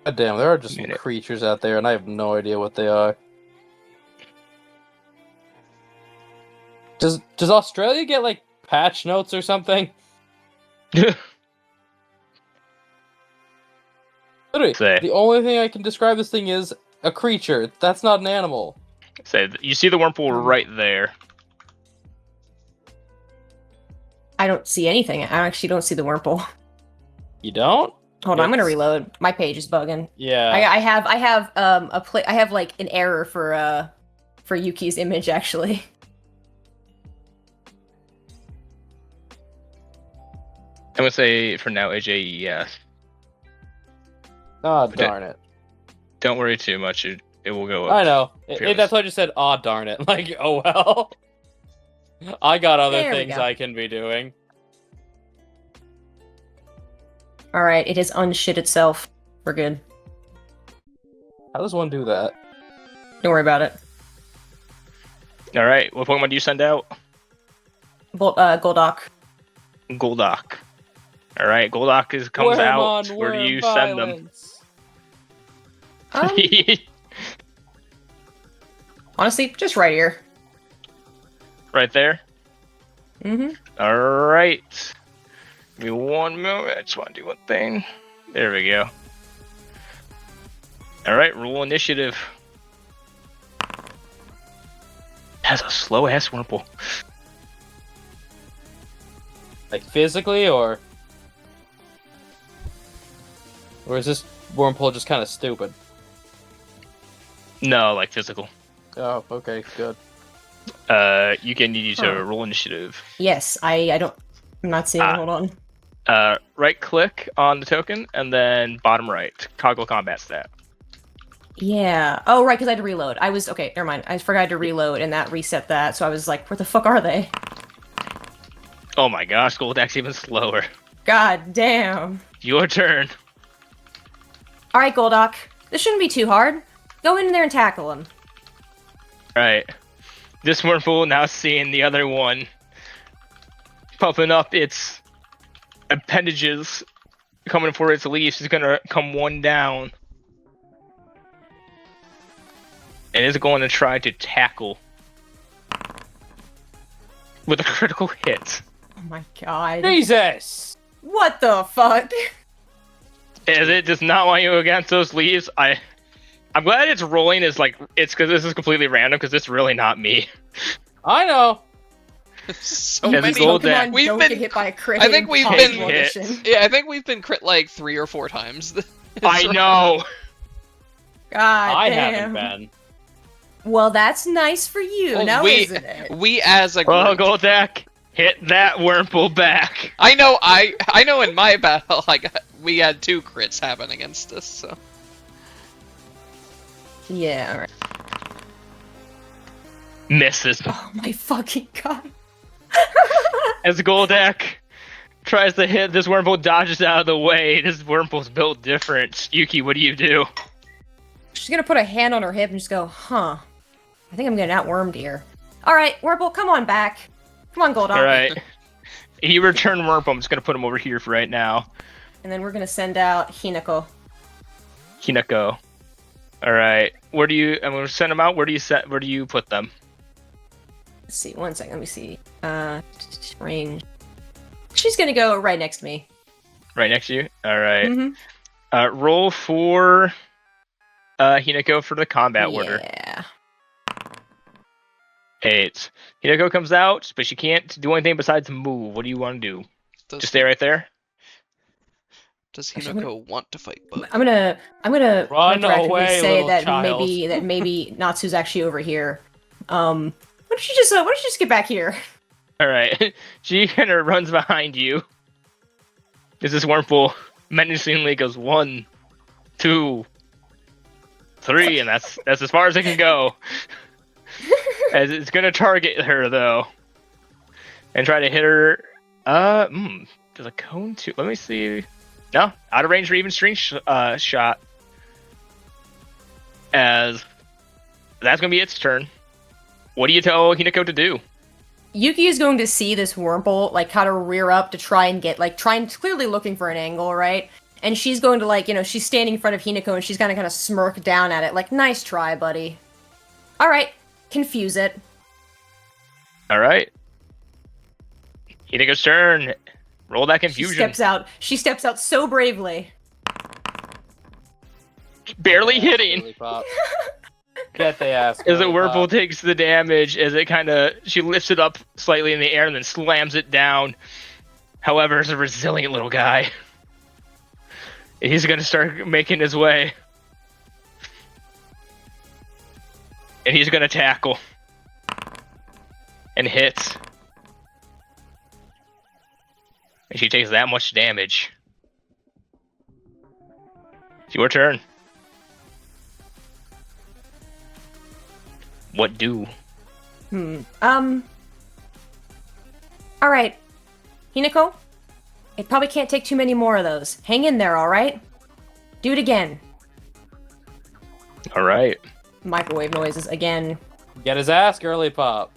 God damn, there are just some Minute. creatures out there, and I have no idea what they are. Does Australia get like patch notes or something? Literally, Say. the only thing I can describe this thing is a creature. That's not an animal. So you see the Wurmple right there. I don't see anything. I actually don't see the Wurmple. You don't? Hold on, I'm gonna It's- reload. My page is bugging. Yeah. I have I have like an error for Yuki's image actually. I'm gonna say for now, AJ, yes. Oh, Okay. darn it. Don't worry too much. It will go up. I know. Fearless. That's why I just said, "Aw, darn it." Like, oh well. I got other There we things go. I can be doing. All right, it has unshit itself. We're good. How does one do that? Don't worry about it. All right. What Pokemon do you send out? Golduck. Golduck. All right. Golduck comes out. Worm Where do on you worm send them? violence. Honestly, just right here. Right there. Mm-hmm. All right. Give me 1 moment. I just want to do one thing. There we go. All right. Roll initiative. Has a slow ass Wurmple. Like physically, or is this Wormhole just kind of stupid? No, like physical. Oh, okay, good. You can need you to Huh. roll initiative. Yes, I don't. I'm not seeing it. Hold on. Right click on the token and then bottom right, toggle combat stat. Yeah. Oh, right, because I had to reload. I was okay. Never mind. I forgot to reload, and that reset that. So I was like, "Where the fuck are they?" Oh my gosh, Golduck's even slower. God damn. Your turn. All right, Golduck. This shouldn't be too hard. Go in there and tackle him. Right. This Wurmple now seeing the other one pumping up its appendages, coming for its leaves, is gonna come one down. And is going to try to tackle with a critical hit. Oh my god. Jesus! What the fuck? As it does not want you against those leaves, I'm glad it's rolling is like it's because this is completely random because it's really not me. I know. So Yeah, many. the gold Pokemon We've don't been- get hit by a crit. I think we've Impossible been- edition. Yeah, I think we've been crit like 3 or 4 times. I know. God I damn. haven't been. Well, that's nice for you, Well, now we- isn't it? We as a group. Well, Golduck, hit that Wurmple back. I know in my battle we had 2 crits happen against us, so Yeah, alright. Misses. Oh my fucking god. As Golduck tries to hit. This Wurmple dodges out of the way. This Wurmple's built different. Yuki, what do you do? She's gonna put a hand on her hip and just go, huh. I think I'm getting outwormed here. Alright, Wurmple, come on back. Come on, Goldock. Alright. He returned Wurmple. I'm just going to put him over here for right now. And then we're gonna send out Hinako. Hinako. Alright. Where do you... I'm going to send them out. Where do you put them? Let's see, one second, let me see. Range. She's gonna go right next to me. Right next to you? Alright. Mm-hmm. Roll for Hinako for the combat order. Yeah. 8. Hinako comes out, but she can't do anything besides move. What do you want to do? Just stay right there? Does Hinako want to fight Bug? I'm gonna Run retroactively away, say little that child. maybe Natsu's actually over here. Why don't you just get back here? Alright. She kind of runs behind you. This is Wurmple menacingly goes 1, 2, 3, and that's as far as it can go. As it's gonna target her though, and try to hit her. There's a cone too. Let me see. No, out of range for even string shot. As that's gonna be its turn. What do you tell Hinako to do? Yuki is going to see this Wurmple kind of rear up to try and get clearly looking for an angle, right? And she's going to she's standing in front of Hinako and she's gonna kind of smirk down at it, nice try, buddy. All right. Confuse it. Alright. Hinako's turn. Roll that confusion. She steps out so bravely. Barely hitting. Get the ass. As the Wurmple takes the damage, as it she lifts it up slightly in the air and then slams it down. However, it's a resilient little guy. And he's gonna start making his way. And he's gonna tackle. And hits. And she takes that much damage. It's your turn. What do? Alright. Hinako? It probably can't take too many more of those. Hang in there, alright? Do it again. Alright. Microwave noises again. Get his ass, girly pop.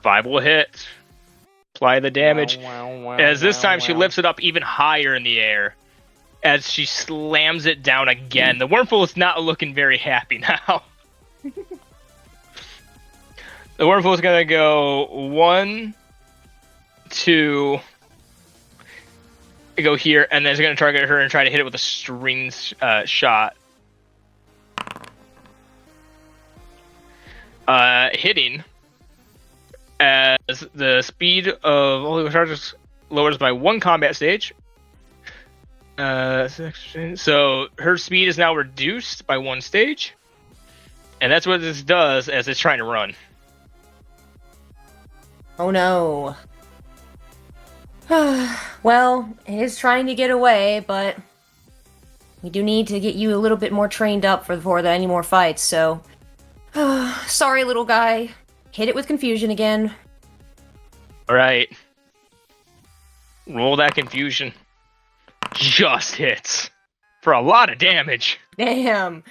5 will hit. Apply the damage. As this time she lifts it up even higher in the air. As she slams it down again. The Wurmple is not looking very happy now. The Wurmple is gonna go 1, 2, go here, and then it's gonna target her and try to hit it with a string shot. Hitting as the speed of all the charges lowers by 1 combat stage. So her speed is now reduced by 1 stage, and that's what this does as it's trying to run. Oh no. Well, it is trying to get away, but we do need to get you a little bit more trained up before any more fights, so... sorry, little guy. Hit it with confusion again. Alright. Roll that confusion. Just hits. For a lot of damage. Damn.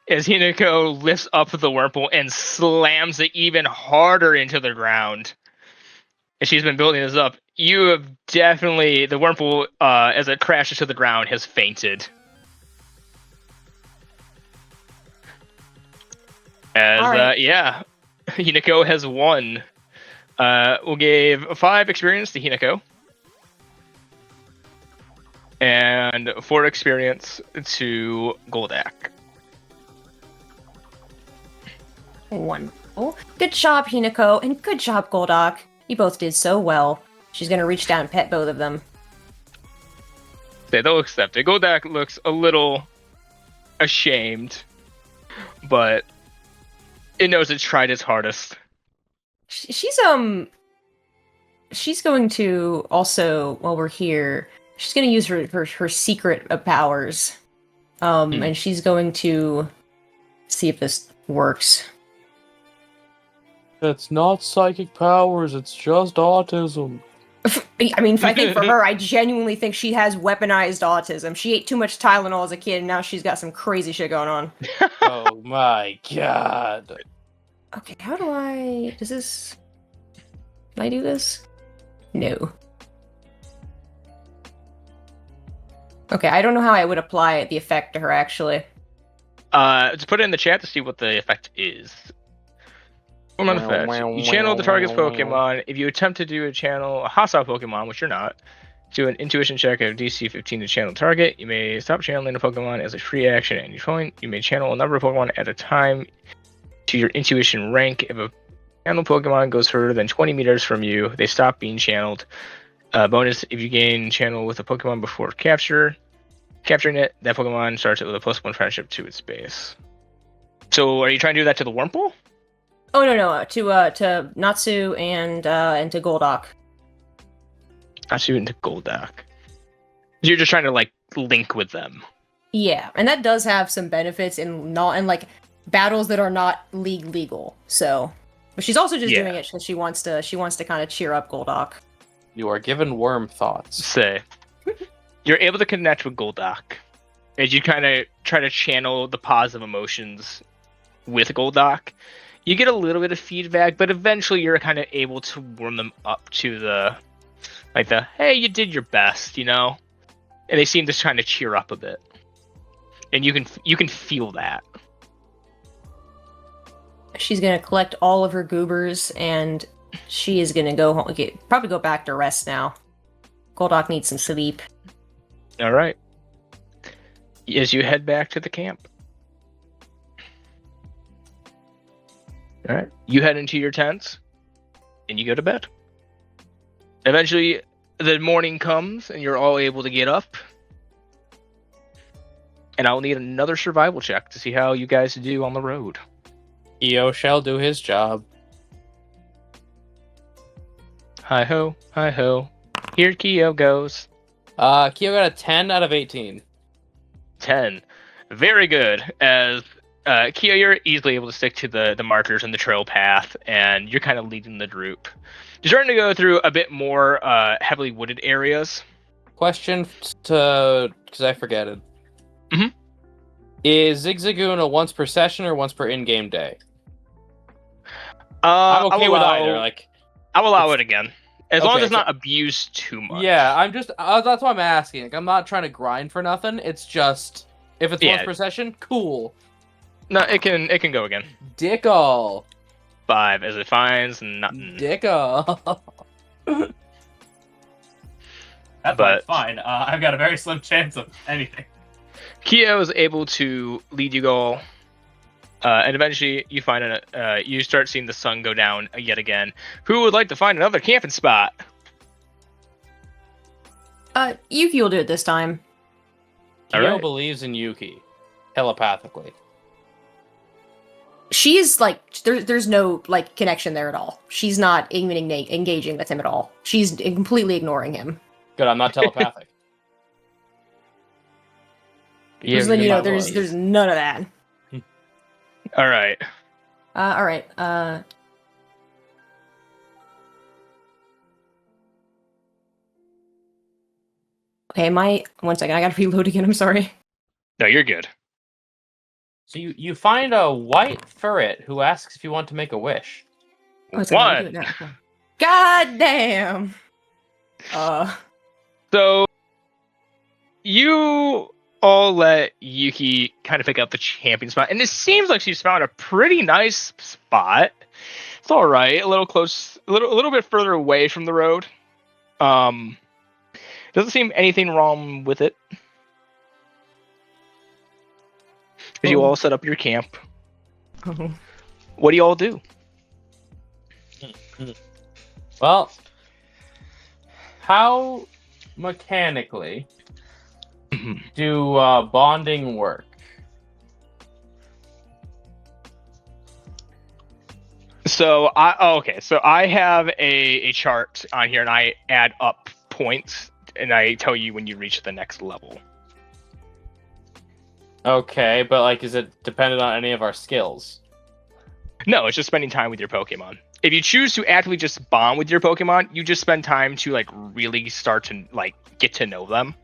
As Hinako lifts up the Wurmple and slams it even harder into the ground. And she's been building this up. You have definitely... The Wurmple, as it crashes to the ground, has fainted. As, right. Yeah. Hinako has won. We'll give 5 experience to Hinako. And 4 experience to Goldak. Wonderful. Good job, Hinako, and good job, Goldock. You both did so well. She's gonna reach down and pet both of them. They'll accept it. Goldak looks a little ashamed, but it knows it's tried its hardest. She's going to also, while we're here, she's gonna use her secret powers. And she's going to see if this works. It's not psychic powers, it's just autism. I mean, I think for her, I genuinely think she has weaponized autism. She ate too much Tylenol as a kid, and now she's got some crazy shit going on. Oh my god. Okay, how do I... Does this... Can I do this? No. Okay, I don't know how I would apply the effect to her, actually. Just put it in the chat to see what the effect is. Pokemon effects. You channel the target's Pokemon. If you attempt to do a hostile Pokemon, which you're not, do an intuition check of DC 15 to channel target. You may stop channeling a Pokemon as a free action at any point. You may channel a number of Pokemon at a time to your intuition rank. If a channeled Pokemon goes further than 20 meters from you, they stop being channeled. Bonus, if you gain channel with a Pokemon before capturing it, that Pokemon starts it with a +1 friendship to its base. So are you trying to do that to the Wurmple? Oh, no, to Natsu and to Golduck. Natsu into Golduck. You're just trying to, like, link with them. Yeah, and that does have some benefits in like battles that are not legal. So, but she's also just doing it because she wants to kind of cheer up Golduck. You are given worm thoughts. Say, you're able to connect with Golduck as you kind of try to channel the positive emotions with Golduck. You get a little bit of feedback, but eventually you're kind of able to warm them up to the hey, you did your best, you know? And they seem to kind of cheer up a bit. And you can feel that. She's gonna collect all of her goobers, and she is gonna go home, probably go back to rest now. Golduck needs some sleep. All right. As you head back to the camp. All right. You head into your tents, and you go to bed. Eventually, the morning comes, and you're all able to get up. And I'll need another survival check to see how you guys do on the road. Eo shall do his job. Hi-ho, hi-ho. Here Keo goes. Keo got a 10 out of 18. 10. Very good. As Keo, you're easily able to stick to the markers and the trail path, and you're kind of leading the group. You're starting to go through a bit more heavily wooded areas. Question to... because I forget it. Mm-hmm. Is Zigzagoon a once per session or once per in-game day? I'm okay with either. Like, I'll allow it again, as long as it's so, not abused too much. Yeah, I'm just that's why I'm asking. Like, I'm not trying to grind for nothing. It's just if it's once per session, cool. No, it can go again. Dickle. 5 as it finds nothing. Dickle. That's fine. I've got a very slim chance of anything. Keo is able to lead you all, and eventually you find you start seeing the sun go down yet again. Who would like to find another camping spot? Yuki will do it this time. Keo believes in Yuki, telepathically. She's like, there's no like connection there at all. She's not even engaging with him at all. She's completely ignoring him. Good, I'm not telepathic. Because then there's none of that. All right. All right. Okay, one second. I gotta reload again. I'm sorry. No, you're good. So you find a white furret who asks if you want to make a wish. One. God damn. So you all let Yuki kind of pick up the camping spot, and it seems like she's found a pretty nice spot. It's all right, a little close, a little bit further away from the road. Doesn't seem anything wrong with it. As you all set up your camp. What do you all do? Well, how mechanically do bonding work? So I have a chart on here, and I add up points, and I tell you when you reach the next level. Okay, but like, is it dependent on any of our skills? No, it's just spending time with your Pokemon. if you choose to actively just bond with your Pokemon, you just spend time to like really start to like get to know them.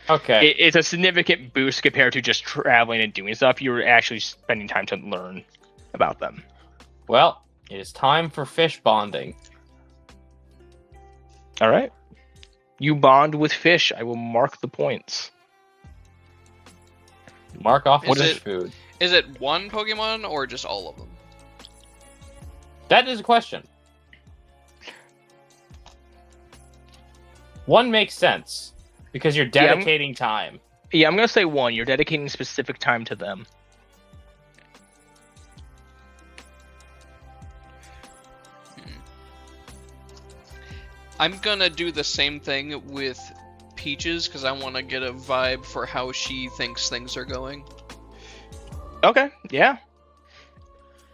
Okay. It's a significant boost compared to just traveling and doing stuff. You're actually spending time to learn about them. Well, it is time for fish bonding. All right. You bond with fish. I will mark the points. Mark off Is fish it- food. Is it one Pokemon or just all of them? That is a question. One makes sense because you're dedicating time. Yeah, I'm going to say one. You're dedicating specific time to them. I'm gonna do the same thing with Peaches because I want to get a vibe for how she thinks things are going. Okay, yeah.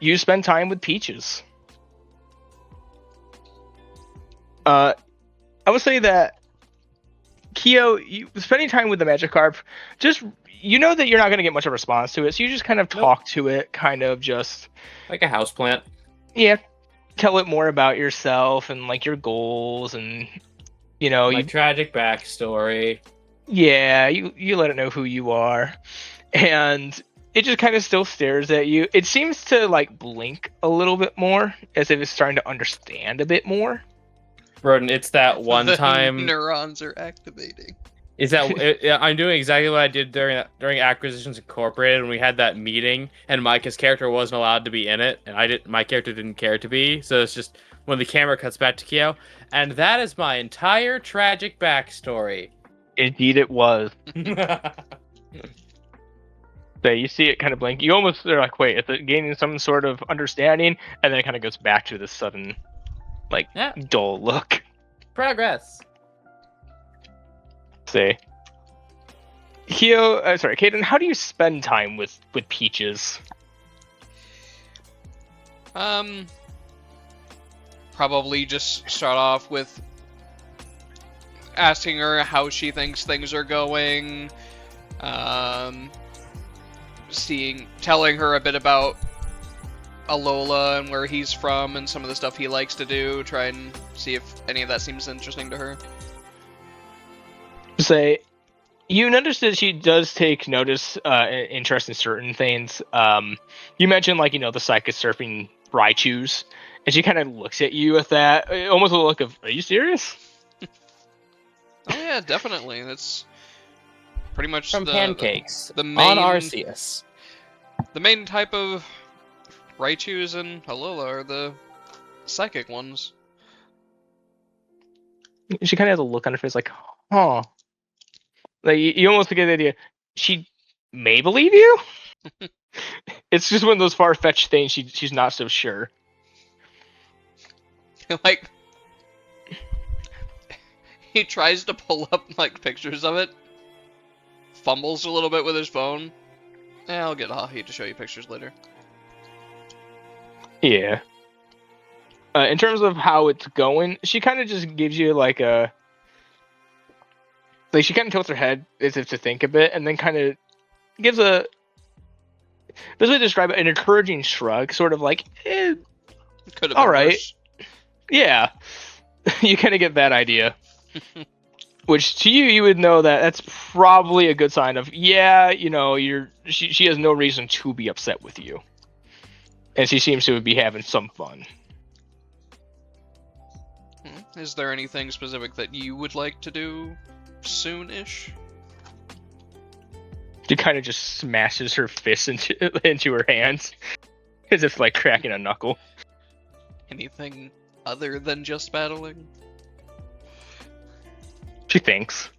You spend time with Peaches. I would say that Kyo, you spending time with the Magikarp, just you know that you're not going to get much of a response to it, so you just kind of talk to it, kind of just Like a houseplant. yeah, tell it more about yourself and like your goals and you know My tragic backstory. yeah, you let it know who you are, and it just kind of still stares at you. It seems to like blink a little bit more, as if it's starting to understand a bit more. Roden, it's that one The time. neurons are activating. Is that I'm doing exactly what I did during Acquisitions Incorporated when we had that meeting, and Micah's character wasn't allowed to be in it, and my character didn't care to be. So it's just when the camera cuts back to Kyo, and that is my entire tragic backstory. Indeed, it was. So you see it kind of blink. You almost are like, wait, is it gaining some sort of understanding? And then it kind of goes back to this sudden, like, dull look. Progress. Say, Caden, how do you spend time with Peaches? Probably just start off with asking her how she thinks things are going. Telling her a bit about Alola and where he's from and some of the stuff he likes to do. Try and see if any of that seems interesting to her. Say, you notice that she does take notice, interest in certain things. You mentioned, like, the Psychic Surfing Raichus, and she kind of looks at you with that, almost a look of, are you serious? Oh yeah, definitely. That's pretty much From Pancakes the main, on Arceus. The main type of Raichus and Alola are the psychic ones. She kind of has a look on her face like, huh. Like, you almost get the idea, she may believe you? It's just one of those far-fetched things she's not so sure. Like, he tries to pull up, like, pictures of it, fumbles a little bit with his phone. I'll get Hahi to show you pictures later. Yeah. In terms of how it's going, she kind of just gives you, like, like, she kind of tilts her head as if to think a bit, and then kind of gives a... Best way to describe it, an encouraging shrug, sort of like, Could have been all right. worse. Yeah. You kind of get that idea. Which, to you would know that that's probably a good sign of, yeah, she has no reason to be upset with you. And she seems to be having some fun. Is there anything specific that you would like to do soon-ish? She kind of just smashes her fist into her hands, as if, like, cracking a knuckle. Anything other than just battling? She thinks.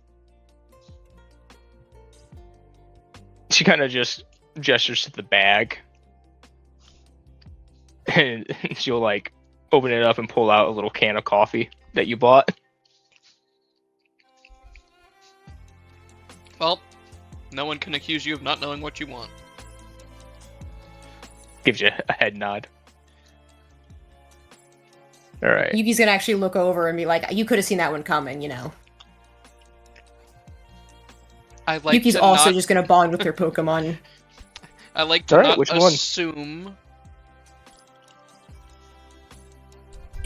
She kind of just gestures to the bag. And she'll, like, open it up and pull out a little can of coffee that you bought. Well, no one can accuse you of not knowing what you want. Gives you a head nod. Alright. Yuki's gonna actually look over and be like, you could have seen that one coming, I like Yuki's to also not... just gonna bond with her Pokemon. I like to Alright, not which one? assume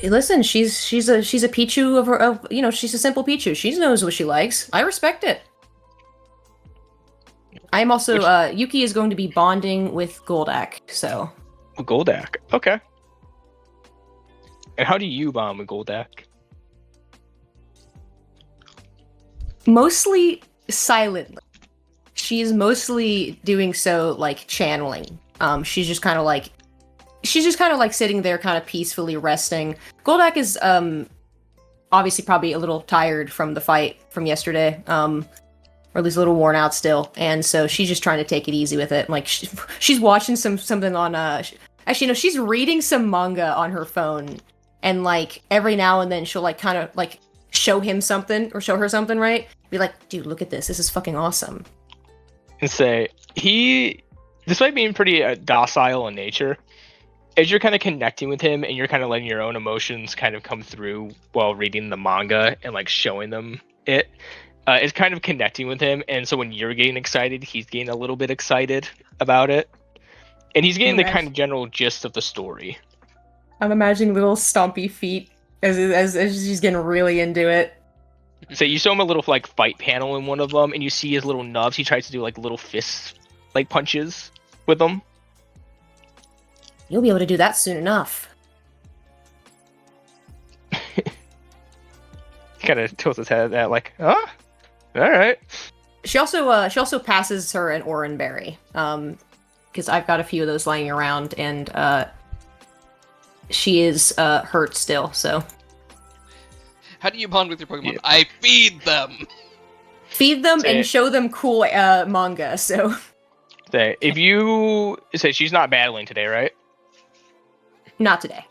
Listen, she's a Pichu she's a simple Pichu. She knows what she likes. I respect it. I'm also Yuki is going to be bonding with Goldak, so. Goldak, okay. And how do you bond with Goldak? Mostly silently. She's mostly doing so like channeling. She's just kind of like sitting there kind of peacefully resting. Goldak is obviously probably a little tired from the fight from yesterday. Or at least a little worn out still. And so she's just trying to take it easy with it. Like she's watching something on actually no, she's reading some manga on her phone, and like every now and then she'll like kind of like show him something or show her something, right? Be like, dude, look at this. This is fucking awesome. And say despite being pretty docile in nature, as you're kind of connecting with him and you're kind of letting your own emotions kind of come through while reading the manga and like showing them it, it's kind of connecting with him. And so when you're getting excited, he's getting a little bit excited about it, and he's getting the kind of general gist of the story. I'm imagining little stompy feet as she's getting really into it. So you show him a little like fight panel in one of them, and you see his little nubs. He tries to do like little fist like punches with them. You'll be able to do that soon enough. Kind of tilts his head at that, like, huh? All right. She also passes her an Oran berry, because I've got a few of those lying around, and she is hurt still. So, how do you bond with your Pokemon? Yeah. I feed them. Feed them and show them cool manga. So, if you say she's not battling today, right? Not today.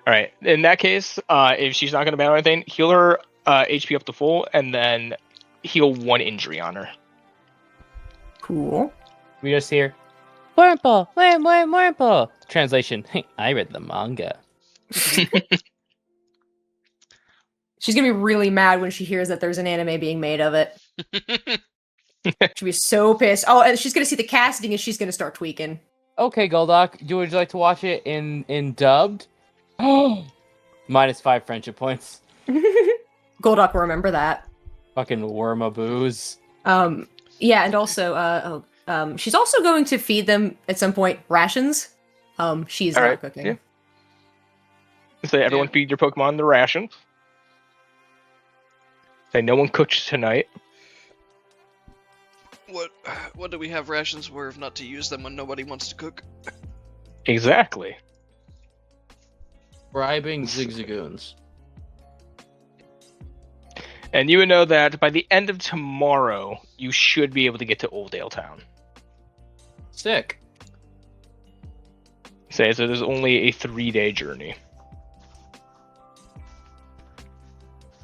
All right. In that case, if she's not going to battle anything, heal her HP up to full, and then heal 1 injury on her. Cool. We just hear, Wurmple. Translation, I read the manga. She's going to be really mad when she hears that there's an anime being made of it. She'll be so pissed. Oh, and she's going to see the casting and she's going to start tweaking. Okay, Goldak, would you like to watch it in dubbed? Oh, -5 friendship points. Goldak will remember that. Fucking wormaboos. Yeah, and also, she's also going to feed them at some point rations. She's not cooking. Yeah. So everyone feed your Pokemon the rations. Say no one cooked tonight. What do we have rations for if not to use them when nobody wants to cook? Exactly. Bribing Zigzagoons. And you would know that by the end of tomorrow, you should be able to get to Oldale Town. Sick. So there's only a 3-day journey.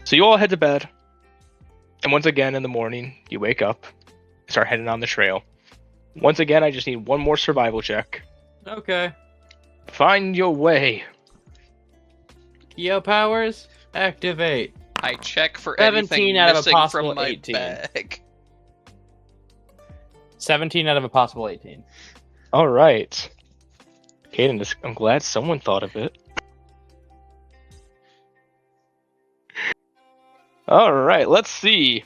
So you all head to bed. And once again in the morning, you wake up, start heading on the trail. Once again, I just need one more survival check. Okay. Find your way. Kyo powers, activate. I check for 17 anything out of a missing possible from my 18. bag. 17 out of a possible 18. All right. Caden, I'm glad someone thought of it. All right, let's see.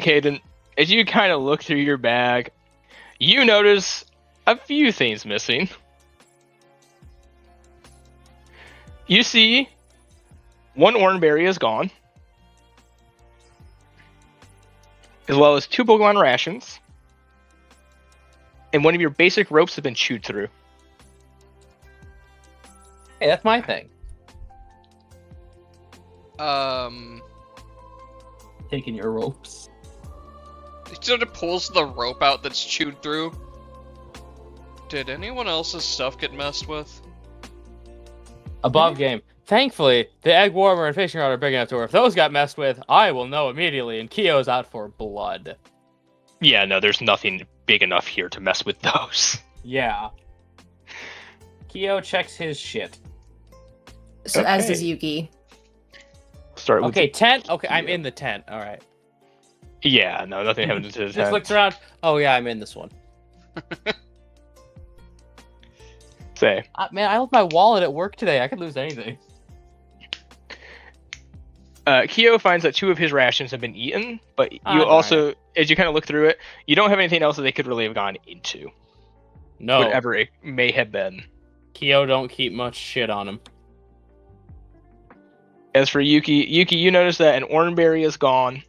Caden, as you kind of look through your bag, you notice a few things missing. You see 1 Oranberry is gone, as well as 2 Pokemon rations, and one of your basic ropes has been chewed through. Hey, that's my thing. Taking your ropes. He sort of pulls the rope out that's chewed through. Did anyone else's stuff get messed with? Above game. Thankfully, the egg warmer and fishing rod are big enough to where if those got messed with, I will know immediately, and Kyo's out for blood. Yeah, no, there's nothing big enough here to mess with those. Yeah. Kyo checks his shit. So as does Yuki. Start with tent? Okay, I'm in the tent. Alright. Yeah, no, nothing happened to the tent. Just looks around. Oh yeah, I'm in this one. Say. Man, I left my wallet at work today. I could lose anything. Kyo finds that 2 of his rations have been eaten, but you also, as you kind of look through it, you don't have anything else that they could really have gone into. No. Whatever it may have been. Kyo don't keep much shit on him. As for Yuki, you notice that an oranberry is gone.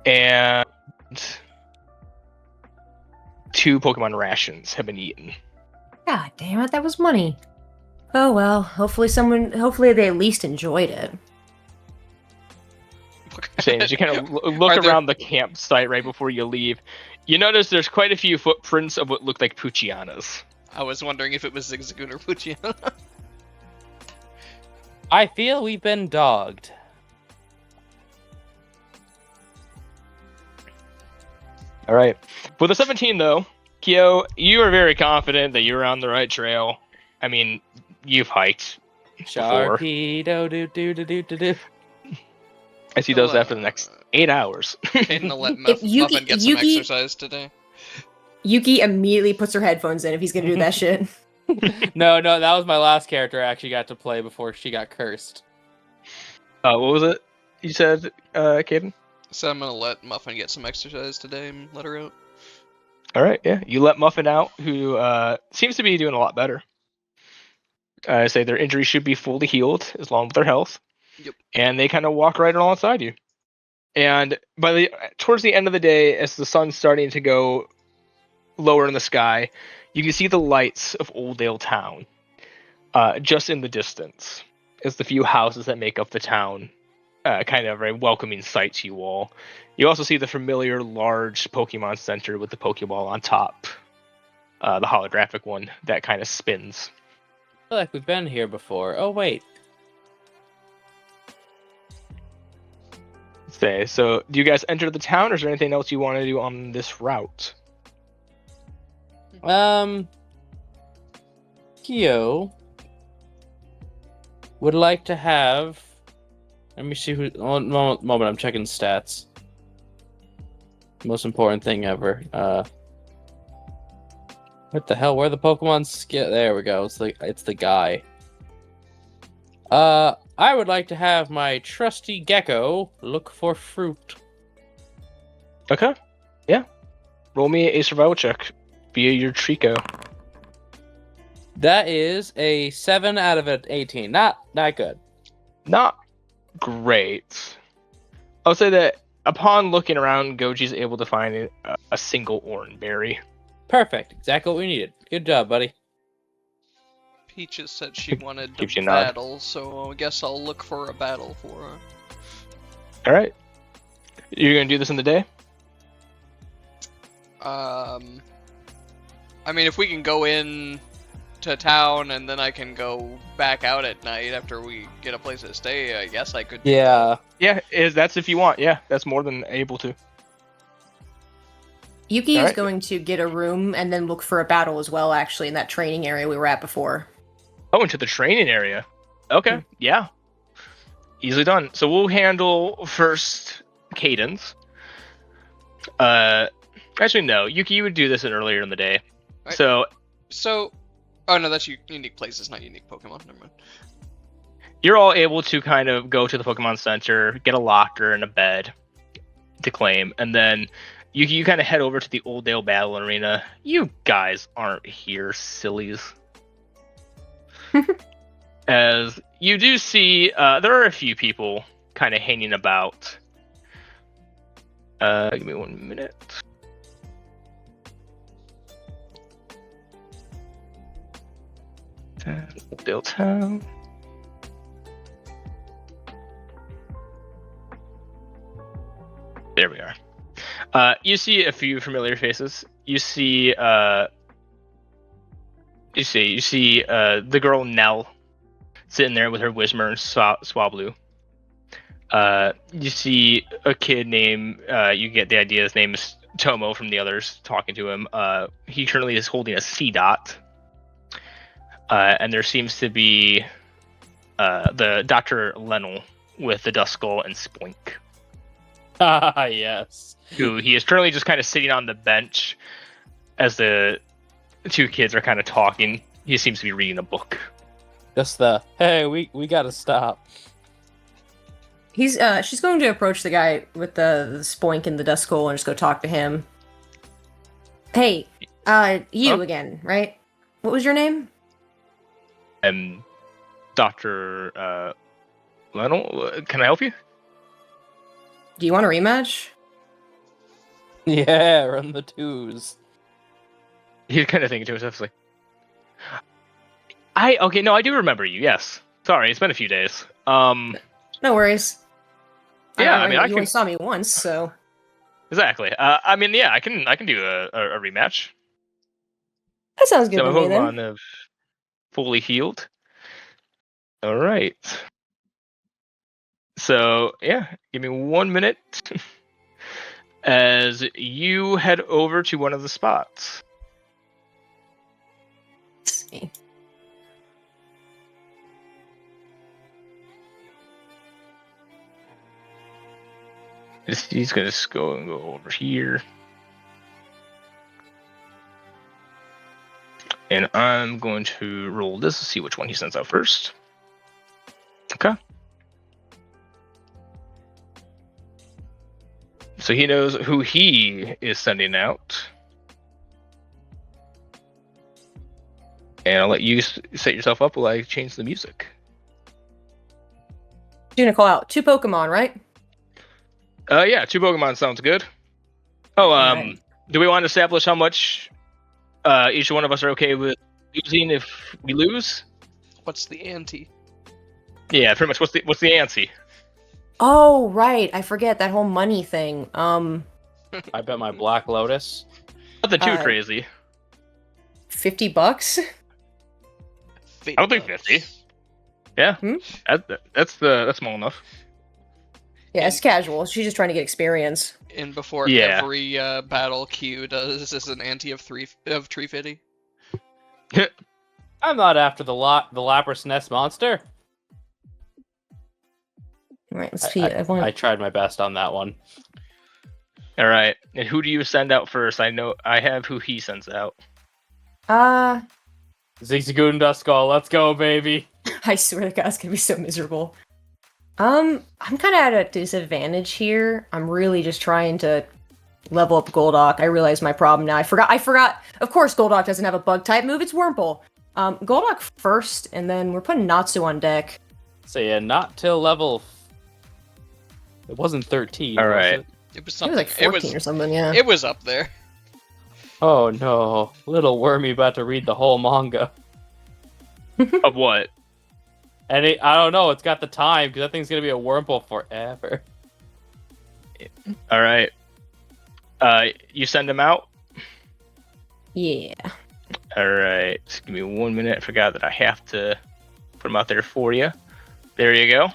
And 2 Pokemon rations have been eaten. God damn it, that was money. Oh well, hopefully they at least enjoyed it. Saying as you kind of look around the campsite right before you leave, you notice there's quite a few footprints of what look like Puchianas. I was wondering if it was Zigzagoon or Puchiana. I feel we've been dogged. All right. For the 17, though, Kyo, you are very confident that you're on the right trail. I mean, you've hiked before. Sharpedo do do do do do do. As he does that for the next 8 hours. Caden will let Muffin get some exercise today. Yuki immediately puts her headphones in if he's gonna do that shit. No, that was my last character I actually got to play before she got cursed. What was it you said, Caden? So I'm gonna let Muffin get some exercise today and let her out. All right, yeah. You let Muffin out, who seems to be doing a lot better. I say their injuries should be fully healed, as long as their health. Yep. And they kind of walk right alongside you. And towards the end of the day, as the sun's starting to go lower in the sky, you can see the lights of Oldale Town, just in the distance, as the few houses that make up the town, kind of a welcoming sight to you all. You also see the familiar large Pokemon Center with the Pokeball on top, the holographic one that kind of spins. I feel like we've been here before. Oh wait. So do you guys enter the town, or is there anything else you want to do on this route? Kyo would like to have. Let me see who. One moment, I'm checking stats. Most important thing ever. What the hell? Where are the Pokemon skill? There we go. It's the guy. I would like to have my trusty gecko look for fruit. Okay. Yeah. Roll me a survival check via your Trico. That is a 7 out of 18. Not good. Not great. I'll say that upon looking around, Goji's able to find a single oranberry. Perfect. Exactly what we needed. Good job, buddy. Peaches said she wanted Keeps to you nod. battle, so I guess I'll look for a battle for her. All right. You're going to do this in the day? I mean, if we can go in to town and then I can go back out at night after we get a place to stay, I guess I could. Yeah. Yeah, that's if you want. Yeah, that's more than able to. Yuki is Alright. going to get a room and then look for a battle as well, actually, in that training area we were at before. Oh, into the training area. Okay, yeah. Easily done. So we'll handle first Cadence. Actually, no. Yuki, you would do this earlier in the day. Right. So Oh no, that's unique places, not unique Pokemon. Never mind. you're all able to kind of go to the Pokemon Center, get a locker and a bed to claim, and then you kind of head over to the Oldale Battle Arena. You guys aren't here, sillies. As you do see, there are a few people kind of hanging about. Give me 1 minute. Oldale Town. There we are. You see a few familiar faces. You see the girl Nell sitting there with her Whismur and Swablu. You see a kid named you get the idea his name is Tomo from the others talking to him. He currently is holding a C-Dot. And there seems to be the Dr. Lennel with the Duskull and Spoink. Ah, yes. Who he is currently just kind of sitting on the bench, as the two kids are kind of talking, he seems to be reading a book. Just hey, we gotta stop. She's going to approach the guy with the spoink and the dust skull and just go talk to him. Hey, you again, right? What was your name? Dr. Lionel, can I help you? Do you want a rematch? Yeah, run the twos. He's kind of thinking to himself, like, I do remember you. Yes, sorry, it's been a few days. No worries. Yeah, I mean, you only saw me once, so exactly. I mean, yeah, I can do a rematch. that sounds good So to my me then. Pokemon have fully healed. All right. So yeah, give me 1 minute as you head over to one of the spots. Let's see. He's gonna just go over here. And I'm going to roll this to see which one he sends out first. Okay. So he knows who he is sending out. And I'll let you set yourself up while I change the music. You're gonna call out 2 Pokemon, right? Yeah, 2 Pokemon sounds good. Oh, Alright. do we want to establish how much each one of us are okay with losing if we lose? What's the ante? Yeah, pretty much. What's the ante? Oh, right. I forget that whole money thing. I bet my Black Lotus. Nothing too Uh, crazy. $50? I don't think 50. Yeah, that's small enough. Yeah, it's casual. She's just trying to get experience. And before Yeah. every battle, Q does is an ante of 350. I'm not after the Lapras Nest monster. Right, let's see. I tried my best on that one. All right, and who do you send out first? I know I have who he sends out. Zigzagoon Duskull, let's go, baby. I swear to God, it's gonna be so miserable. I'm kind of at a disadvantage here. I'm really just trying to level up Golduck. I realize my problem now. I forgot. Of course, Golduck doesn't have a bug type move. It's Wurmple. Golduck first, and then we're putting Natsu on deck. So yeah, not till level. It wasn't 13. All was right. it? It was It something. was like 14 or something. Yeah. It was up there. Oh no, little wormy about to read the whole manga. Of what? And I don't know. It's got the time because that thing's gonna be a Wurmple forever. All right. You send him out. Yeah. All right. Just give me 1 minute. I forgot that I have to put him out there for you. There you go.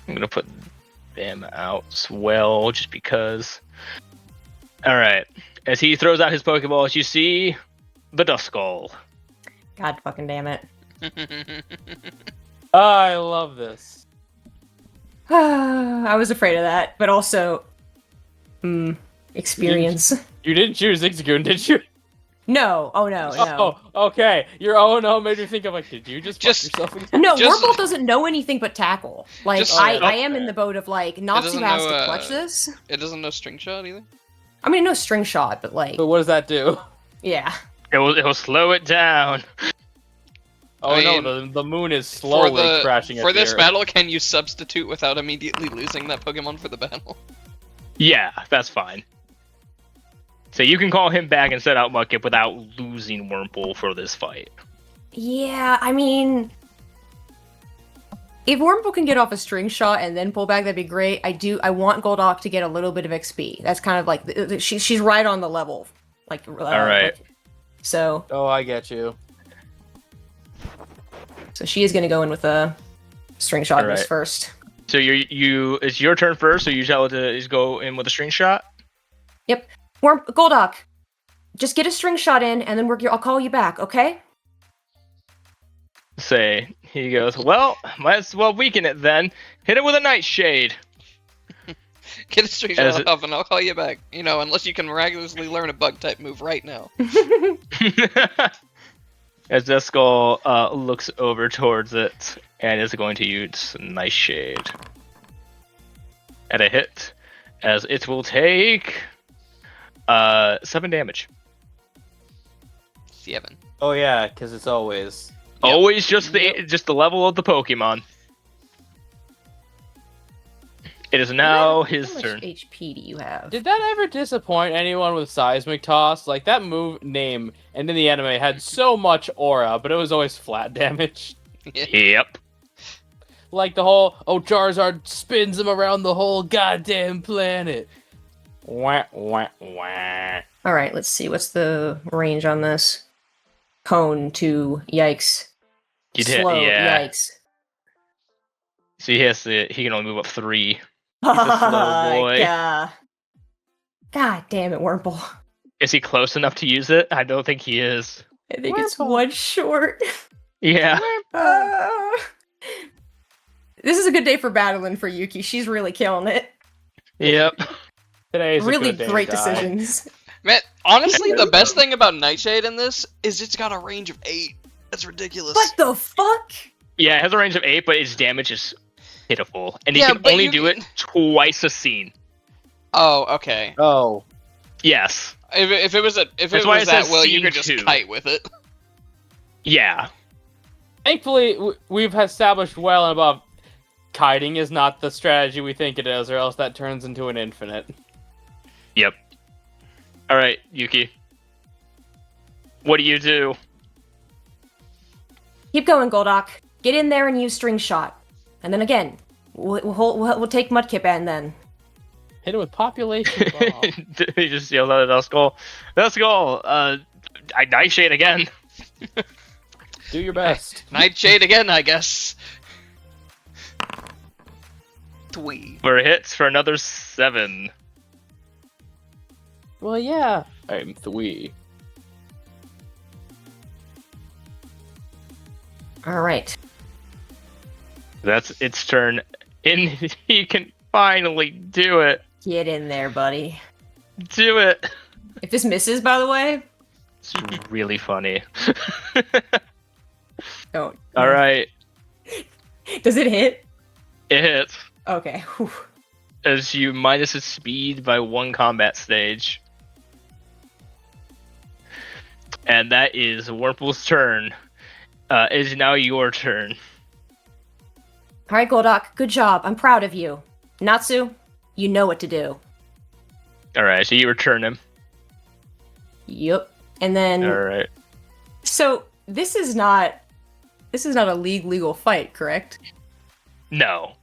I'm gonna put them out as well, just because. All right. As he throws out his Pokeballs, you see the Duskull. God fucking damn it. I love this. I was afraid of that, but also, experience. You didn't choose Zigzagoon, did you? No. Oh no. Oh, okay. Your oh no made me think of like, did you just fuck yourself again? No, Just- Wurmple doesn't know anything but tackle. Like, Just- I am in the boat of, like, Natsu doesn't has know, to clutch this. It doesn't know string shot either. I mean, no string shot, but, like, But what does that do? yeah. It will slow it down. Oh I no, mean, the moon is slowly crashing. For at this the earth. battle, can you substitute without immediately losing that Pokemon for the battle? Yeah, that's fine. So you can call him back and set out Mudkip without losing Wurmple for this fight. Yeah, I mean, if Wurmple can get off a string shot and then pull back, that'd be great. I want Golduck to get a little bit of XP. That's kind of like, she's right on the level. Like, All right. So Oh, I get you. she is going to go in with a string shot All this right. first. So it's your turn first, so you tell it to just go in with a string shot? Yep. Golduck, just get a string shot in, and then I'll call you back, okay? He goes, well, might as well weaken it then. Hit it with a Nightshade. Get a street As shot off and I'll call you back. You know, unless you can miraculously learn a bug type move right now. As Duskull looks over towards it and is going to use Nightshade. At a hit, as it will take 7 damage. 7. Oh yeah, because it's always. Yep. Always just the level of the Pokemon. It is now his How much turn. HP do you have? Did that ever disappoint anyone with Seismic Toss? Like, that move name and in the anime had so much aura, but it was always flat damage. Yep. Like the whole, Charizard spins him around the whole goddamn planet. Wah, wah, wah. All right, let's see. What's the range on this? Cone to yikes. You did, Slow, yeah. yikes. So he can only move up 3. He's a slow boy. God damn it, Wurmple. Is he close enough to use it? I don't think he is. I think it's Wurmple. one short. Yeah. This is a good day for battling for Yuki. She's really killing it. Yep. Today's a Really good day to great die. decisions. Man, honestly, the best thing about Nightshade in this is it's got a range of 8. That's ridiculous. What the fuck? Yeah, it has a range of 8, but its damage is pitiful. And Yeah, he can but only you do it twice a scene. Oh, okay. Oh. Yes. If it was That's why it that says well, you scene could just 2. kite with it. Yeah. Thankfully, we've established well and above, kiting is not the strategy we think it is, or else that turns into an infinite. Yep. Alright, Yuki. What do you do? Keep going, Goldock. Get in there and use String Shot. And then again, we'll take Mudkip and then. Hit it with population bomb. He just yells out at Duskull. Duskull, I Nightshade again. Do your best. Nightshade again, I guess. 3. For hits for another 7. Well, yeah. I'm 3. All right. That's its turn. And he can finally do it. Get in there, buddy. Do it. If this misses, by the way, It's really funny. don't. Alright. Does it hit? It hits. Okay. Whew. As you minus its speed by 1 combat stage. And that is Wurmple's turn. It is now your turn. All right, Goldock. Good job. I'm proud of you. Natsu, you know what to do. Alright, so you return him. Yep. And then. Alright. So this is not a legal fight, correct? No.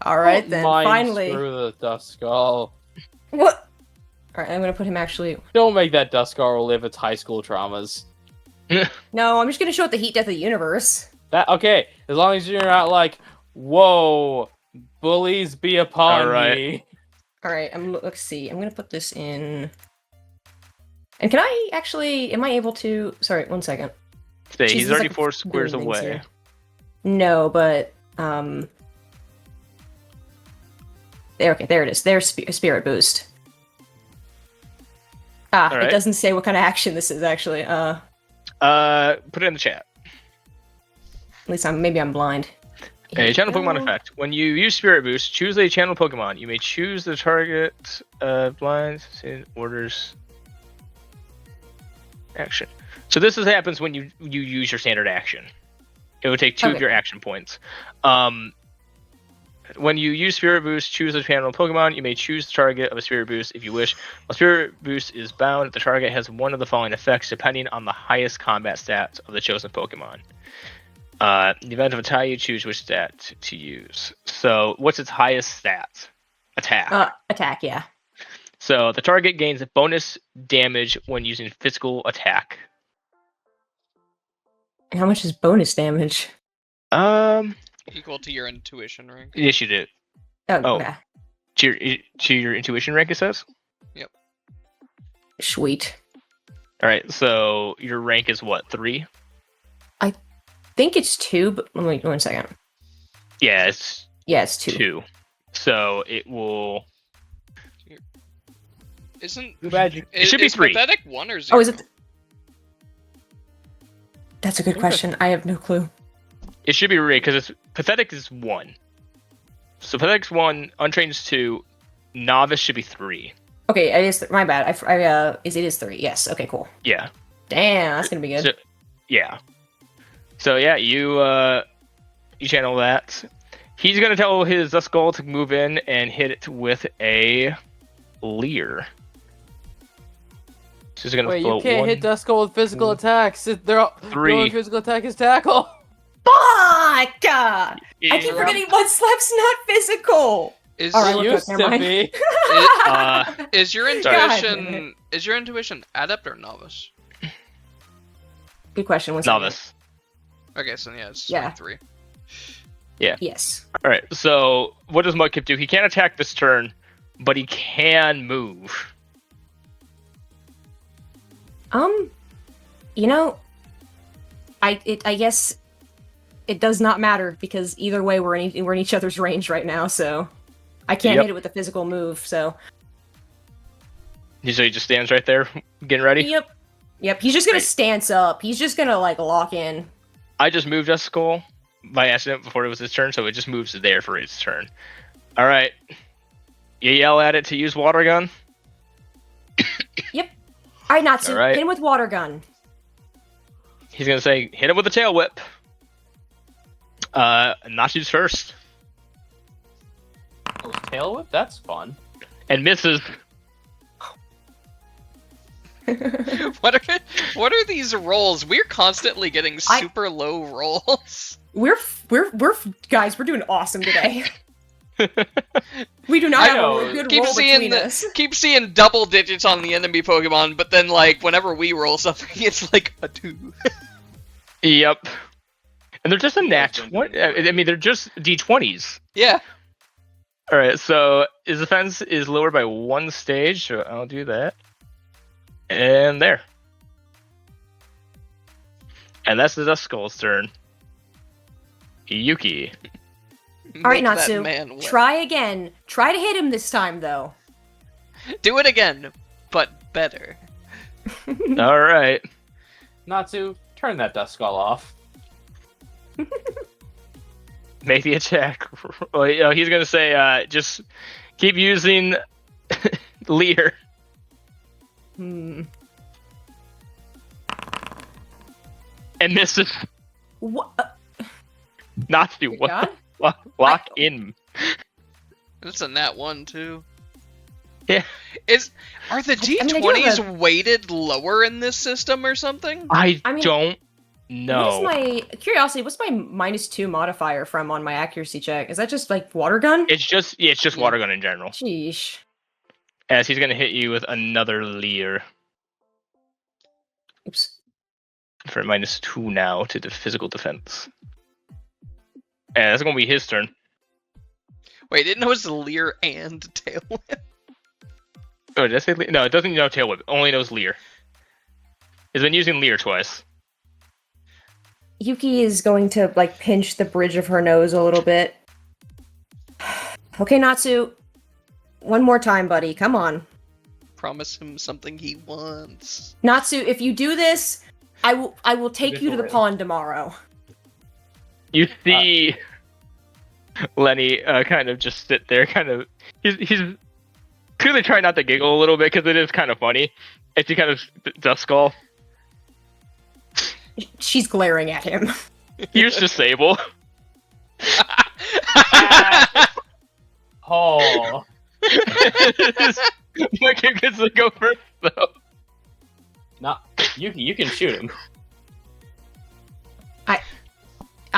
All right, then. Mind Finally. Screw the Duskull. What? All right, I'm gonna put him actually. Don't make that Duskull relive its high school traumas. No, I'm just gonna show it the heat death of the universe. That okay? As long as you're not like, whoa, bullies be upon Alright. me. All right, let's see. I'm gonna put this in. And can I actually? Am I able to? Sorry, one second. Stay, Jeez, he's there's, already like, 4 squares things away. here. No, but there. Okay, there it is. There's Spirit Boost. Ah, All right. It doesn't say what kind of action this is actually. Put it in the chat. At least maybe I'm blind. A channel Here we Pokemon go. effect. When you use Spirit Boost, choose a channel Pokemon. You may choose the target blind orders action. So this happens when you use your standard action. It would take 2 of Okay. your action points. When you use Spirit Boost, choose a channel Pokemon. You may choose the target of a Spirit Boost if you wish. While Spirit Boost is bound, the target has one of the following effects depending on the highest combat stats of the chosen Pokemon. In the event of a tie, you choose which stat to use. So, what's its highest stat? Attack. Attack, yeah. So, the target gains bonus damage when using physical attack. And how much is bonus damage? Equal to your intuition rank. Yes, you did. Oh, Oh. yeah. To your intuition rank, it says. Sweet. All right. So your rank is what, 3? I think it's 2, but wait 1 second. Yeah, it's Yeah, it's 2. 2. So it will. Isn't Too bad you- It should be is 3. pathetic 1 or 0? Oh, is it? That's a good question. I have no clue. It should be rigged because pathetic is 1. So pathetic's 1, untrained is 2, novice should be 3. Okay, it is. My bad. It is 3. Yes. Okay. Cool. Yeah. Damn, that's gonna be good. So, yeah. So yeah, you channel that. He's gonna tell his Duskull to move in and hit it with a Leer. So he's gonna Wait, you float can't 1, hit Duskull with physical attacks. The 3. only physical attack is tackle. Fuck! I keep forgetting Mudslap's not physical. Is, All right, It look, used never to mind. be. is your God intuition adept or novice? Good question. One second. Novice. Okay, so yeah, it's Yeah. 3. Yes. All right. So what does Mudkip do? He can't attack this turn, but he can move. You know, I guess it does not matter because either way we're in each other's range right now, so I can't Yep. hit it with a physical move. So So he just stands right there, getting ready. Yep. He's just gonna Great. stance up. He's just gonna like lock in. I just moved Duskull by accident before it was his turn, so it just moves there for his turn. All right. You yell at it to use water gun. All right, Natsu, All right. hit him with water gun. He's gonna say, hit him with a tail whip. Natsu's first Oh, tail whip? That's fun. and misses. What are these rolls? We're constantly getting super low rolls. We're guys, we're doing awesome today. We do not I have know. a good Keep roll seeing between us. keep seeing double digits on the enemy Pokemon, but then like whenever we roll something, it's like a 2. Yep. And they're just a nat been 20. I mean, they're just d20s. Yeah. All right. So his defense is lowered by 1 stage. So I'll do that. And there. And that's the Duskull's turn. Yuki. All right, Make that Natsu, man wet. try again. Try to hit him this time, though. Do it again, but better. All right. Natsu, turn that Duskull off. Make the attack. Well, you know, he's gonna say, just keep using Leer. Hmm. And misses. What? Not to do Good what? God. Lock in. That's a nat 1 too. Yeah. Are the I mean, I do have D20s weighted lower in this system or something? I mean, don't know. What is my curiosity? What's my -2 modifier from on my accuracy check? Is that just like water gun? It's just water gun in general. Sheesh. As he's gonna hit you with another Leer Oops. for -2 now to the physical defense. And that's gonna be his turn. Wait, didn't know it was Leer and Tail Whip. Oh, did I say Leer? No, it doesn't know Tail Whip. It only knows Leer. It's been using Leer twice. Yuki is going to like pinch the bridge of her nose a little bit. Okay, Natsu. One more time, buddy. Come on. Promise him something he wants. Natsu, if you do this, I will take you to the pond tomorrow. You see Lenny kind of just sit there, kind of. He's clearly trying not to giggle a little bit because it is kind of funny. And she kind of Duskull. She's glaring at him. Use disable. Oh. My kid gets to go first, though. Not Yuki, you can shoot him.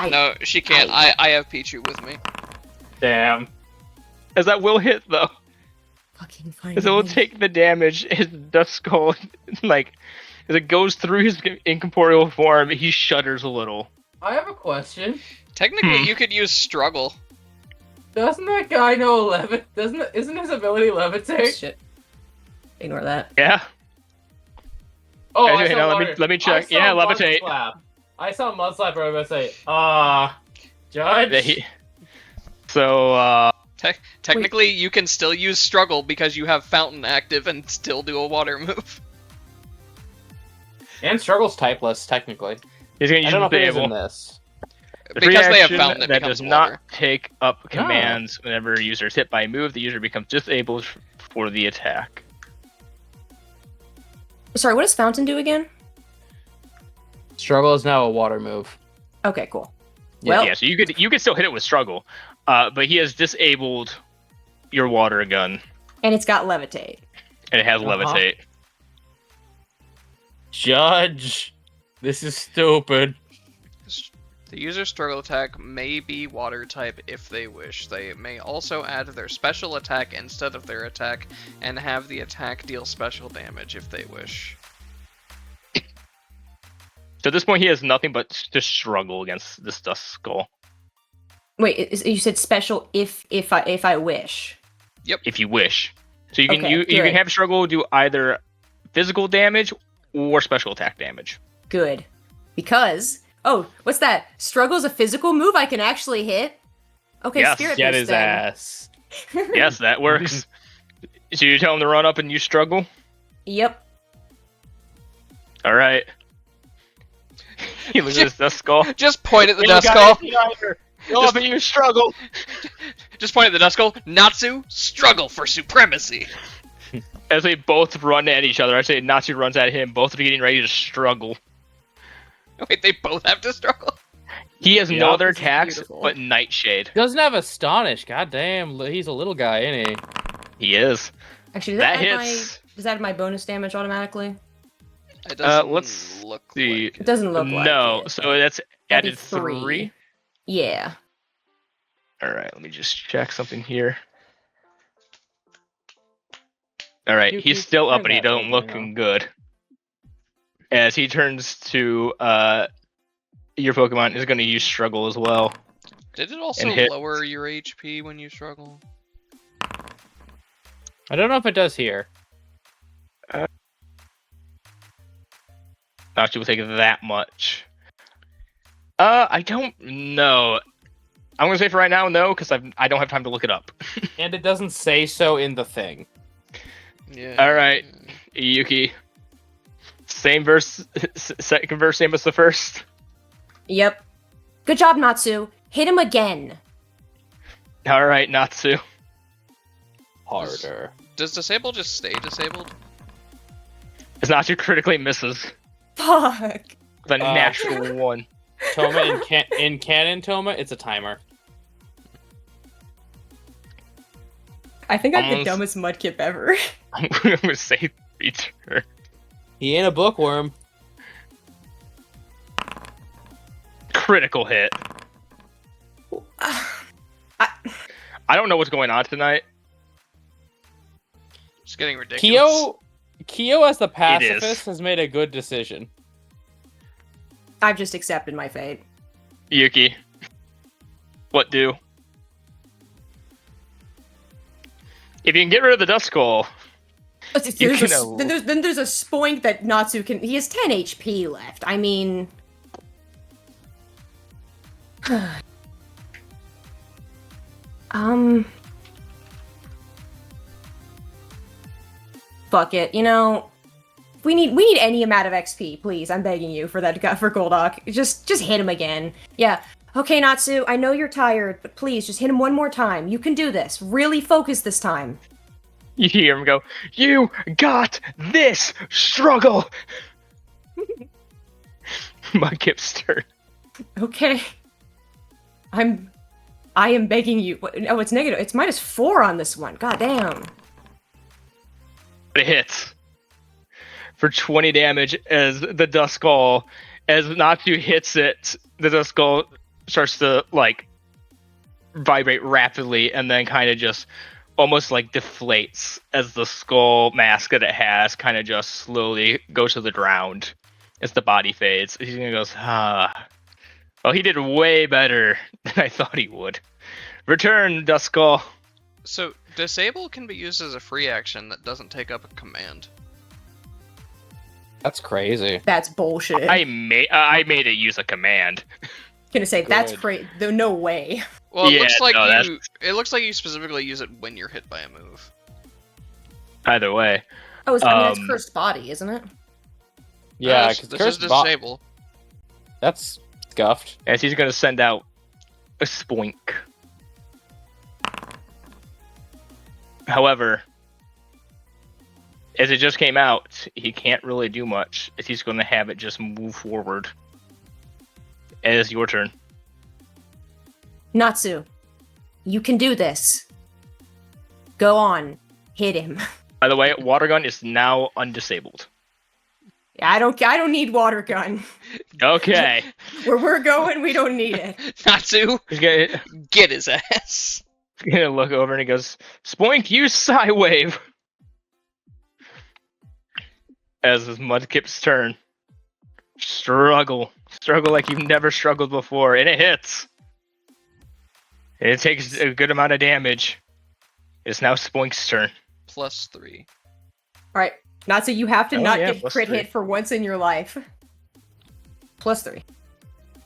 No, she can't. I have Pichu with me. Damn. As that will hit, though. Fucking fine. Because it will take the damage. His Duskull, like, as it goes through his incorporeal form, he shudders a little. I have a question. Technically, you could use Struggle. Doesn't that guy know isn't his ability levitate? Shit. Ignore that. Yeah. Oh, Anyway, I saw now water. let me check. I saw Yeah, Mud levitate. Slap. I saw Mud Slap, but I was gonna say, Judge? So, Technically, you can still use Struggle because you have Fountain active and still do a water move. And Struggle's typeless, technically. He's going to I use don't know if it is disable. in this. The Because they have reaction Fountain, it that becomes does water. not take up commands whenever a user is hit by a move, the user becomes disabled for the attack. Sorry, what does Fountain do again? Struggle is now a water move. Okay, cool. Yeah. Well, Yeah, so you could still hit it with struggle, but he has disabled your water gun, and it's got Levitate. and it has levitate. Judge, this is stupid. The user's struggle attack may be water type if they wish. They may also add their special attack instead of their attack, and have the attack deal special damage if they wish. So at this point, he has nothing but to struggle against this Dust Skull. Wait, you said special if I wish. If you wish. So you can Okay, you can good. have struggle do either physical damage or special attack damage. Good. Because, oh, what's that? Struggle's a physical move I can actually hit? Okay, Yes, Spirit Get Boost his then. ass. Yes, that works. So you tell him to run up and you struggle? Yep. All right. He looks at his Dust Skull. Just point at the You Dust got Skull. anything either. Go up and you struggle. Just point at the Dust Skull. Natsu, struggle for supremacy. As they both run at each other, I say Natsu runs at him. Both are getting ready to struggle. Wait, they both have to struggle? He has no Yep. other This is attacks beautiful. but Nightshade. Doesn't have Astonish. God damn, he's a little guy, ain't he? He is. Actually, That does hits. that add my bonus damage automatically? It doesn't let's look see. like It doesn't look like No, it. so that's That'd be added 3. Yeah. All right, let me just check something here. All right, You- he's you still up, turn but he that don't over looking good. As he turns to your Pokemon is going to use struggle as well. Did it also And hit. lower your HP when you struggle? I don't know if it does here. Not sure will take that much. I don't know. I'm gonna say for right now, no, because I don't have time to look it up. And it doesn't say so in the thing. Yeah. All right, Yuki. Same verse, second verse, same as the first. Yep. Good job, Natsu. Hit him again. All right, Natsu. Harder. Does disable just stay disabled? As Natsu critically misses Fuck. the natural one. Toma in canon Toma, it's a timer. I think I'm the Almost. dumbest mudkip ever. I'm gonna say return. He ain't a bookworm. Critical hit. I don't know what's going on tonight. It's getting ridiculous. Kyo as the is. pacifist has made a good decision. I've just accepted my fate. Yuki. What do? If you can get rid of the Dust Skull, There's You a, can then there's a spoink that Natsu can. He has 10 HP left. I mean. Fuck it. You know, we need any amount of XP, please. I'm begging you for that for Goldock. Just hit him again. Yeah. Okay, Natsu. I know you're tired, but please just hit him one more time. You can do this. Really focus this time. you hear him go, "You got this! Struggle!" Mudkip's turn. Okay. I am begging you. Oh, it's negative. It's -4 on this one. God damn. It hits for 20 damage as the Dust Skull, as Natsu hits it, the Dust Skull starts to like vibrate rapidly and then kind of just almost like deflates as the skull mask that it has kind of just slowly goes to the ground as the body fades. He's gonna go, well, he did way better than I thought he would. Return, Dust Skull. So, disable can be used as a free action that doesn't take up a command. That's crazy. That's bullshit. I made it use a command. Gonna say that's Good. crazy. No way. Well, it Yeah, looks like no, it looks like you specifically use it when you're hit by a move. Either way. Oh, I mean, that's cursed body, isn't it? Yeah, this because is disable. That's scuffed. As he's gonna send out a spoink. However, as it just came out, he can't really do much, as he's gonna have it just move forward. And it's your turn. Natsu, you can do this. Go on, hit him. By the way, water gun is now undisabled. I don't need water gun. Okay. Where we're going, we don't need it. Natsu, He's gonna get his ass. look over and he goes, Spoink, use Psy Wave! As it's Mudkip's turn. Struggle like you've never struggled before, and it hits. And it takes a good amount of damage. It's now Spoink's turn. +3. Alright, Natsu, you have to Oh, not yeah, get plus crit 3. hit for once in your life. +3.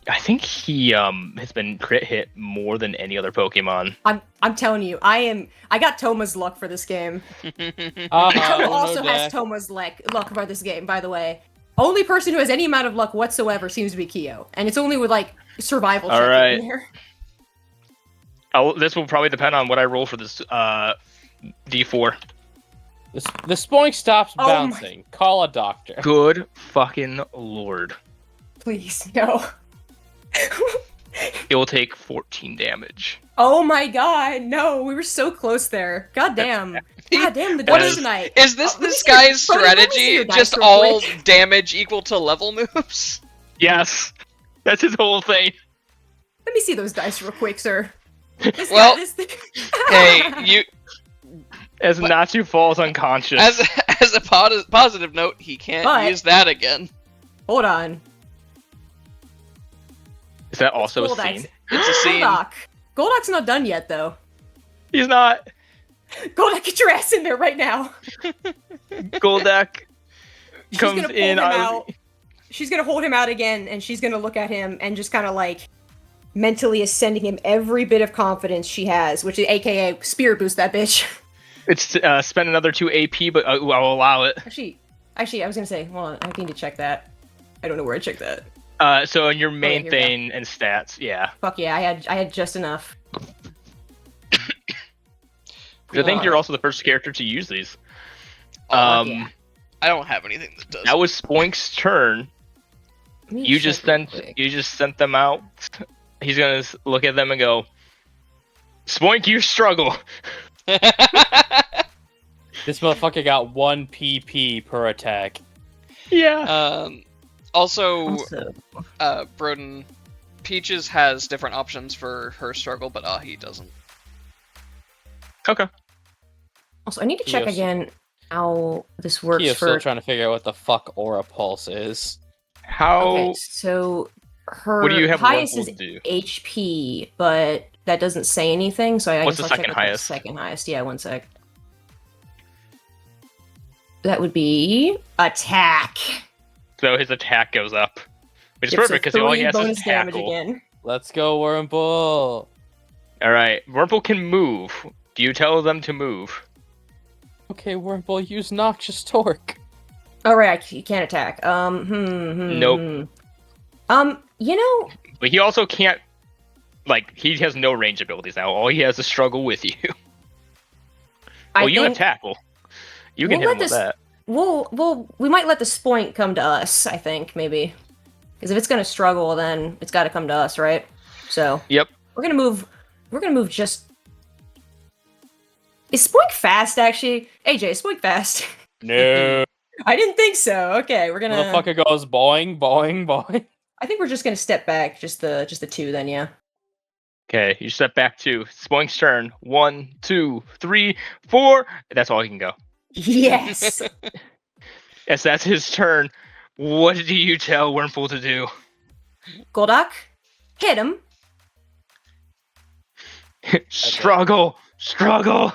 I think he has been crit hit more than any other Pokemon. I'm telling you, I got Toma's luck for this game. Toma also has Toma's luck for this game, by the way. Only person who has any amount of luck whatsoever seems to be Kyo. And it's only with, like, survival check Alright. in there. This will probably depend on what I roll for this D4. The spoink stops Oh bouncing. Call a doctor. Good fucking lord. Please, no. It will take 14 damage. Oh my god, no, we were so close there. God damn. God damn, the What dice is- tonight. Is this Let me this see- guy's Brody, let me see strategy? your dice Just real all quick. damage equal to level moves? Yes! That's his whole thing. Let me see those dice real quick, sir. This Well, guy, this Hey, you As Natsu falls unconscious. as a positive note, he can't But- use that again. Hold on. Is that also a Goldax. scene? It's a scene. Goldock. Goldock's not done yet, though. He's not. Goldock, get your ass in there right now. Goldak She's comes gonna pull in. him out. She's gonna hold him out again, and she's gonna look at him and just kind of like mentally is sending him every bit of confidence she has, which is AKA spirit boost that bitch. It's spend another 2 AP, but I'll allow it. Actually, I was gonna say, hold on, I need to check that. I don't know where I checked that. So in your main here we go. thing and stats, yeah. Fuck yeah, I had just enough. 'Cause I think you're also the first character to use these. Oh, yeah. I don't have anything that does. That was Spoink's turn. Let me You check just real sent quick. them out. He's gonna look at them and go, Spoink, you struggle. This motherfucker got 1 PP per attack. Yeah. Also, Broden, Peaches has different options for her struggle, but Ahi doesn't. Okay. Also, I need to check Yes. again how this works Kyo's for. still trying to figure out what the fuck Aura Pulse is. How? Okay, so her What do you have highest Wurmple is do? HP, but that doesn't say anything. So I What's guess the I'll check second what the highest? second highest. Yeah, one sec. That would be attack. So his attack goes up, which is Gets a perfect because all he 3 has bonus is damage tackle. again. Let's go, Wurmple. All right, Wurmple can move. Do you tell them to move? Okay, Wurmple, use Noxious Torque. All right, you can't attack. Nope. You know, But he also can't. Like, he has no range abilities now. All he has is struggle with you. I Well, you have think tackle. You can we'll hit him let with that. we might let the spoink come to us. I think maybe, because if it's gonna struggle, then it's got to come to us, right? So Yep. we're gonna move. We're gonna move just. Is spoink fast actually? AJ, is spoink fast? No. I didn't think so. Okay, we're gonna. Motherfucker goes boing, boing, boing. I think we're just gonna step back, just the 2 then, yeah. Okay, you step back 2. Spoink's turn. 1, 2, 3, 4. That's all he can go. Yes. Yes, that's his turn. What do you tell Wurmple to do? Goldock, hit him. Struggle! Struggle!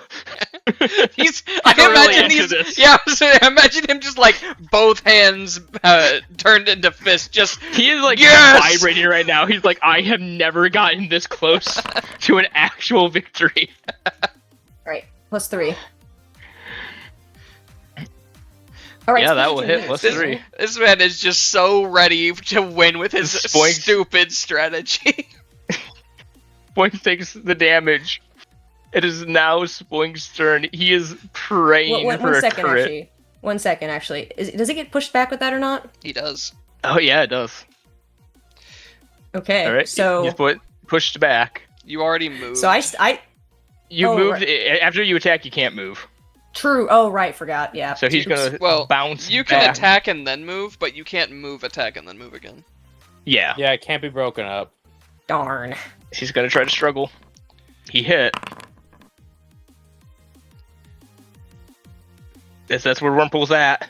I really imagine into these. this. Yeah, I imagine him just like both hands turned into fists. Just He is like Yes! vibrating right now. He's like, I have never gotten this close to an actual victory. Alright, +3. Alright, Yeah, that will hit this, +3. this man is just so ready to win with his Spoink. stupid strategy. Spoink takes the damage. It is now Spoink's turn. He is praying for One a second, crit. actually. 1 second, actually. Does it get pushed back with that or not? He does. Oh yeah, it does. Okay, All right, so... he's pushed back. You already moved. So I You Oh, moved after you attack. You can't move. True. Oh, right, forgot. Yeah. So he's gonna Well, bounce. You can back. attack and then move, but you can't move, attack, and then move again. Yeah, Yeah, it can't be broken up. Darn. he's gonna try to struggle. He hit. That's where Wurmple's at.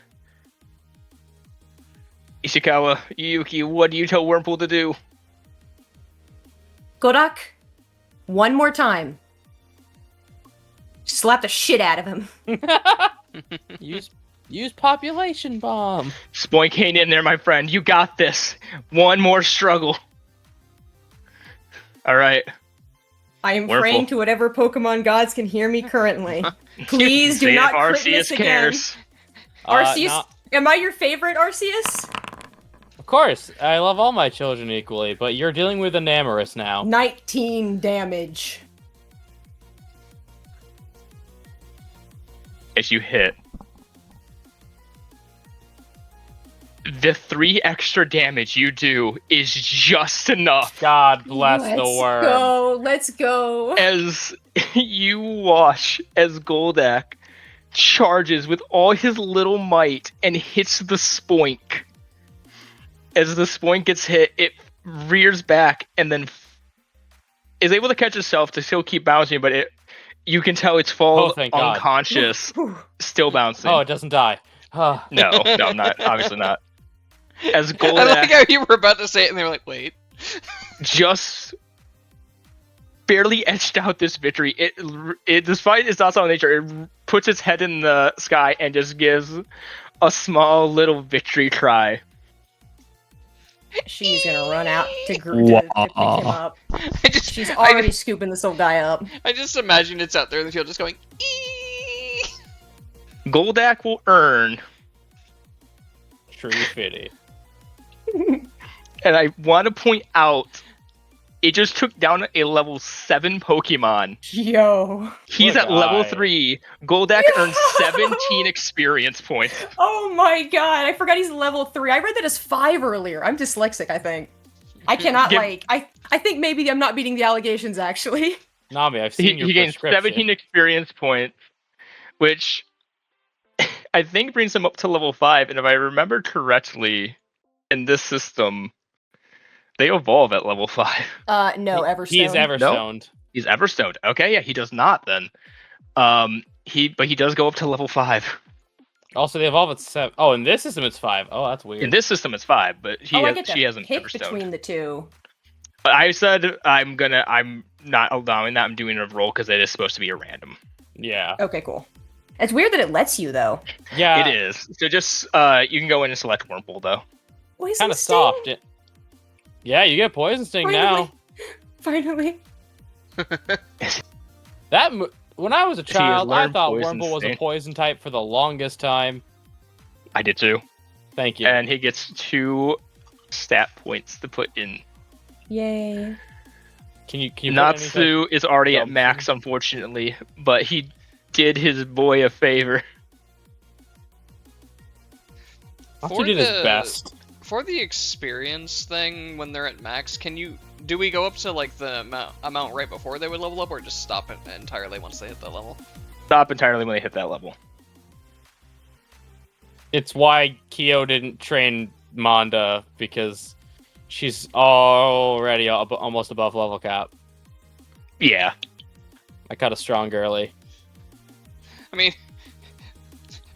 Ishikawa, Yuki, what do you tell Wurmple to do? Godak, one more time. Slap the shit out of him. Use population bomb. Spoink, hang in there, my friend. You got this. One more struggle. All right. I am Wonderful. praying to whatever Pokemon gods can hear me currently. Please do See not if crit Arceus this again. cares. Arceus, No, am I your favorite, Arceus? of course, I love all my children equally, but you're dealing with an Amorous now. 19 damage. As you hit. The 3 extra damage you do is just enough God bless the worm. Let's go. as you watch as Goldak charges with all his little might and hits the Spoink. As the Spoink gets hit, it rears back and then is able to catch itself to still keep bouncing, but you can tell it's fallen thank God. unconscious, still bouncing. Oh, it doesn't die. No, I'm not. Obviously not. As I like Goldak how you were about to say it and they were like, wait. just barely etched out this victory, it despite its docile nature, it puts its head in the sky and just gives a small little victory cry. She's gonna run out to pick him up. She's already scooping this little guy up. I just imagine it's out there in the field just going, eee. Goldak will earn, True fitty. and I want to point out, it just took down a level 7 Pokemon. Yo. He's Poor at level guy. 3. Goldak earned Yo! 17 experience points. Oh my god, I forgot he's level 3. I read that as 5 earlier. I'm dyslexic, I think. I cannot, I think maybe I'm not beating the allegations, actually. Nami, I've seen your He gains prescription. 17 experience points, which I think brings him up to level 5. And if I remember correctly, in this system, they evolve at level 5. No, Everstone. He's Everstoned. He's Everstoned. Okay, yeah, he does not then. But he does go up to level 5. Also, they evolve at 7. Oh, in this system, it's 5. Oh, that's weird. In this system, it's 5, but I get she to hasn't pick Everstoned. between the two. But I said I'm not allowing that. I'm doing a roll because it is supposed to be a random. Yeah. Okay, cool. It's weird that it lets you, though. Yeah. It is. So just you can go in and select Wurmple though. Poison Kind of Sting? soft. Yeah, you get Poison Sting now. Finally. When I was a child, I learned thought Poison Wurmple was a Sting. poison type for the longest time. I did too. Thank you. And he gets 2 stat points to put in. Yay. Can you put anything? Natsu is already at Dumb max, unfortunately, but he did his boy a favor. Natsu did his best. For the experience thing, when they're at max, do we go up to like the amount right before they would level up, or just stop it entirely once they hit that level? Stop entirely when they hit that level. It's why Kyo didn't train Manda, because she's already almost above level cap. Yeah. I got a strong girly. I mean,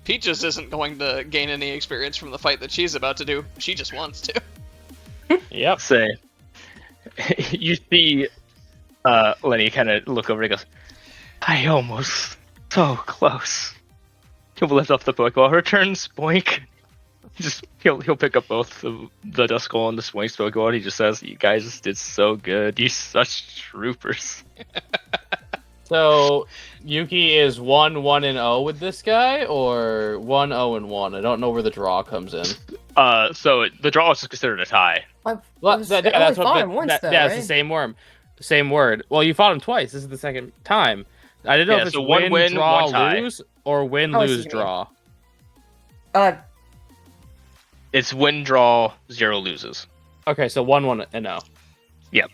Peaches isn't going to gain any experience from the fight that she's about to do. She just wants to. Yep. Say, you see Lenny kind of look over and goes, I almost So close. He'll lift up the Pokeball, returns Spoink. He'll pick up both the Duskull and the Spoink's Pokeball. He just says, "You guys did so good. You such troopers." So Yuki is 1-1-0 with this guy, or 1-0-1. I don't know where the draw comes in. So the draw is considered a tie. Well, That's the same worm, same word. Well, you fought him twice. This is the second time. I didn't know if it's so one win, draw, one tie. lose, or win, Oh, I see lose, what you mean. draw. It's win, draw, 0 loses. Okay, so 1-1-0. Yep.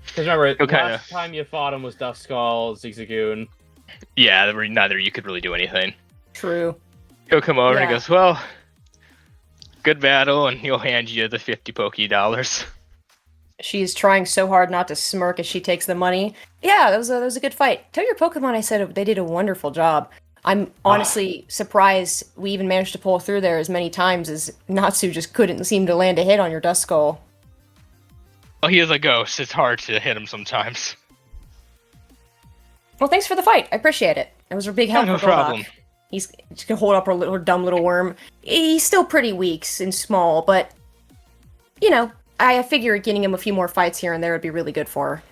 Because remember, Okay. last time you fought him was Duskull, Zigzagoon. Yeah, neither you could really do anything. True. He'll come over and Yeah. he goes, "Well, good battle," and he'll hand you the 50 Poké-dollars. She's trying so hard not to smirk as she takes the money. Yeah, that was a good fight. Tell your Pokemon I said they did a wonderful job. I'm honestly surprised we even managed to pull through there as many times as Natsu just couldn't seem to land a hit on your Duskull. Well, he is a ghost. It's hard to hit him sometimes. Well, thanks for the fight. I appreciate it. It was a big help No for Golduck. problem. He's just gonna hold up her dumb little worm. He's still pretty weak and small, but you know, I figure getting him a few more fights here and there would be really good for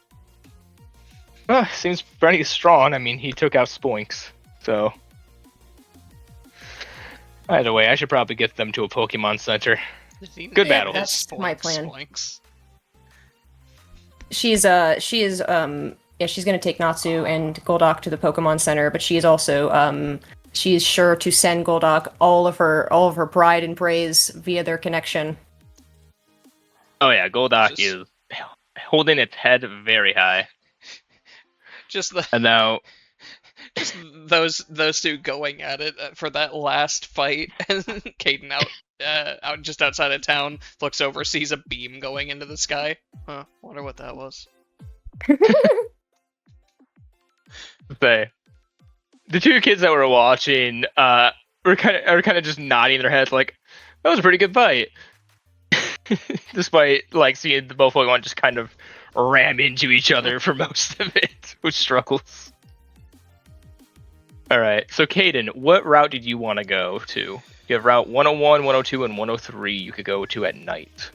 her. Seems pretty strong. I mean, he took out Spoinks, so... Either way, I should probably get them to a Pokemon Center. Good battle. That's my plan. Spoinks. She's gonna take Natsu and Golduck to the Pokemon Center, but she is also she is sure to send Golduck all of her pride and praise via their connection. Oh yeah, Golduck Just- is holding its head very high. Just the And now, just those two going at it for that last fight, and Caden out just outside of town looks over, sees a beam going into the sky. Huh? Wonder what that was. the two kids that were watching were kind of just nodding their heads like, "That was a pretty good fight." Despite like seeing the both Pokemon just kind of ram into each other for most of it, with struggles. All right, so Caden, what route did you want to go to? You have Route 101, 102, and 103 you could go to at night.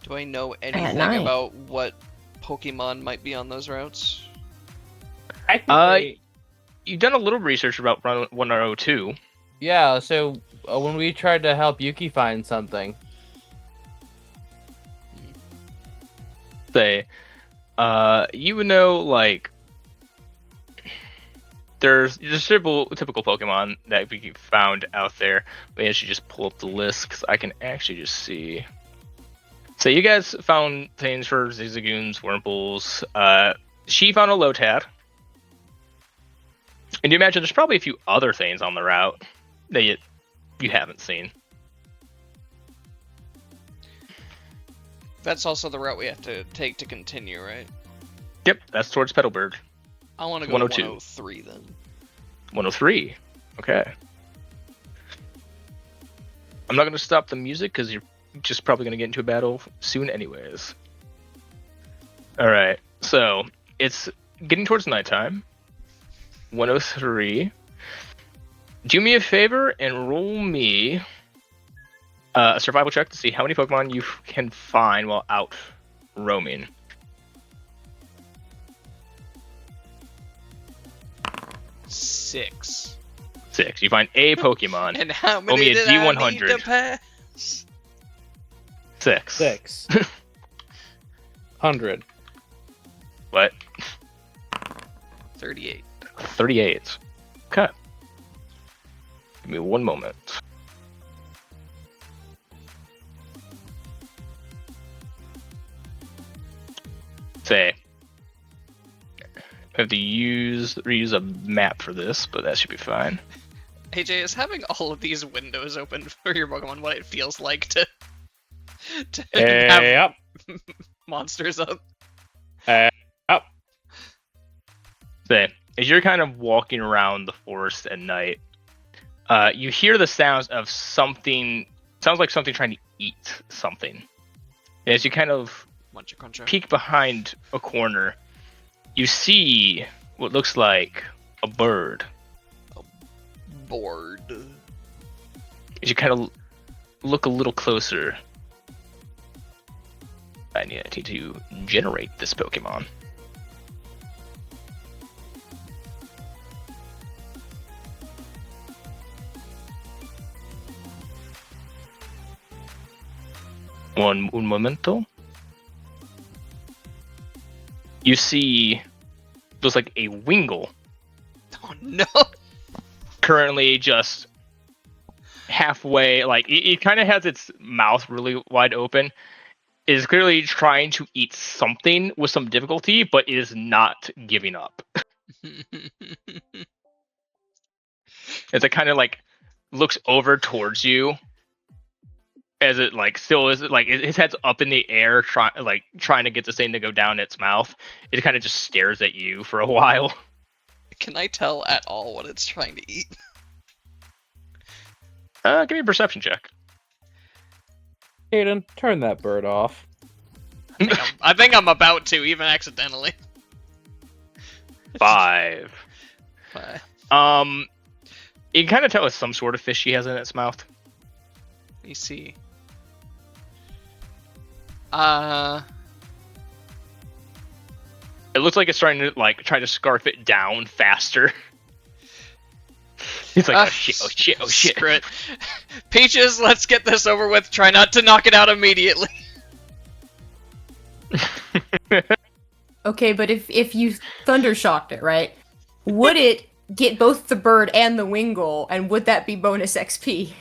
Do I know anything night. about what Pokemon might be on those routes? You've done a little research about Route 102. Yeah, so when we tried to help Yuki find something, Say, you would know, like, there's typical Pokemon that we found out there. Maybe I should just pull up the list because I can actually just see. So you guys found things for Zigzagoons, Wurmples. She found a Lotad. And you imagine there's probably a few other things on the route that you haven't seen. That's also the route we have to take to continue, right? Yep, that's towards Petalburg. I want to go 102. 103 then. 103. Okay. I'm not going to stop the music because you're just probably going to get into a battle soon anyways. Alright, so it's getting towards nighttime. 103. Do me a favor and roll me a survival check to see how many Pokemon you can find while out roaming. 6. 6. You find a Pokemon. And how Roll many me a did I D100. need to pass? 6. 6. 100. What? 38. 38. Okay. Give me one moment. Say, I have to reuse a map for this, but that should be fine. AJ, is having all of these windows open for your Pokemon what it feels like to have Yep. monsters up? Say, as you're kind of walking around the forest at night, you hear the sounds of something. Sounds like something trying to eat something. And as you kind of Muncher Cruncher. peek behind a corner, you see what looks like a bird bored. As you kind of look a little closer, I need to generate this Pokemon. Un momento. You see, looks like a Wingull. Oh no! Currently just halfway, like it kind of has its mouth really wide open. It is clearly trying to eat something with some difficulty, but it is not giving up. As it kind of like looks over towards you, as it like still is like its head's up in the air, trying to get this thing to go down its mouth. It kind of just stares at you for a while. Can I tell at all what it's trying to eat? Give me a perception check. Caden, turn that bird off. I think I'm about to, even accidentally. 5. But You can kind of tell it's some sort of fish she has in its mouth. let me see. It looks like it's trying to try to scarf it down faster. He's like, oh shit. Screw it. Peaches, let's get this over with. Try not to knock it out immediately. Okay, but if you thundershocked it, right? Would it get both the bird and the Wingull, and would that be bonus XP?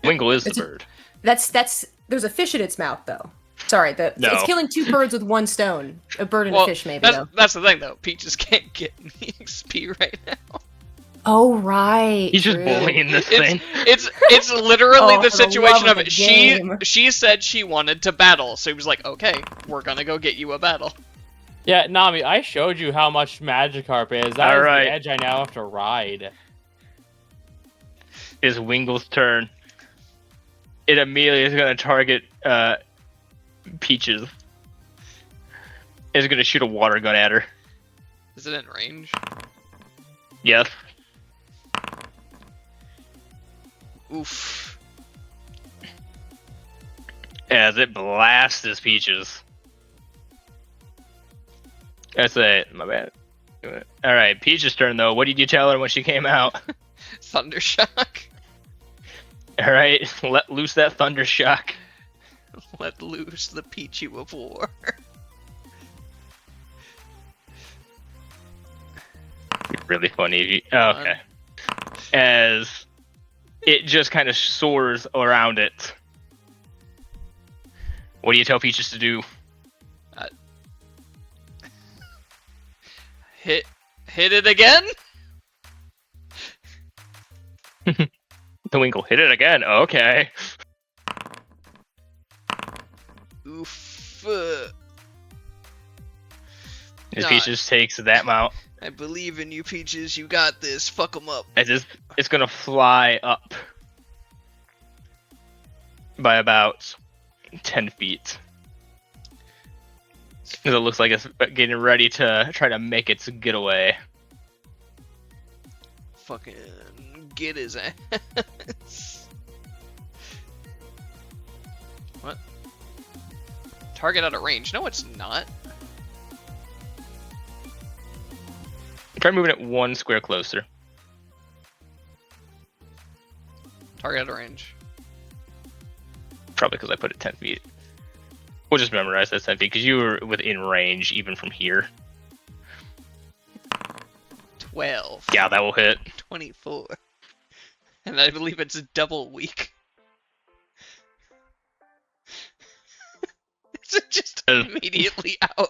Wingull is the bird. That's there's a fish in its mouth though. Sorry, No. It's killing 2 birds with 1 stone. A bird and a fish, maybe. That's the thing though. Peaches can't get any XP right now. Oh right. He's just true. bullying this thing. It's literally Oh, the for the situation love of of it. the game. She said she wanted to battle, so he was like, okay, we're gonna go get you a battle. Yeah, Nami, I showed you how much Magikarp is. That is Alright. the edge I now have to ride. It's Wingull's turn. It immediately is going to target Peaches. It's going to shoot a water gun at her. Is it in range? Yes. Oof. As it blasts his Peaches. That's it. My bad. Alright, Peach's turn though. What did you tell her when she came out? Thundershock. Alright, let loose that Thundershock. Let loose the Pichu of war. Really funny. Okay. As it just kind of soars around it. What do you tell Peaches to do? Hit it again? The Wingull hit it again. Okay. Oof. As Nah. Peaches takes that mount. I believe in you, Peaches. You got this. Fuck 'em up. It's gonna fly up by about 10 feet. Because it looks like it's getting ready to try to make its getaway. Fucking get his ass. What? Target out of range. No, it's not. Try moving it 1 square closer. Target out of range. Probably because I put it 10 feet. We'll just memorize that 10 feet because you were within range even from here. 12. Yeah, that will hit. 24. And I believe it's double weak. It's just immediately out.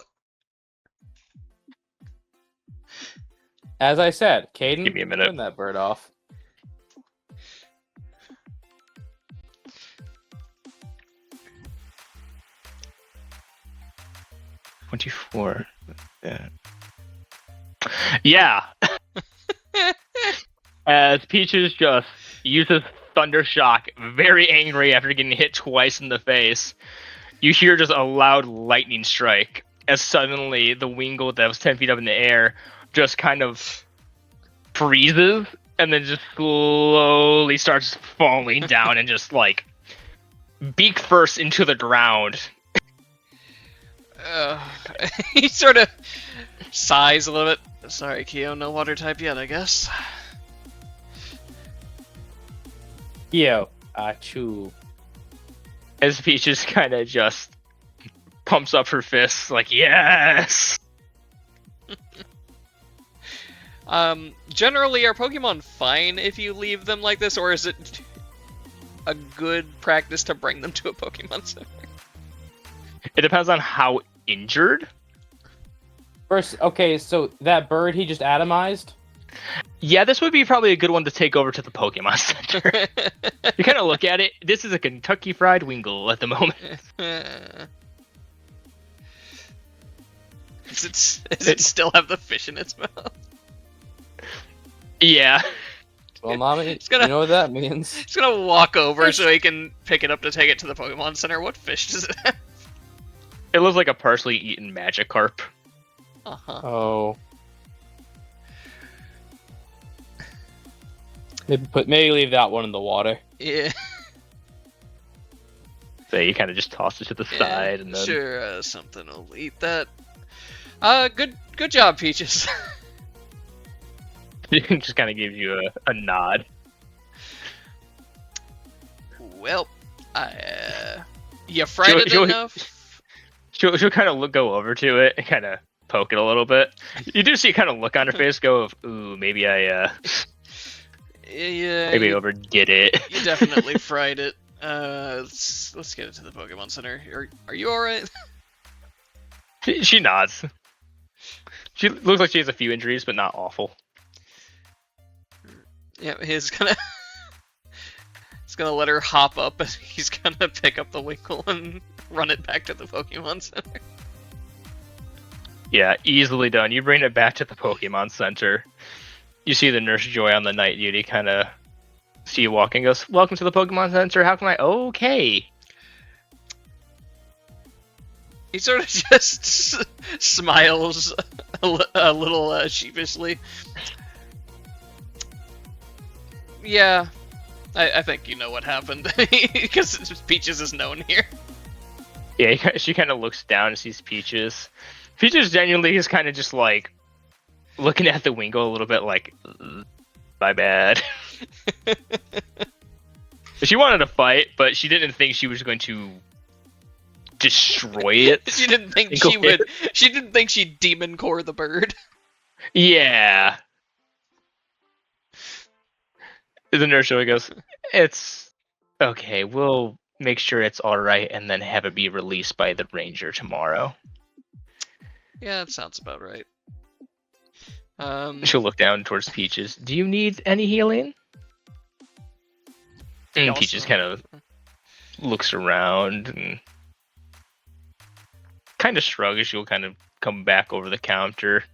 As I said, Caden, Give me a minute. turn that bird off. $24. Yeah. As Peaches just uses Thundershock, very angry after getting hit twice in the face, you hear just a loud lightning strike as suddenly the Wingull that was 10 feet up in the air just kind of freezes and then just slowly starts falling down and just like beak first into the ground. He sort of sighs a little bit. Sorry, Kyo, no water type yet, I guess. Yo, achoo. As Peaches kind of just pumps up her fists, like, yes! Generally, are Pokemon fine if you leave them like this, or is it a good practice to bring them to a Pokemon Center? It depends on how injured. First, okay, so that bird he just atomized? Yeah, this would be probably a good one to take over to the Pokemon Center. You kind of look at it, this is a Kentucky Fried Wingle at the moment. Does it still have the fish in its mouth? Yeah. Well, Mommy, gonna- you know what that means. He's gonna walk over so he can pick it up to take it to the Pokemon Center. What fish does it have? It looks like a partially eaten Magikarp. Uh-huh. Oh. Maybe leave that one in the water. Yeah. So you kind of just toss it to the side and then... Sure, something will eat that. Good job, Peaches. It just kind of gives you a nod. Well, you fried it enough? She'll kind of go over to it and kind of poke it a little bit. You do see kind of look on her face go of, ooh, maybe I Yeah, maybe overdid it. You definitely fried it. Let's get it to the Pokemon Center. Are you alright? She nods. She looks like she has a few injuries, but not awful. Yeah, he's gonna let her hop up, and he's gonna pick up the Winkle and run it back to the Pokemon Center. Yeah, easily done. You bring it back to the Pokemon Center. You see the Nurse Joy on the night duty kind of see you walking, goes, "Welcome to the Pokemon Center. How can I?" Okay. He sort of just smiles a little sheepishly. Yeah, I think you know what happened because Peaches is known here. Yeah, she kind of looks down and sees Peaches. Peaches genuinely is kind of just like looking at the Wingo a little bit like, my bad. She wanted to fight, but she didn't think she was going to destroy it. She didn't think she would. She didn't think she'd demon core the bird. Yeah. The Nurse Joy goes, "It's okay. We'll make sure it's all right, and then have it be released by the ranger tomorrow." Yeah, that sounds about right. She'll look down towards Peaches. "Do you need any healing?" And Peaches kind of looks around and kind of shrugs. She'll kind of come back over the counter.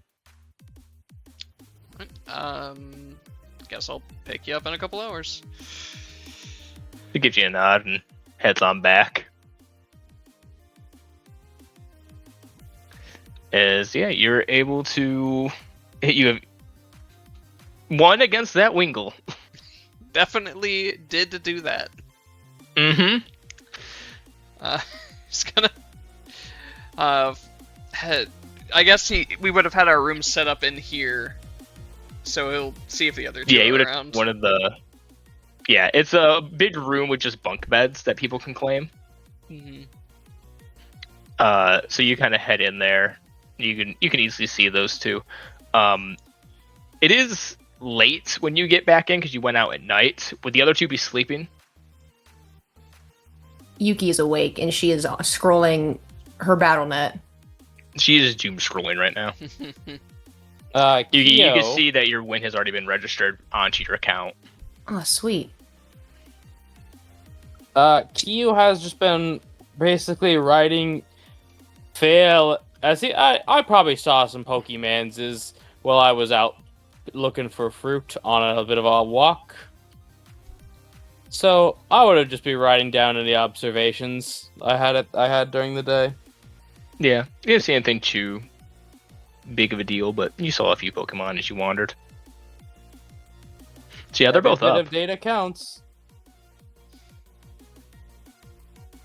Guess I'll pick you up in a couple hours. She gives you a nod and heads on back. You're able to hit. You have one against that Wingle. Definitely did do that. Mm-hmm. He's gonna. I guess we would have had our room set up in here, so he'll see if the other two Yeah, you would are have around. one of the. Yeah, it's a big room with just bunk beds that people can claim. Mm-hmm. So you kind of head in there. You can easily see those two. It is late when you get back in because you went out at night. Would the other two be sleeping? Yuki is awake and she is scrolling her BattleNet. She is doom scrolling right now. You Kyo, can see that your win has already been registered onto your account. Oh, sweet. Kyo has just been basically writing fail. I probably saw some Pokemans while I was out looking for fruit on a bit of a walk. So I would have just be writing down any observations I had during the day. Yeah, you didn't see anything too big of a deal, but you saw a few Pokemon as you wandered. So yeah, they're Every both bit up. of data counts.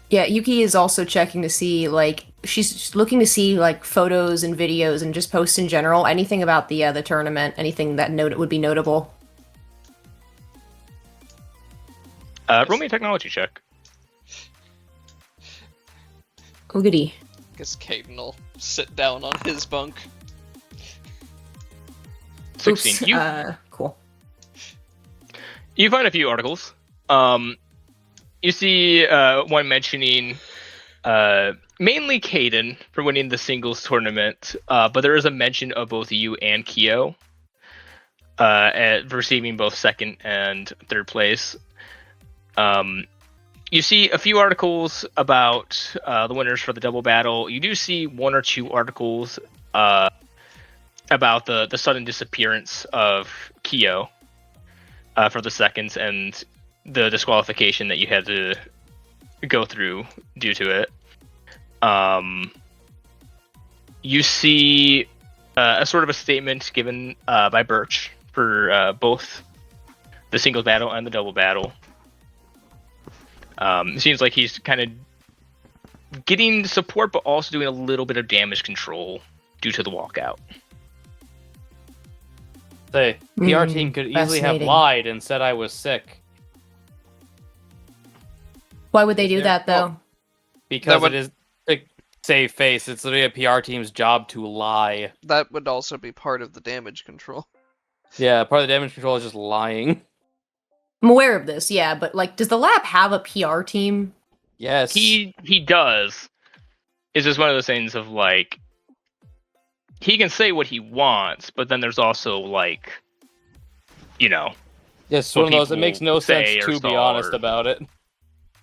Yeah, Yuki is also checking to see, like, she's looking to see, like, photos and videos and just posts in general. Anything about the tournament, anything that would be notable. Roll me a technology check. Oh, goody. Guess Caden will sit down on his bunk. 16. Oops. Cool. You find a few articles. You see one mentioning mainly Caden for winning the singles tournament, but there is a mention of both you and Kyo at receiving both second and third place. You see a few articles about the winners for the double battle. You do see one or two articles about the sudden disappearance of Kyo for the seconds and the disqualification that you had to go through due to it. You see a sort of a statement given by Birch for both the singles battle and the double battle. It seems like he's kind of getting support, but also doing a little bit of damage control due to the walkout. The PR team could easily have Fascinating. lied and said I was sick. Why would they do that, though? Because would- it is to save face. It's literally a PR team's job to lie. That would also be part of the damage control. Yeah, part of the damage control is just lying. I'm aware of this, yeah, but, like, does the lab have a PR team? Yes. He does. It's just one of those things of like he can say what he wants, but then there's also like, you know, Yes, what one of those. It people makes no say sense or to be saw honest or- about it.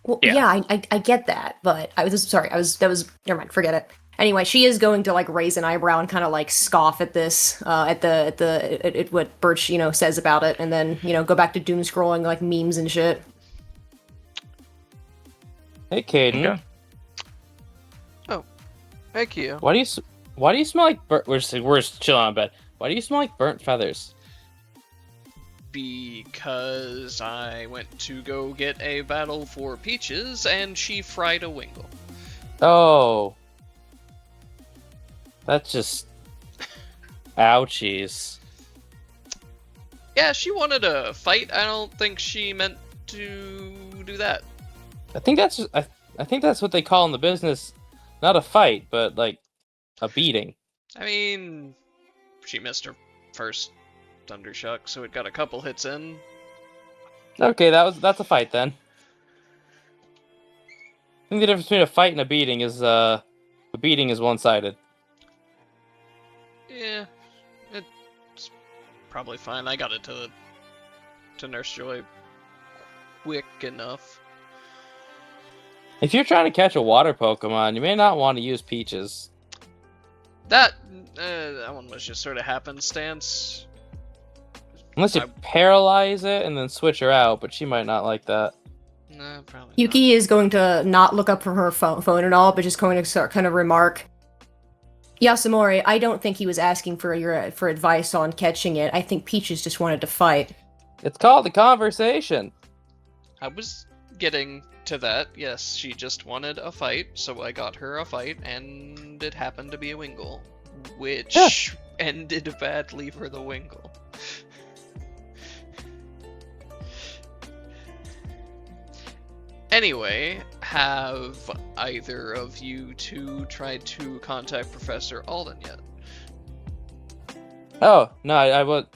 Well, Yeah. yeah, I get that, but never mind, forget it. Anyway, she is going to, like, raise an eyebrow and kind of, like, scoff at this, at what Birch, says about it, and then, go back to doom scrolling, like, memes and shit. Hey, Caden. Okay. Heck yeah. Why do you smell like we're just chilling on bed. Why do you smell like burnt feathers? Because I went to go get a battle for Peaches, and she fried a Wingle. Oh. That's just ouchies. Yeah, she wanted a fight. I don't think she meant to do that. I think that's what they call in the business, not a fight, but like a beating. I mean, she missed her first Thundershock, so it got a couple hits in. Okay, that's a fight then. I think the difference between a fight and a beating is a beating is one-sided. Yeah, it's probably fine. I got it to Nurse Joy quick enough. If you're trying to catch a water Pokemon, you may not want to use Peaches. That one was just sort of happenstance. Unless you paralyze it and then switch her out, but she might not like that. No, probably Yuki is going to not look up from her phone at all, but just going to start kind of remark, Yasamori, I don't think he was asking for advice on catching it. I think Peaches just wanted to fight. It's called a conversation. I was getting to that. Yes, she just wanted a fight, so I got her a fight, and it happened to be a Wingle, which ended badly for the Wingle. Anyway, have either of you two tried to contact Professor Alden yet? Oh, no,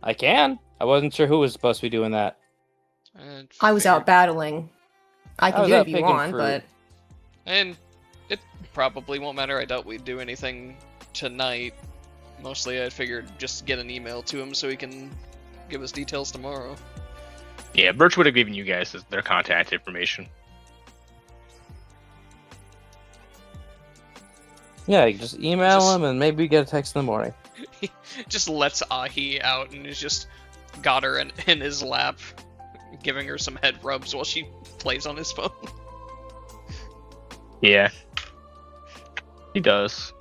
I can. I wasn't sure who was supposed to be doing that. I was out battling. I can was do it out if you picking want, fruit. but And it probably won't matter. I doubt we'd do anything tonight. Mostly I figured just get an email to him so he can give us details tomorrow. Yeah, Birch would have given you guys their contact information. Yeah, you just email him and maybe get a text in the morning. He just lets Ahi out and is just got her in his lap, giving her some head rubs while she plays on his phone. Yeah. He does.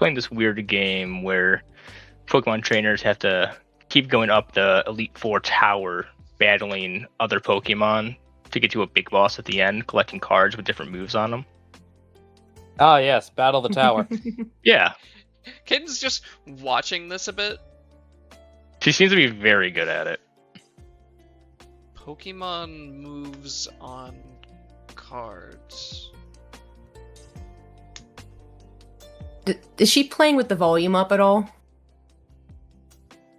playing this weird game where Pokemon trainers have to keep going up the Elite Four tower, battling other Pokemon to get to a big boss at the end, collecting cards with different moves on them. Oh yes, Battle the Tower. Yeah, Caden's just watching this a bit. she seems to be very good at it. Pokemon moves on cards. Is she playing with the volume up at all?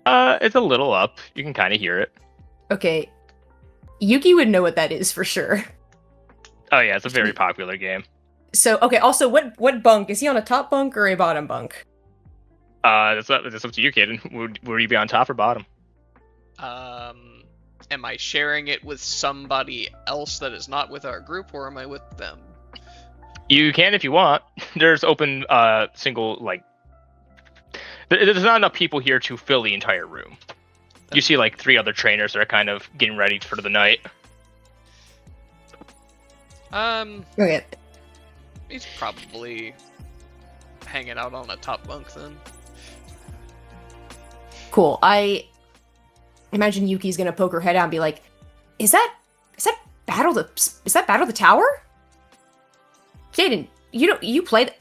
It's a little up. You can kind of hear it. Okay. Yuki would know what that is for sure. Oh yeah, it's a very popular game. So, okay, also, what bunk? Is he on a top bunk or a bottom bunk? That's up to you, Kaden. Would you be on top or bottom? Am I sharing it with somebody else that is not with our group, or am I with them? You can if you want. There's open single, like, there's not enough people here to fill the entire room. You see like 3 other trainers that are kind of getting ready for the night. Okay. He's probably hanging out on a top bunk then. Cool. I imagine Yuki's gonna poke her head out and be like, "Is that Battle the Tower? Jaden, you played?"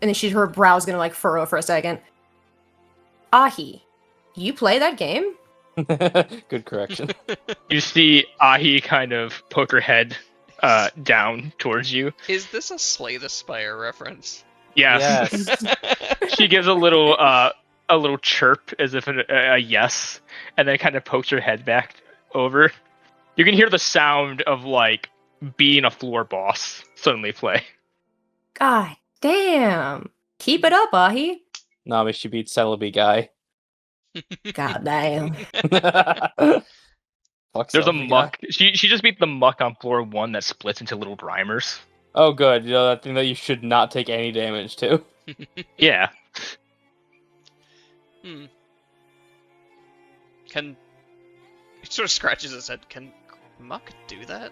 And then her brow's gonna like furrow for a second. Ahi, you play that game? Good correction. You see Ahi kind of poke her head down towards you. Is this a Slay the Spire reference? Yes. Yes. She gives a little chirp as if a yes, and then kind of pokes her head back over. You can hear the sound of like being a floor boss suddenly play. God damn. Keep it up, Ahi. Nami, she beat Celebi guy. God damn. Fuck There's a Celebi muck. guy. She just beat the muck on floor 1 that splits into little Brimers. Oh good, you know that thing that you should not take any damage to. Yeah. Can... He sort of scratches his head. Can Muck do that?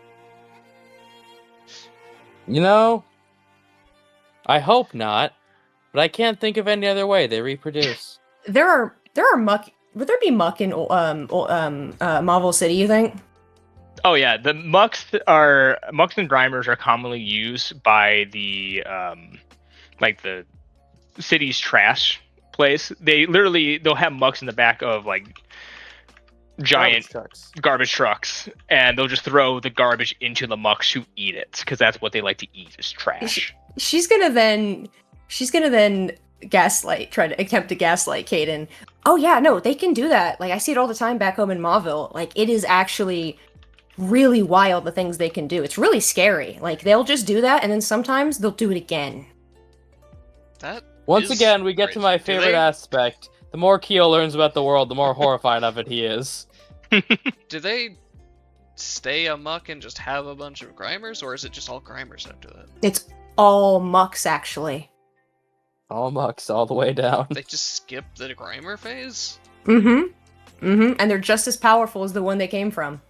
You know, I hope not, but I can't think of any other way they reproduce. There are muck. Would there be muck in Marvel City, you think? Oh yeah, the mucks and Brimers are commonly used by the like the city's trash place. They'll have mucks in the back of like giant garbage trucks, and they'll just throw the garbage into the mucks who eat it, because that's what they like to eat is trash. She's gonna then try to attempt to gaslight Caden. Oh yeah, no, they can do that. Like I see it all the time back home in Mauville. Like it is actually really wild the things they can do. It's really scary. Like they'll just do that, and then sometimes they'll do it again. Once again, we get to my favorite aspect. The more Kyo learns about the world, the more horrified of it he is. Do they stay amok and just have a bunch of Grimers, or is it just all Grimers after that? It's all mucks, actually. All mucks all the way down. They just skip the Grimer phase? And they're just as powerful as the one they came from.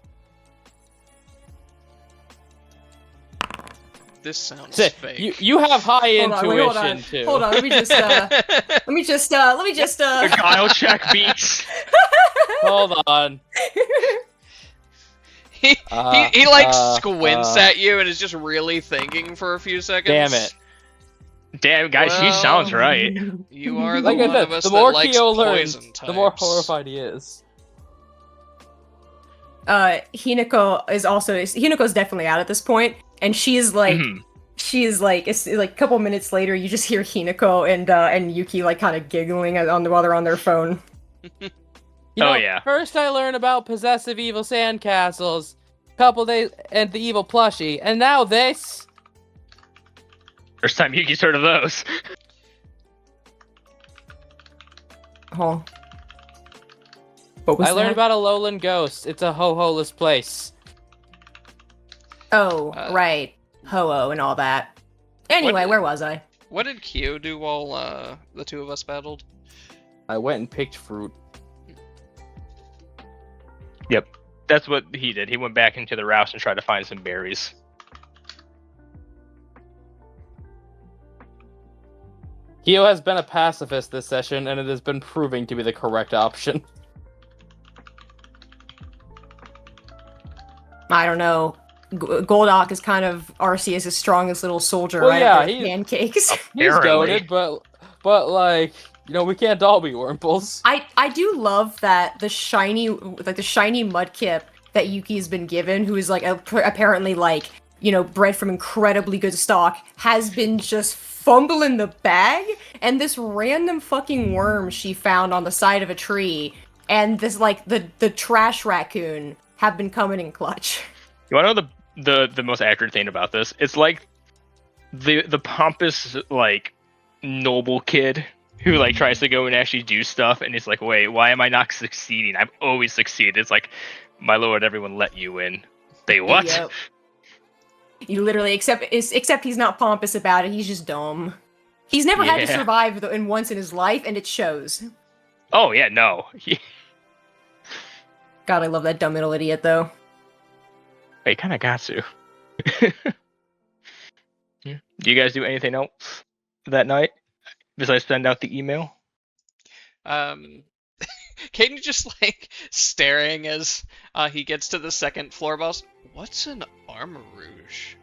This sounds Say, fake. you have high intuition too. Hold on, let me just The guile check beats. Hold on. He like squints at you and is just really thinking for a few seconds. Damn it. Damn, guys, she sounds right. You are the Like one I said, of us the that more likes Kyo poison learns, types. the more horrified he is. Hinako's definitely out at this point, and she's like, it's like a couple minutes later, you just hear Hinako and Yuki like kind of giggling while they're on their phone. Yeah. First I learned about possessive evil sandcastles, couple days, and the evil plushie, and now this. First time Yuki's heard of those. Oh. What was I learned that? about a lowland ghost. It's a ho-ho-less place. Oh, right. Ho-Oh and all that. Anyway, where was I? What did Kyo do while the two of us battled? I went and picked fruit. Yep, that's what he did. He went back into the Rouse and tried to find some berries. Hio has been a pacifist this session, and it has been proving to be the correct option. I don't know. Goldock is kind of Arceus' strongest little soldier, Well, right? yeah, Up there with pancakes. He's goated, but like, you know, we can't all be Wurmples. I do love that the shiny Mudkip that Yuki's been given, who is like apparently like, you know, bred from incredibly good stock, has been just fumbling the bag, and this random fucking worm she found on the side of a tree, and this like the trash raccoon have been coming in clutch. You want to know the most accurate thing about this? It's like the pompous, like, noble kid who like tries to go and actually do stuff, and it's like, wait, why am I not succeeding? I've always succeeded. It's like, my lord, everyone let you in. They what? Yep. You literally, except he's not pompous about it. He's just dumb. He's never had to survive in once in his life, and it shows. Oh yeah, no. God, I love that dumb little idiot though. I kind of got to. Do you guys do anything else that night besides send out the email? Caden just like staring as he gets to the second floor boss. What's an armor rouge?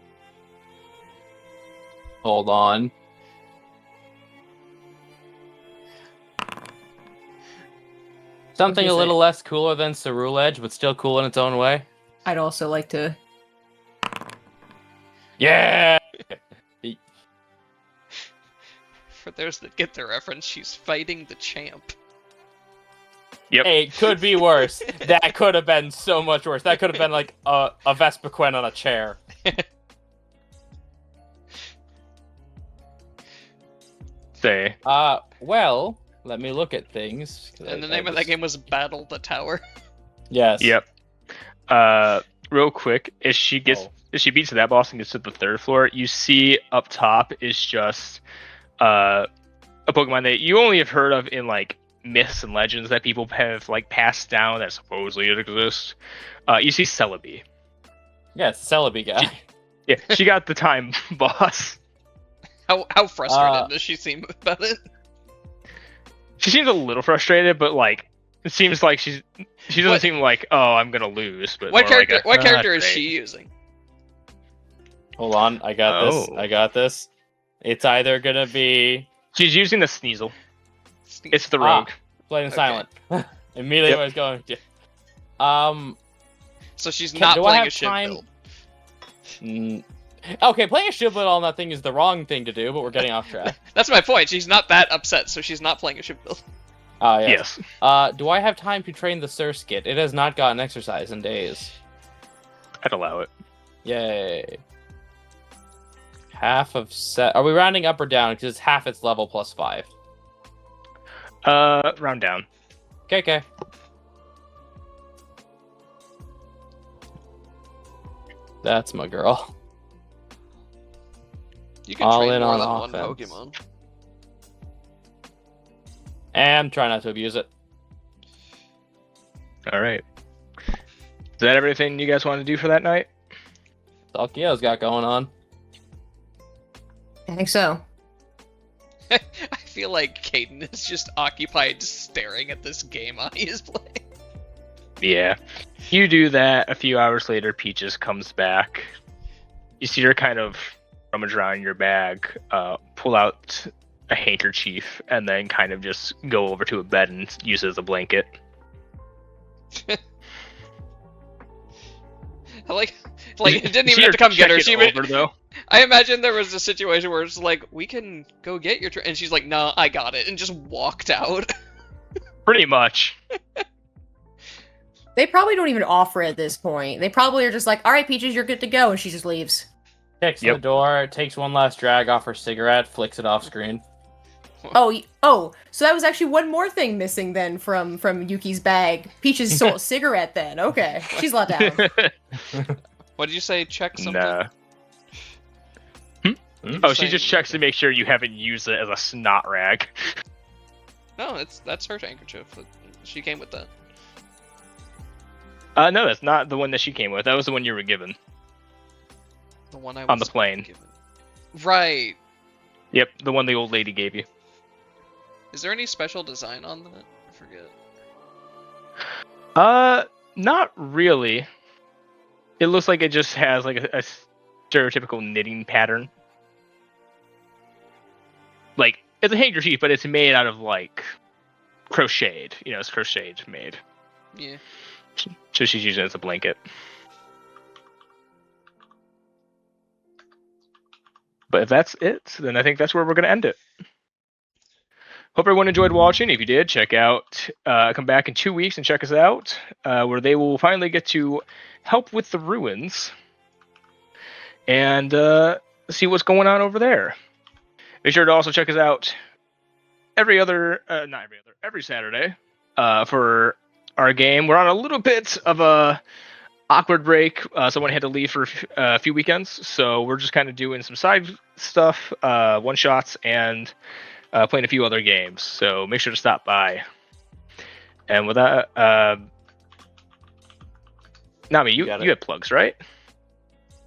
Hold on. Something a little less cooler than Ceruledge, but still cool in its own way. I'd also like to. Yeah! For those that get the reference, she's fighting the champ. Yep. Hey, it could be worse. That could have been so much worse. That could have been like a Vespiquen on a chair. Say. Well, let me look at things. And the name of that game was Battle the Tower. Yes. Yep. Real quick, if she beats that boss and gets to the third floor, you see up top is just a Pokemon that you only have heard of in like myths and legends that people have like passed down that supposedly exists. You see Celebi. Yeah, it's the Celebi guy. Yeah, she got the time boss. How frustrated does she seem about it? She seems a little frustrated, but like it seems like she doesn't seem like, oh, I'm gonna lose. But what character? What character is great. she using? Hold on, I got this. I got this. It's either gonna be. She's using the Sneasel. It's the rogue. Plain and silent. Immediately, what I was going. So she's not playing a ship build. Okay, playing a ship build on that thing is the wrong thing to do, but we're getting off track. That's my point. She's not that upset, so she's not playing a ship build. Yes. Do I have time to train the Surskit? It has not gotten exercise in days. I'd allow it. Yay. Half of set. Are we rounding up or down? Because it's half its level plus 5. Round down. Okay. That's my girl. You can All train in more on than one offense. Pokemon. And try not to abuse it. All right. Is that everything you guys want to do for that night? That's all Kyo's got going on. I think so. I feel like Caden is just occupied staring at this game he is playing. Yeah. You do that. A few hours later, Peaches comes back. You see her kind of rummage around in your bag, pull out a handkerchief, and then kind of just go over to a bed and use it as a blanket. like it didn't even have to come get her. She over, though. I imagine there was a situation where it's like, we can go get your and she's like, no, I got it, and just walked out. Pretty much. They probably don't even offer at this point. They probably are just like, all right, Peaches, you're good to go, and she just leaves. Kicks the door, takes one last drag off her cigarette, flicks it off screen. Oh, so that was actually one more thing missing then from Yuki's bag. Peaches sold a cigarette then. Okay, she's let down. What did you say? Check something? Nah. Oh, she just checks to make sure you haven't used it as a snot rag. No, that's her handkerchief. She came with that. No, that's not the one that she came with. That was the one you were given. The one I was on the plane. given. Right. Yep, the one the old lady gave you. Is there any special design on that? I forget. Not really. It looks like it just has like a stereotypical knitting pattern. Like, it's a handkerchief, but it's made out of like crocheted. You know, it's crocheted made. Yeah. So she's using it as a blanket. But if that's it, then I think that's where we're going to end it. Hope everyone enjoyed watching. If you did, check out, come back in 2 weeks and check us out, where they will finally get to help with the ruins and see what's going on over there. Make sure to also check us out every Saturday for our game. We're on a little bit of a awkward break. Someone had to leave for a few weekends, so we're just kind of doing some side stuff, one shots, and playing a few other games. So make sure to stop by. And with that, Nami, you had plugs, right?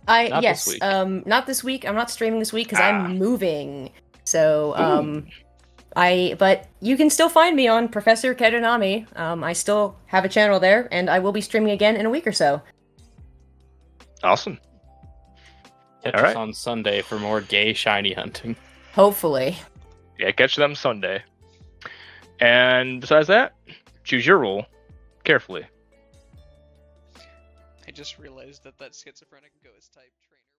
Not Yes. this week. Not this week. I'm not streaming this week because I'm moving. So but you can still find me on Professor Kedanami. I still have a channel there, and I will be streaming again in a week or so. Awesome. Catch All us right. on Sunday for more gay shiny hunting. Hopefully. Yeah, catch them Sunday. And besides that, choose your role carefully. I just realized that schizophrenic ghost type train.